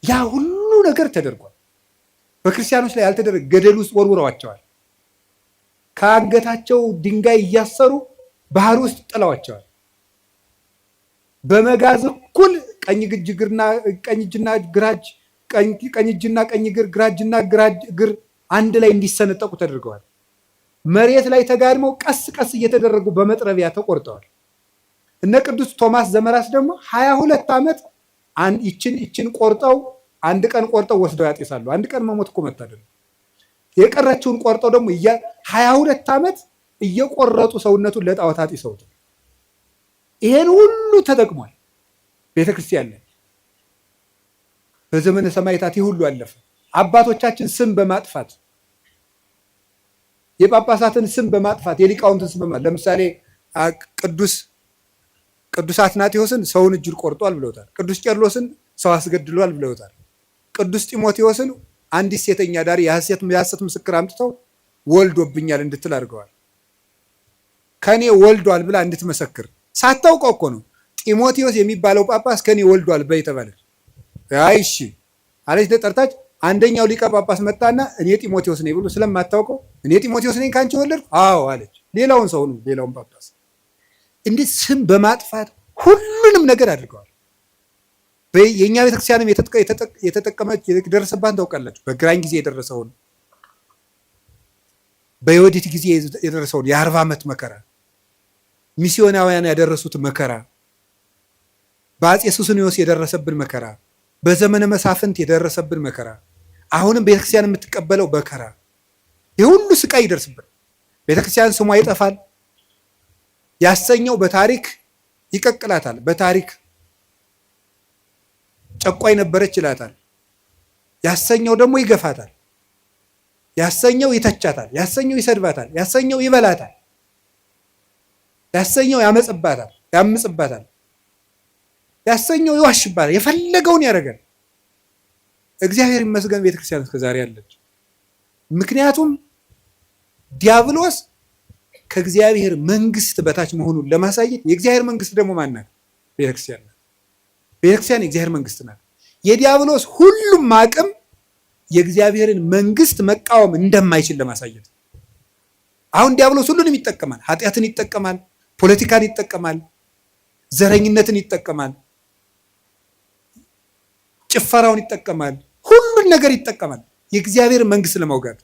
ያ ሁሉ ነገር ተደርጓል። በክርስቲያኖች ላይ ያልተደረገ ገደል ውስጥ ወርውረዋቸዋል። ከአንገታቸው ድንጋይ እያሰሩ ባህር ውስጥ ጥለዋቸዋል። በመጋዝ እኩል ቀኝ እጅና ቀኝ እግር፣ ግራ እጅና ግራ እግር አንድ ላይ እንዲሰነጠቁ ተደርገዋል። መሬት ላይ ተጋድመው ቀስ ቀስ እየተደረጉ በመጥረቢያ ተቆርጠዋል። እነ ቅዱስ ቶማስ ዘመራስ ደግሞ 22 ዓመት ይችን ቆርጠው አንድ ቀን ቆርጠው ወስደው ያጤሳሉ። አንድ ቀን መሞት እኮ መታደል። የቀረችውን ቆርጠው ደግሞ 22 ዓመት እየቆረጡ ሰውነቱን ለጣዖት አጢሰውታል። ይሄን ሁሉ ተጠቅሟል ቤተክርስቲያን ላይ። በዘመነ ሰማዕታት ይህ ሁሉ አለፈ። አባቶቻችን ስም በማጥፋት የጳጳሳትን ስም በማጥፋት የሊቃውንትን ስም በማጥፋት ለምሳሌ ቅዱስ አትናቴዎስን ሰውን እጁን ቆርጧል ብለውታል። ቅዱስ ቄርሎስን ሰው አስገድሏል ብለውታል። ቅዱስ ጢሞቴዎስን አንዲት ሴተኛ ዳሪ የሐሰት ምስክር አምጥተው ወልዶብኛል እንድትል አድርገዋል። ከኔ ወልዷል ብላ እንድትመሰክር ሳታውቀው እኮ ነው። ጢሞቴዎስ የሚባለው ጳጳስ ከኔ ወልዷል በይ ተባለች። እሺ አለች። ተጠርታች። አንደኛው ሊቀ ጳጳስ መጣና እኔ ጢሞቴዎስ ነኝ ብሎ ስለማታውቀው እኔ ጢሞቴዎስ ነኝ ካንቺ ወለድኩ አዎ አለች። ሌላውን ጳጳስ እንዴት ስም በማጥፋት ሁሉንም ነገር አድርገዋል። የእኛ ቤተክርስቲያንም የተጠቀመች የደረሰባን ታውቃላችሁ። በግራኝ ጊዜ የደረሰውን፣ በዮዲት ጊዜ የደረሰውን የ40 ዓመት መከራ፣ ሚስዮናውያን ያደረሱት መከራ፣ በአፄ ሱስንዮስ የደረሰብን መከራ፣ በዘመነ መሳፍንት የደረሰብን መከራ፣ አሁንም ቤተክርስቲያን የምትቀበለው መከራ፣ የሁሉ ስቃይ ይደርስብን። ቤተክርስቲያን ስሟ ይጠፋል። ያሰኘው በታሪክ ይቀቅላታል። በታሪክ ጨቋይ ነበረች ይላታል። ያሰኘው ደግሞ ይገፋታል። ያሰኘው ይተቻታል። ያሰኘው ይሰድባታል። ያሰኘው ይበላታል። ያሰኘው ያምጽባታል። ያሰኘው ይዋሽባታል። የፈለገውን ያደርጋል። እግዚአብሔር ይመስገን ቤተክርስቲያን እስከዛሬ አለች። ምክንያቱም ዲያብሎስ ከእግዚአብሔር መንግስት በታች መሆኑን ለማሳየት የእግዚአብሔር መንግስት ደግሞ ማን ናት? ቤተክርስቲያን ናት። ቤተክርስቲያን የእግዚአብሔር መንግስት ናት። የዲያብሎስ ሁሉም አቅም የእግዚአብሔርን መንግስት መቃወም እንደማይችል ለማሳየት። አሁን ዲያብሎስ ሁሉንም ይጠቀማል። ኃጢአትን ይጠቀማል፣ ፖለቲካን ይጠቀማል፣ ዘረኝነትን ይጠቀማል፣ ጭፈራውን ይጠቀማል፣ ሁሉን ነገር ይጠቀማል የእግዚአብሔር መንግስት ለመውጋት።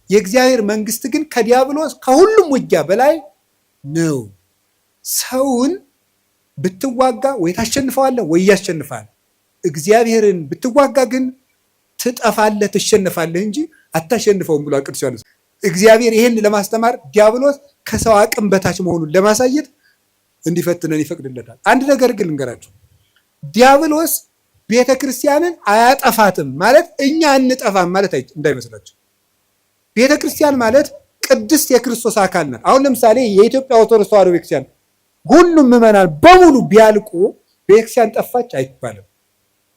የእግዚአብሔር መንግስት ግን ከዲያብሎስ ከሁሉም ውጊያ በላይ ነው። ሰውን ብትዋጋ ወይ ታሸንፈዋለህ ወይ ያሸንፋል። እግዚአብሔርን ብትዋጋ ግን ትጠፋለህ፣ ትሸነፋለህ እንጂ አታሸንፈውም ብሏል ቅዱስ ዮሐንስ። እግዚአብሔር ይሄን ለማስተማር ዲያብሎስ ከሰው አቅም በታች መሆኑን ለማሳየት እንዲፈትነን ይፈቅድለታል። አንድ ነገር ግን ልንገራችሁ፣ ዲያብሎስ ቤተክርስቲያንን አያጠፋትም ማለት እኛ እንጠፋም ማለት እንዳይመስላችሁ። ቤተክርስቲያን ማለት ቅድስት የክርስቶስ አካል ናት። አሁን ለምሳሌ የኢትዮጵያ ኦርቶዶክስ ተዋሕዶ ቤተክርስቲያን ሁሉም ምዕመናን በሙሉ ቢያልቁ ቤተክርስቲያን ጠፋች አይባልም።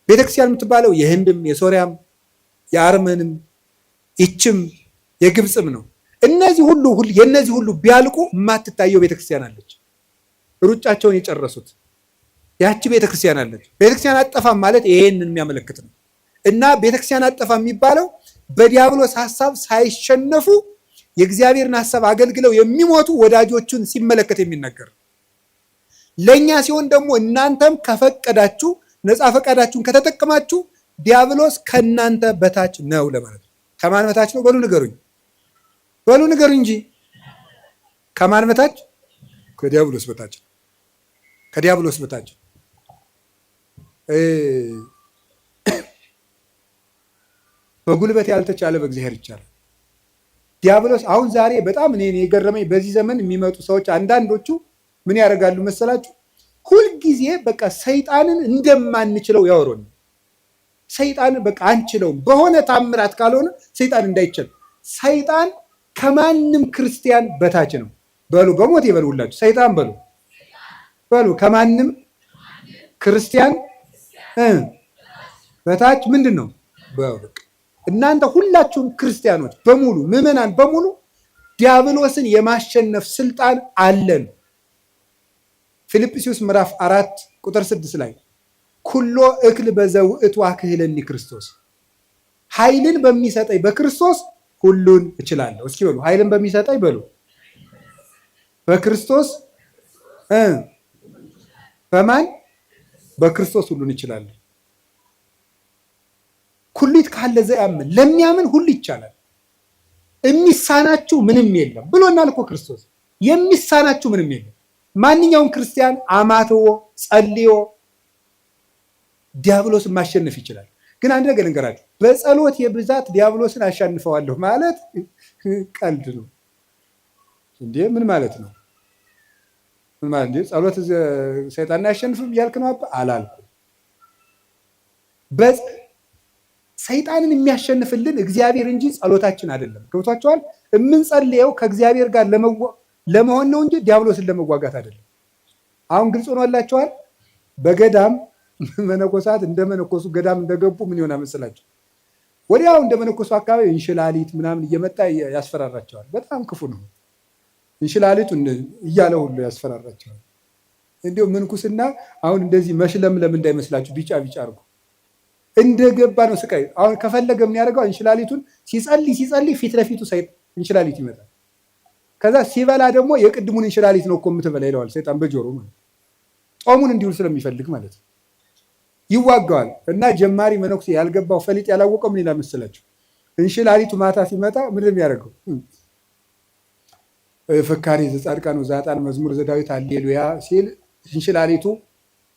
ቤተክርስቲያን የምትባለው የህንድም፣ የሶሪያም፣ የአርመንም ይችም የግብፅም ነው። የእነዚህ ሁሉ ቢያልቁ የማትታየው ቤተክርስቲያን አለች። ሩጫቸውን የጨረሱት ያቺ ቤተክርስቲያን አለች። ቤተክርስቲያን አጠፋም ማለት ይሄንን የሚያመለክት ነው። እና ቤተክርስቲያን አጠፋም የሚባለው በዲያብሎስ ሐሳብ ሳይሸነፉ የእግዚአብሔርን ሐሳብ አገልግለው የሚሞቱ ወዳጆቹን ሲመለከት የሚናገር። ለኛ ሲሆን ደግሞ እናንተም ከፈቀዳችሁ ነፃ ፈቃዳችሁን ከተጠቀማችሁ ዲያብሎስ ከእናንተ በታች ነው ለማለት ነው። ከማን በታች ነው? በሉ ንገሩ እንጂ ከማን በታች? ከዲያብሎስ በታች። ከዲያብሎስ በታች በጉልበት ያልተቻለ በእግዚአብሔር ይቻላል። ዲያብሎስ አሁን ዛሬ በጣም እኔ የገረመኝ በዚህ ዘመን የሚመጡ ሰዎች አንዳንዶቹ ምን ያደርጋሉ መሰላችሁ? ሁልጊዜ በቃ ሰይጣንን እንደማንችለው ያወሩን። ሰይጣንን በቃ አንችለውም፣ በሆነ ታምራት ካልሆነ ሰይጣን እንዳይችል። ሰይጣን ከማንም ክርስቲያን በታች ነው። በሉ በሞት ይበሉላችሁ። ሰይጣን በሉ ከማንም ክርስቲያን በታች ምንድን ነው? በቃ እናንተ ሁላችሁም ክርስቲያኖች በሙሉ ምዕመናን በሙሉ ዲያብሎስን የማሸነፍ ስልጣን አለን። ፊልጵስዩስ ምዕራፍ 4 ቁጥር 6 ላይ ኩሎ እክል በዘውእቱ አክህለኒ ክርስቶስ፣ ኃይልን በሚሰጠኝ በክርስቶስ ሁሉን እችላለሁ። እስኪ በሉ ኃይልን በሚሰጠኝ በሉ በክርስቶስ በማን? በክርስቶስ ሁሉን እችላለሁ። ኩሊት ካለ ዘያምን፣ ለሚያምን ሁሉ ይቻላል። የሚሳናችሁ ምንም የለም ብሎናል እኮ ክርስቶስ። የሚሳናችሁ ምንም የለም። ማንኛውም ክርስቲያን አማትቦ ጸልዮ ዲያብሎስን ማሸነፍ ይችላል። ግን አንድ ነገር ልንገራችሁ፣ በጸሎት የብዛት ዲያብሎስን አሸንፈዋለሁ ማለት ቀልድ ነው እንዴ? ምን ማለት ነው? ምን ማለት እንዴ? ጸሎት ሰይጣንን አያሸንፍም እያልክ ነው? አላልኩም። ሰይጣንን የሚያሸንፍልን እግዚአብሔር እንጂ ጸሎታችን አይደለም። ገብቷቸዋል? የምንጸልየው ከእግዚአብሔር ጋር ለመሆን ነው እንጂ ዲያብሎስን ለመዋጋት አይደለም። አሁን ግልጽ ሆኖላችኋል? በገዳም መነኮሳት እንደመነኮሱ ገዳም እንደገቡ ምን ይሆናል መሰላችሁ? ወዲያው እንደመነኮሱ አካባቢ እንሽላሊት ምናምን እየመጣ ያስፈራራቸዋል። በጣም ክፉ ነው። እንሽላሊቱ እያለ ሁሉ ያስፈራራቸዋል። እንዲሁ ምንኩስና አሁን እንደዚህ መሽለምለም እንዳይመስላችሁ ቢጫ ቢጫ አድርጎ እንደገባ ነው ስቃይ። አሁን ከፈለገ ምን ያደርገው? እንሽላሊቱን ሲጸልይ ፊት ለፊቱ እንሽላሊት ይመጣል። ከዛ ሲበላ ደግሞ የቅድሙን እንሽላሊት ነው እኮ የምትበላ ይለዋል ሰይጣን በጆሮ ማለት ጦሙን እንዲሁ ስለሚፈልግ ማለት ነው። ይዋጋዋል። እና ጀማሪ መነኩሴ ያልገባው ፈሊጥ ያላወቀው ምን ይላል መሰላችሁ? እንሽላሊቱ ማታ ሲመጣ ምንድን ነው ያደርገው? ፍካሬ ዘጻድቃን ወዘኃጥአን መዝሙር ዘዳዊት ሃሌሉያ ሲል እንሽላሊቱ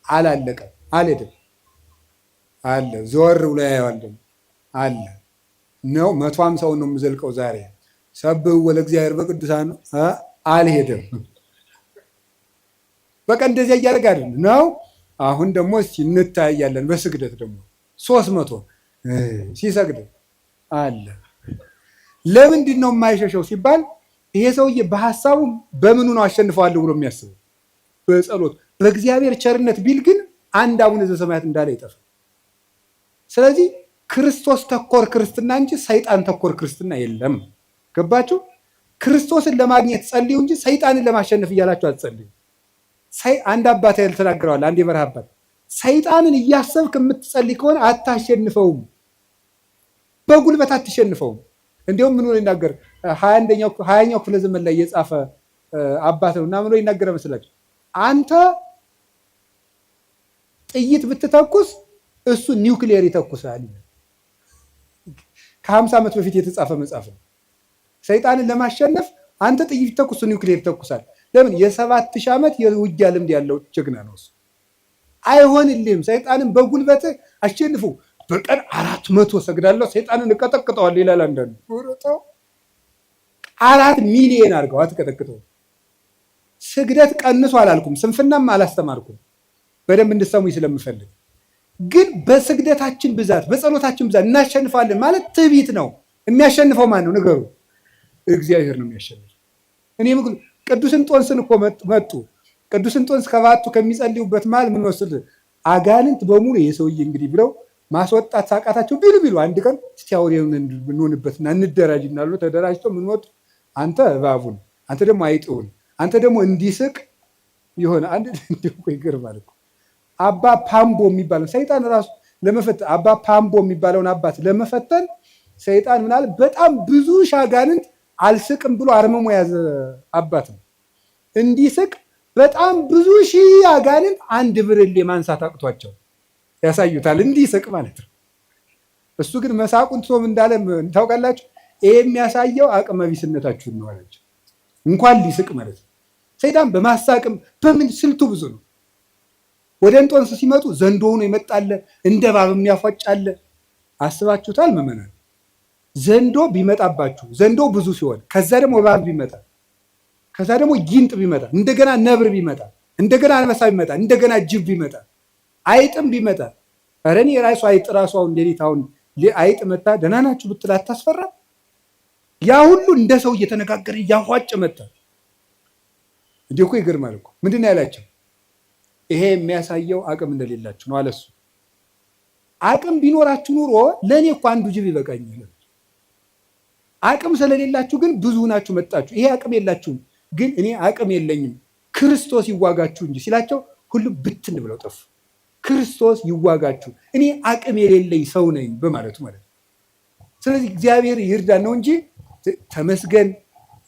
አላለቀም፣ አልሄድም አለ። ዘወር ብሎ ያየዋል ደግሞ አለ ነው 150 ነው የምዘልቀው ዛሬ ሰብህ ወለእግዚአብሔር በቅዱሳን አልሄድም። በቃ እንደዚያ እያደረገ አይደል ነው። አሁን ደግሞ እስኪ እንታያለን። በስግደት ደግሞ 300 ሲሰግድ አለ። ለምንድን ነው የማይሸሸው ሲባል ይሄ ሰውዬ በሐሳቡ በምኑ ነው አሸንፈዋለሁ ብሎ የሚያስበው? በጸሎት በእግዚአብሔር ቸርነት ቢል ግን አንድ አቡነ ዘበሰማያት እንዳለ ይጠፋል። ስለዚህ ክርስቶስ ተኮር ክርስትና እንጂ ሰይጣን ተኮር ክርስትና የለም። ገባችሁ? ክርስቶስን ለማግኘት ጸልዩ እንጂ ሰይጣንን ለማሸነፍ እያላችሁ አትጸልዩ። አንድ አባት ያል ተናግረዋል። አንድ የበረሃ አባት ሰይጣንን እያሰብክ የምትጸልይ ከሆነ አታሸንፈውም፣ በጉልበት አትሸንፈውም። እንዲሁም ምን ብሎ ይናገር 20ኛው ክፍለ ዘመን ላይ የጻፈ አባት ነው እና ምን ብሎ ይናገር መስላችሁ? አንተ ጥይት ብትተኩስ እሱ ኒውክሊየር ይተኩሳል። ከ50 ዓመት በፊት የተጻፈ መጽሐፍ ነው። ሰይጣንን ለማሸነፍ አንተ ጥይት ተኩስ ኒውክሊየር ይተኩሳል። ለምን? የ7000 ዓመት የውጊያ ልምድ ያለው ጀግና ነው እሱ። አይሆንልህም። ሰይጣንን በጉልበት አሸንፉ። በቀን 400 ሰግዳለሁ ሰይጣንን እቀጠቅጠዋለሁ ይላል አንዳንዱ። 4 ሚሊዮን አድርገው አትቀጠቅጠው። ስግደት ቀንሶ አላልኩም፣ ስንፍናም አላስተማርኩም። በደንብ እንድሰሙኝ ስለምፈልግ ግን በስግደታችን ብዛት በጸሎታችን ብዛት እናሸንፋለን ማለት ትዕቢት ነው። የሚያሸንፈው ማን ነው? ንገሩ። እግዚአብሔር ነው የሚያሸንፈው። እኔ ቅዱስ እንጦንስን እኮ መጡ። ቅዱስ እንጦንስ ከባቱ ከሚጸልዩበት መሃል ምን ወስድ አጋንንት በሙሉ የሰውዬ እንግዲህ ብለው ማስወጣት ሳቃታቸው ቢሉ አንድ ቀን እስቲ አውሬውን እንሆንበትና እንደራጅና ብሎ ተደራጅተው ምን ወጡ? አንተ እባቡን፣ አንተ ደግሞ አይጥውን፣ አንተ ደግሞ እንዲስቅ ይሆነ አንድ እንደው ይገርማል እኮ አባ ፓምቦ የሚባለው ሰይጣን ራሱ ለመፈተን አባ ፓምቦ የሚባለውን አባት ለመፈተን ሰይጣን ምናል በጣም ብዙ ሻጋንንት አልስቅም ብሎ አርመሞ ያዘ አባት ነው። እንዲስቅ በጣም ብዙ ሺህ አጋንንት አንድ ብርሌ ማንሳት አቅቷቸው ያሳዩታል። እንዲስቅ ማለት ነው። እሱ ግን መሳቁን ትቶም እንዳለ ታውቃላችሁ። ይሄ የሚያሳየው አቅመ ቢስነታችሁን ነው አላቸው። እንኳን ሊስቅ ማለት ነው። ሰይጣን በማሳቅም በምን ስልቱ ብዙ ነው። ወደ እንጦንስ ሲመጡ ዘንዶ ሆኖ ይመጣል፣ እንደ እባብ የሚያፏጫል። አስባችሁታል መመናን? ዘንዶ ቢመጣባችሁ ዘንዶ ብዙ ሲሆን ከዛ ደግሞ እባብ ቢመጣ ከዛ ደግሞ ጊንጥ ቢመጣ እንደገና ነብር ቢመጣ እንደገና አንበሳ ቢመጣ እንደገና ጅብ ቢመጣ አይጥም ቢመጣ ኧረ እኔ ራሱ አይጥ ራሱ አሁን ሌሊት አሁን አይጥ መጣ ደህና ናችሁ ብትል አታስፈራ? ያ ሁሉ እንደ ሰው እየተነጋገረ እያፏጨ መጣ። እንዲህ እኮ ይገርማል እኮ። ምንድን ነው ያላቸው? ይሄ የሚያሳየው አቅም እንደሌላችሁ ነው አለሱ። አቅም ቢኖራችሁ ኑሮ ለእኔ እኮ አንዱ ጅብ ይበቃኛል። አቅም ስለሌላችሁ ግን ብዙ ናችሁ መጣችሁ። ይሄ አቅም የላችሁም፣ ግን እኔ አቅም የለኝም ክርስቶስ ይዋጋችሁ እንጂ ሲላቸው ሁሉ ብትን ብለው ጠፉ። ክርስቶስ ይዋጋችሁ እኔ አቅም የሌለኝ ሰው ነኝ በማለቱ ማለት ነው። ስለዚህ እግዚአብሔር ይርዳን ነው እንጂ ተመስገን።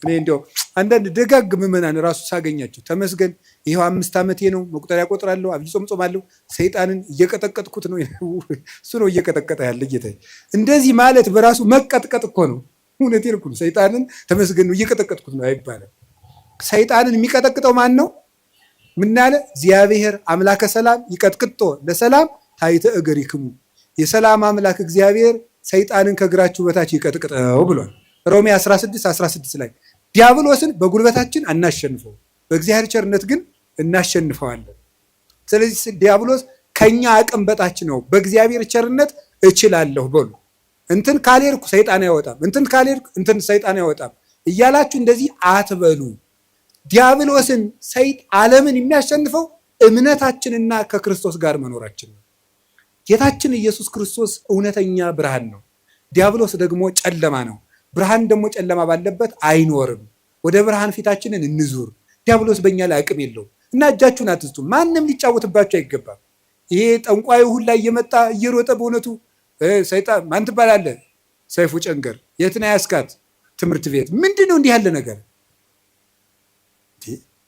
እኔ እንደው አንዳንድ ደጋግ ምዕመናን ራሱ ሳገኛቸው ተመስገን ይሄው 5 ዓመቴ ነው መቁጠሪያ ቆጥራለሁ፣ አብይ ጾም ጾማለሁ፣ ሰይጣንን እየቀጠቀጥኩት ነው። እሱ ነው እየቀጠቀጠ ያለ ጌታ። እንደዚህ ማለት በራሱ መቀጥቀጥ እኮ ነው። እውነቴን እኮ ነው። ሰይጣንን ተመስገን ነው እየቀጠቀጥኩት ነው አይባልም። ሰይጣንን የሚቀጠቅጠው ማን ነው? ምን አለ? እግዚአብሔር አምላከ ሰላም ይቀጥቅጦ ለሰላም ታይተ እገሪክሙ፣ የሰላም አምላክ እግዚአብሔር ሰይጣንን ከእግራችሁ በታች ይቀጥቅጠው ብሏል። ሮሜ 16:16 ላይ ዲያብሎስን በጉልበታችን አናሸንፈው፣ በእግዚአብሔር ቸርነት ግን እናሸንፈዋለን። ስለዚህ ዲያብሎስ ከኛ አቅም በታች ነው፣ በእግዚአብሔር ቸርነት እችላለሁ በሉ። እንትን ካልሄድኩ ሰይጣን አይወጣም፣ እንትን ካልሄድኩ እንትን ሰይጣን አይወጣም እያላችሁ እንደዚህ አትበሉ። ዲያብሎስን ዓለምን የሚያሸንፈው እምነታችንና ከክርስቶስ ጋር መኖራችን ነው። ጌታችን ኢየሱስ ክርስቶስ እውነተኛ ብርሃን ነው፣ ዲያብሎስ ደግሞ ጨለማ ነው። ብርሃን ደግሞ ጨለማ ባለበት አይኖርም። ወደ ብርሃን ፊታችንን እንዙር። ዲያብሎስ በእኛ ላይ አቅም የለውም እና እጃችሁን አትስጡ። ማንም ሊጫወትባችሁ አይገባም። ይሄ ጠንቋዩ ሁላ እየመጣ እየሮጠ በእውነቱ ሰይጣን ማን ትባላለህ? ሰይፉ ጨንገር የትና ያስካት ትምህርት ቤት ምንድን ነው? እንዲህ ያለ ነገር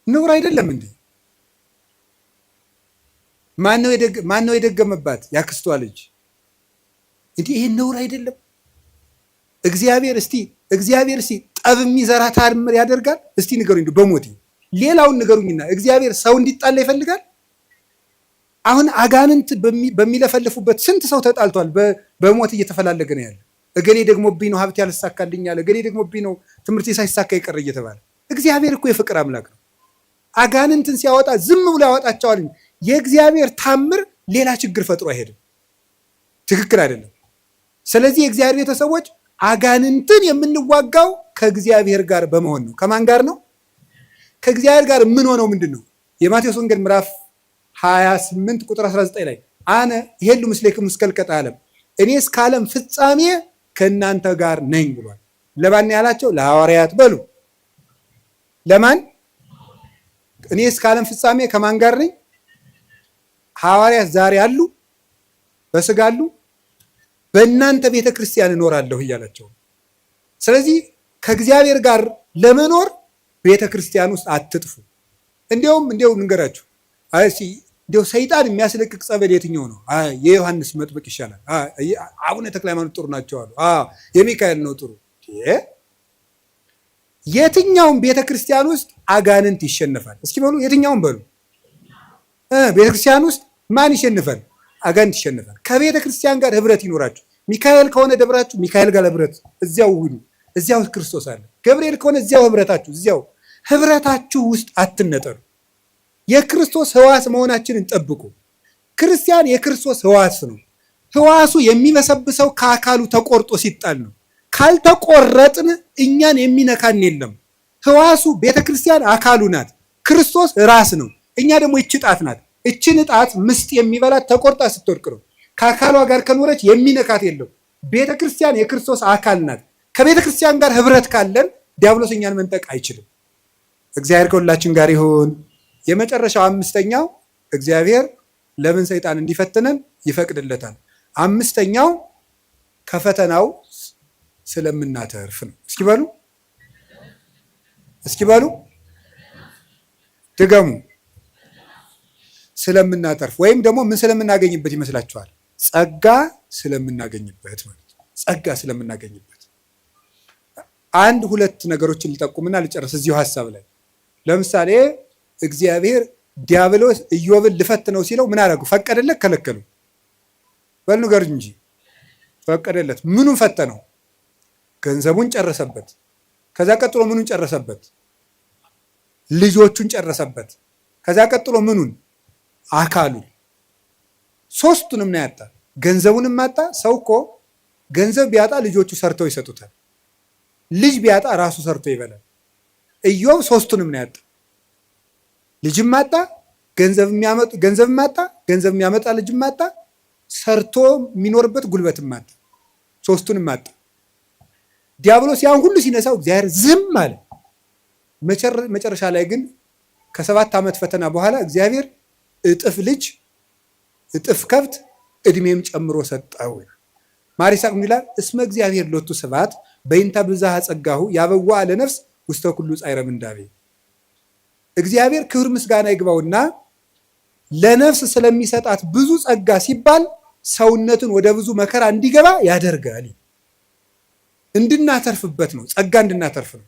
ነውር አይደለም እንዴ? ማን ነው የደገመባት? ያክስቷ ልጅ እንዲህ ይሄ ነውር አይደለም? እግዚአብሔር እስቲ ጠብ የሚዘራ ታምር ያደርጋል? እስቲ ንገሩኝ በሞቴ ሌላውን ንገሩኝና እግዚአብሔር ሰው እንዲጣላ ይፈልጋል? አሁን አጋንንት በሚለፈልፉበት ስንት ሰው ተጣልቷል፣ በሞት እየተፈላለገ ነው ያለ። እገሌ ደግሞብኝ ነው ሀብት ያልሳካልኝ አለ፣ እገሌ ደግሞብኝ ነው ትምህርት ሳይሳካ ይቀር እየተባለ። እግዚአብሔር እኮ የፍቅር አምላክ ነው። አጋንንትን ሲያወጣ ዝም ብሎ ያወጣቸዋል። የእግዚአብሔር ታምር ሌላ ችግር ፈጥሮ አይሄድም። ትክክል አይደለም። ስለዚህ የእግዚአብሔር ቤተሰቦች አጋንንትን የምንዋጋው ከእግዚአብሔር ጋር በመሆን ነው። ከማን ጋር ነው? ከእግዚአብሔር ጋር የምንሆነው ምንድን ነው? የማቴዎስ ወንጌል ምዕራፍ 28 ቁጥር 19 ላይ አነ ይሄሉ ምስሌክሙ እስከ ልቀት ዓለም፣ እኔ እስከ ዓለም ፍጻሜ ከእናንተ ጋር ነኝ ብሏል። ለማን ያላቸው? ለሐዋርያት በሉ። ለማን? እኔ እስከ ዓለም ፍጻሜ ከማን ጋር ነኝ? ሐዋርያት ዛሬ አሉ፣ በስጋ አሉ፣ በእናንተ ቤተ ክርስቲያን እኖራለሁ እያላቸው። ስለዚህ ከእግዚአብሔር ጋር ለመኖር ቤተ ክርስቲያን ውስጥ አትጥፉ። እንዲያው ንገራችሁ እንዲያው ሰይጣን የሚያስለቅቅ ጸበል የትኛው ነው? የዮሐንስ መጥምቅ ይሻላል። አቡነ ተክለ ሃይማኖት ጥሩ ናቸው አሉ። የሚካኤል ነው ጥሩ። የትኛውም ቤተ ክርስቲያን ውስጥ አጋንንት ይሸነፋል። እስኪ በሉ የትኛውም በሉ። ቤተ ክርስቲያን ውስጥ ማን ይሸንፋል? አጋንንት ይሸነፋል። ከቤተ ክርስቲያን ጋር ህብረት ይኖራችሁ። ሚካኤል ከሆነ ደብራችሁ ሚካኤል ጋር ህብረት፣ እዚያው ሁኑ። እዚያው ክርስቶስ አለ። ገብርኤል ከሆነ እዚያው ህብረታችሁ፣ እዚያው ህብረታችሁ ውስጥ አትነጠሩ። የክርስቶስ ህዋስ መሆናችንን ጠብቁ። ክርስቲያን የክርስቶስ ህዋስ ነው። ህዋሱ የሚበሰብሰው ከአካሉ ተቆርጦ ሲጣል ነው። ካልተቆረጥን እኛን የሚነካን የለም። ህዋሱ ቤተክርስቲያን አካሉ ናት። ክርስቶስ ራስ ነው። እኛ ደግሞ ይች ጣት ናት። እችን ጣት ምስጥ የሚበላት ተቆርጣ ስትወድቅ ነው። ከአካሏ ጋር ከኖረች የሚነካት የለም። ቤተክርስቲያን የክርስቶስ አካል ናት። ከቤተክርስቲያን ጋር ህብረት ካለን ዲያብሎስ እኛን መንጠቅ አይችልም። እግዚአብሔር ከሁላችን ጋር ይሁን። የመጨረሻው አምስተኛው እግዚአብሔር ለምን ሰይጣን እንዲፈትነን ይፈቅድለታል? አምስተኛው ከፈተናው ስለምናተርፍ ነው። እስኪ በሉ ድገሙ። ስለምናተርፍ ወይም ደግሞ ምን ስለምናገኝበት ይመስላችኋል? ጸጋ ስለምናገኝበት ማለት ነው። ጸጋ ስለምናገኝበት አንድ ሁለት ነገሮችን ልጠቁምና ልጨርስ እዚሁ ሀሳብ ላይ። ለምሳሌ እግዚአብሔር ዲያብሎስ ኢዮብን ልፈትነው ሲለው ምን አደረጉ? ፈቀደለት? ከለከሉ? በል ንገሩኝ እንጂ። ፈቀደለት። ምኑን ፈተነው? ገንዘቡን ጨረሰበት። ከዛ ቀጥሎ ምኑን ጨረሰበት? ልጆቹን ጨረሰበት። ከዛ ቀጥሎ ምኑን? አካሉን። ሶስቱንም ነው ያጣ። ገንዘቡንም አጣ። ሰው እኮ ገንዘብ ቢያጣ ልጆቹ ሰርተው ይሰጡታል። ልጅ ቢያጣ ራሱ ሰርቶ ይበላል። ኢዮብ ሶስቱንም ነው ያጣ። ልጅም አጣ፣ ገንዘብ የሚያመጣ ልጅም አጣ፣ ሰርቶ የሚኖርበት ጉልበትም አጣ። ሶስቱንም አጣ። ዲያብሎስ ያን ሁሉ ሲነሳው እግዚአብሔር ዝም አለ። መጨረሻ ላይ ግን ከ7 ዓመት ፈተና በኋላ እግዚአብሔር እጥፍ ልጅ፣ እጥፍ ከብት፣ እድሜም ጨምሮ ሰጠው። ማር ይስሐቅ ይላል እስመ እግዚአብሔር ሎቱ ስብሐት በይንተ ብዝኃ ጸጋሁ ያበዋእ ለነፍስ ውስተ ኩሉ ጻዕረ ምንዳቤ። እግዚአብሔር ክብር ምስጋና ይግባውና ለነፍስ ስለሚሰጣት ብዙ ጸጋ ሲባል ሰውነትን ወደ ብዙ መከራ እንዲገባ ያደርጋል። እንድናተርፍበት ነው። ጸጋ እንድናተርፍ ነው።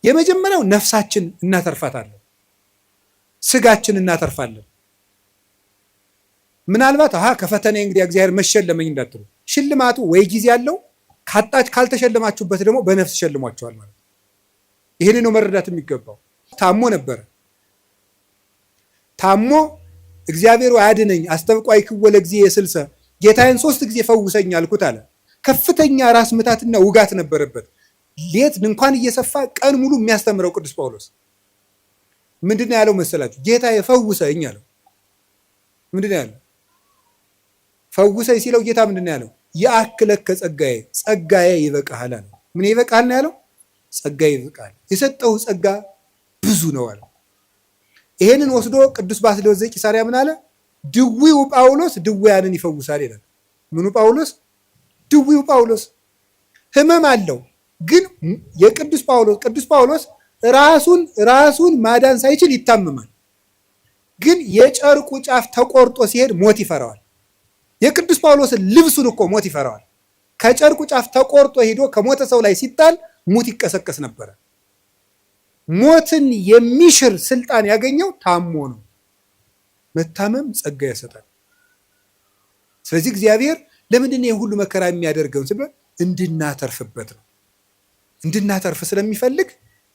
የመጀመሪያው ነፍሳችን እናተርፋታለን፣ ስጋችን እናተርፋለን። ምናልባት ከፈተና እንግዲህ እግዚአብሔር መሸለመኝ እንዳትሉ፣ ሽልማቱ ወይ ጊዜ ያለው ካልተሸለማችሁበት ደግሞ በነፍስ ሸልሟቸዋል ማለት ነው። ይሄን ነው መረዳት የሚገባው። ታሞ ነበረ። ታሞ እግዚአብሔር አያድነኝ አስተብቋይ ክወለ ጊዜ የስልሰ ጌታዬን 3 ጊዜ ፈውሰኝ አልኩት አለ። ከፍተኛ ራስ ምታትና ውጋት ነበረበት። ሌት እንኳን እየሰፋ ቀን ሙሉ የሚያስተምረው ቅዱስ ጳውሎስ ምንድነው ያለው መሰላችሁ? ጌታዬ ፈውሰኝ አለው። ምንድነው ያለው? ፈውሰኝ ሲለው ጌታ ምንድነው ያለው? የአክለከ ጸጋዬ፣ ጸጋዬ ይበቃሃል አለ። ምን ይበቃሃል ነው ያለው? ጸጋዬ ይበቃሃል። የሰጠው ጸጋ ብዙ ነው አለ። ይሄንን ወስዶ ቅዱስ ባስልዮስ ዘቂሳርያ ምን አለ? ድዊው ጳውሎስ ድውያንን ይፈውሳል ይላል። ምኑ ጳውሎስ? ድዊው ጳውሎስ ህመም አለው። ግን የቅዱስ ጳውሎስ ራሱን ማዳን ሳይችል ይታመማል። ግን የጨርቁ ጫፍ ተቆርጦ ሲሄድ ሞት ይፈራዋል። የቅዱስ ጳውሎስን ልብሱን እኮ ሞት ይፈራዋል። ከጨርቁ ጫፍ ተቆርጦ ሄዶ ከሞተ ሰው ላይ ሲጣል ሙት ይቀሰቀስ ነበረ። ሞትን የሚሽር ስልጣን ያገኘው ታሞ ነው። መታመም ጸጋ ያሰጣል። ስለዚህ እግዚአብሔር ለምንድን ነው የሁሉ መከራ የሚያደርገው ሲባል እንድናተርፍበት ነው። እንድናተርፍ ስለሚፈልግ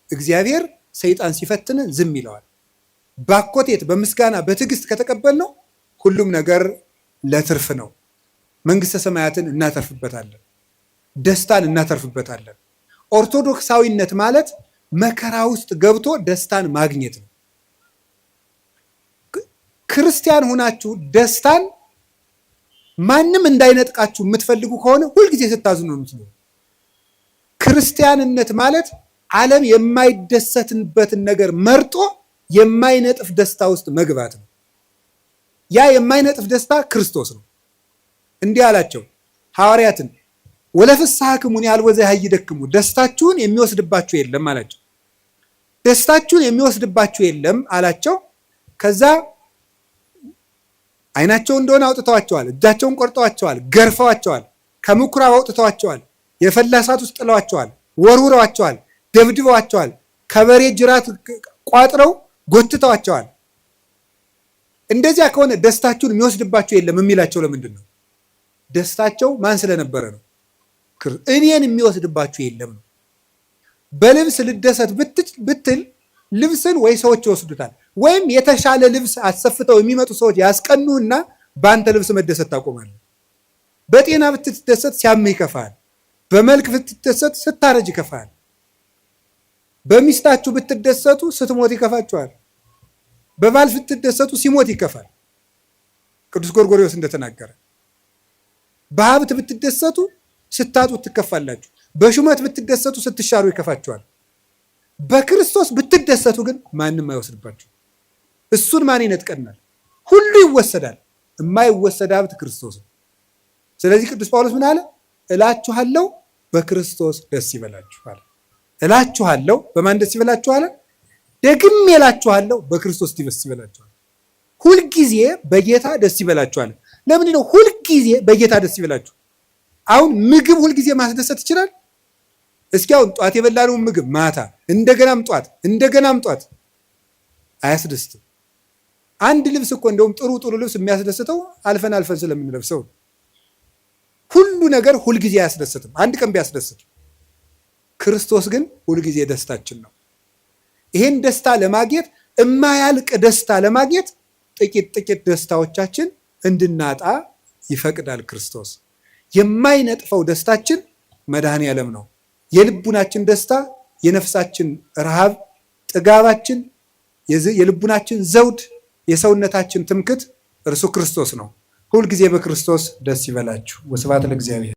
እግዚአብሔር ሰይጣን ሲፈትንን ዝም ይለዋል። ባኮቴት በምስጋና በትዕግስት ከተቀበልነው ሁሉም ነገር ለትርፍ ነው። መንግስተ ሰማያትን እናተርፍበታለን። ደስታን እናተርፍበታለን። ኦርቶዶክሳዊነት ማለት መከራ ውስጥ ገብቶ ደስታን ማግኘት ነው። ክርስቲያን ሆናችሁ ደስታን ማንም እንዳይነጥቃችሁ የምትፈልጉ ከሆነ ሁልጊዜ ስታዝኑ ነው የምትኖሩ። ክርስቲያንነት ማለት ዓለም የማይደሰትበትን ነገር መርጦ የማይነጥፍ ደስታ ውስጥ መግባት ነው። ያ የማይነጥፍ ደስታ ክርስቶስ ነው። እንዲህ አላቸው ሐዋርያትን፣ ወለፍስሐክሙኒ አልቦ ዘያህይደክሙ፣ ደስታችሁን የሚወስድባችሁ የለም አላቸው። ደስታችሁን የሚወስድባችሁ የለም አላቸው። ከዛ ዓይናቸው እንደሆነ አውጥተዋቸዋል፣ እጃቸውን ቆርጠዋቸዋል፣ ገርፈዋቸዋል፣ ከምኩራብ አውጥተዋቸዋል፣ የፈላ እሳት ውስጥ ጥለዋቸዋል፣ ወርውረዋቸዋል፣ ደብድበዋቸዋል፣ ከበሬ ጅራት ቋጥረው ጎትተዋቸዋል። እንደዚያ ከሆነ ደስታችሁን የሚወስድባችሁ የለም የሚላቸው ለምንድን ነው? ደስታቸው ማን ስለነበረ ነው? እኔን የሚወስድባችሁ የለም ነው። በልብስ ልደሰት ብትል ልብስን ወይ ሰዎች ይወስዱታል፣ ወይም የተሻለ ልብስ አሰፍተው የሚመጡ ሰዎች ያስቀኑና በአንተ ልብስ መደሰት ታቆማለህ። በጤና ብትደሰት ሲያምህ ይከፋል። በመልክ ብትደሰት ስታረጅ ይከፋል። በሚስታችሁ ብትደሰቱ ስትሞት ይከፋችኋል። በባል ብትደሰቱ ሲሞት ይከፋል። ቅዱስ ጎርጎርዮስ እንደተናገረ በሀብት ብትደሰቱ ስታጡት ትከፋላችሁ። በሹመት ብትደሰቱ ስትሻሩ ይከፋችኋል። በክርስቶስ ብትደሰቱ ግን ማንም አይወስድባችሁ። እሱን ማን ይነጥቀናል? ሁሉ ይወሰዳል። የማይወሰድ ሀብት ክርስቶስ ነው። ስለዚህ ቅዱስ ጳውሎስ ምን አለ? እላችኋለሁ በክርስቶስ ደስ ይበላችሁ አለ። እላችኋለሁ በማን ደስ ይበላችሁ አለ? ደግሜ እላችኋለሁ በክርስቶስ ደስ ይበላችሁ አለ። ሁልጊዜ በጌታ ደስ ይበላችሁ አለ። ለምንድን ነው ሁልጊዜ በጌታ ደስ ይበላችሁ? አሁን ምግብ ሁልጊዜ ማስደሰት ይችላል? እስኪ አሁን ጧት የበላነውን ምግብ ማታ እንደገናም ጧት አያስደስትም። አንድ ልብስ እኮ እንደውም ጥሩ ልብስ የሚያስደስተው አልፈን ስለምንለብሰው። ሁሉ ነገር ሁልጊዜ አያስደስትም። አንድ ቀን ቢያስደስት፣ ክርስቶስ ግን ሁልጊዜ ደስታችን ነው። ይሄን ደስታ ለማግኘት የማያልቅ ደስታ ለማግኘት ጥቂት ደስታዎቻችን እንድናጣ ይፈቅዳል ክርስቶስ። የማይነጥፈው ደስታችን መድኃኔዓለም ነው። የልቡናችን ደስታ፣ የነፍሳችን ረሃብ፣ ጥጋባችን፣ የልቡናችን ዘውድ፣ የሰውነታችን ትምክት እርሱ ክርስቶስ ነው። ሁልጊዜ በክርስቶስ ደስ ይበላችሁ። ወስብሐት ለእግዚአብሔር።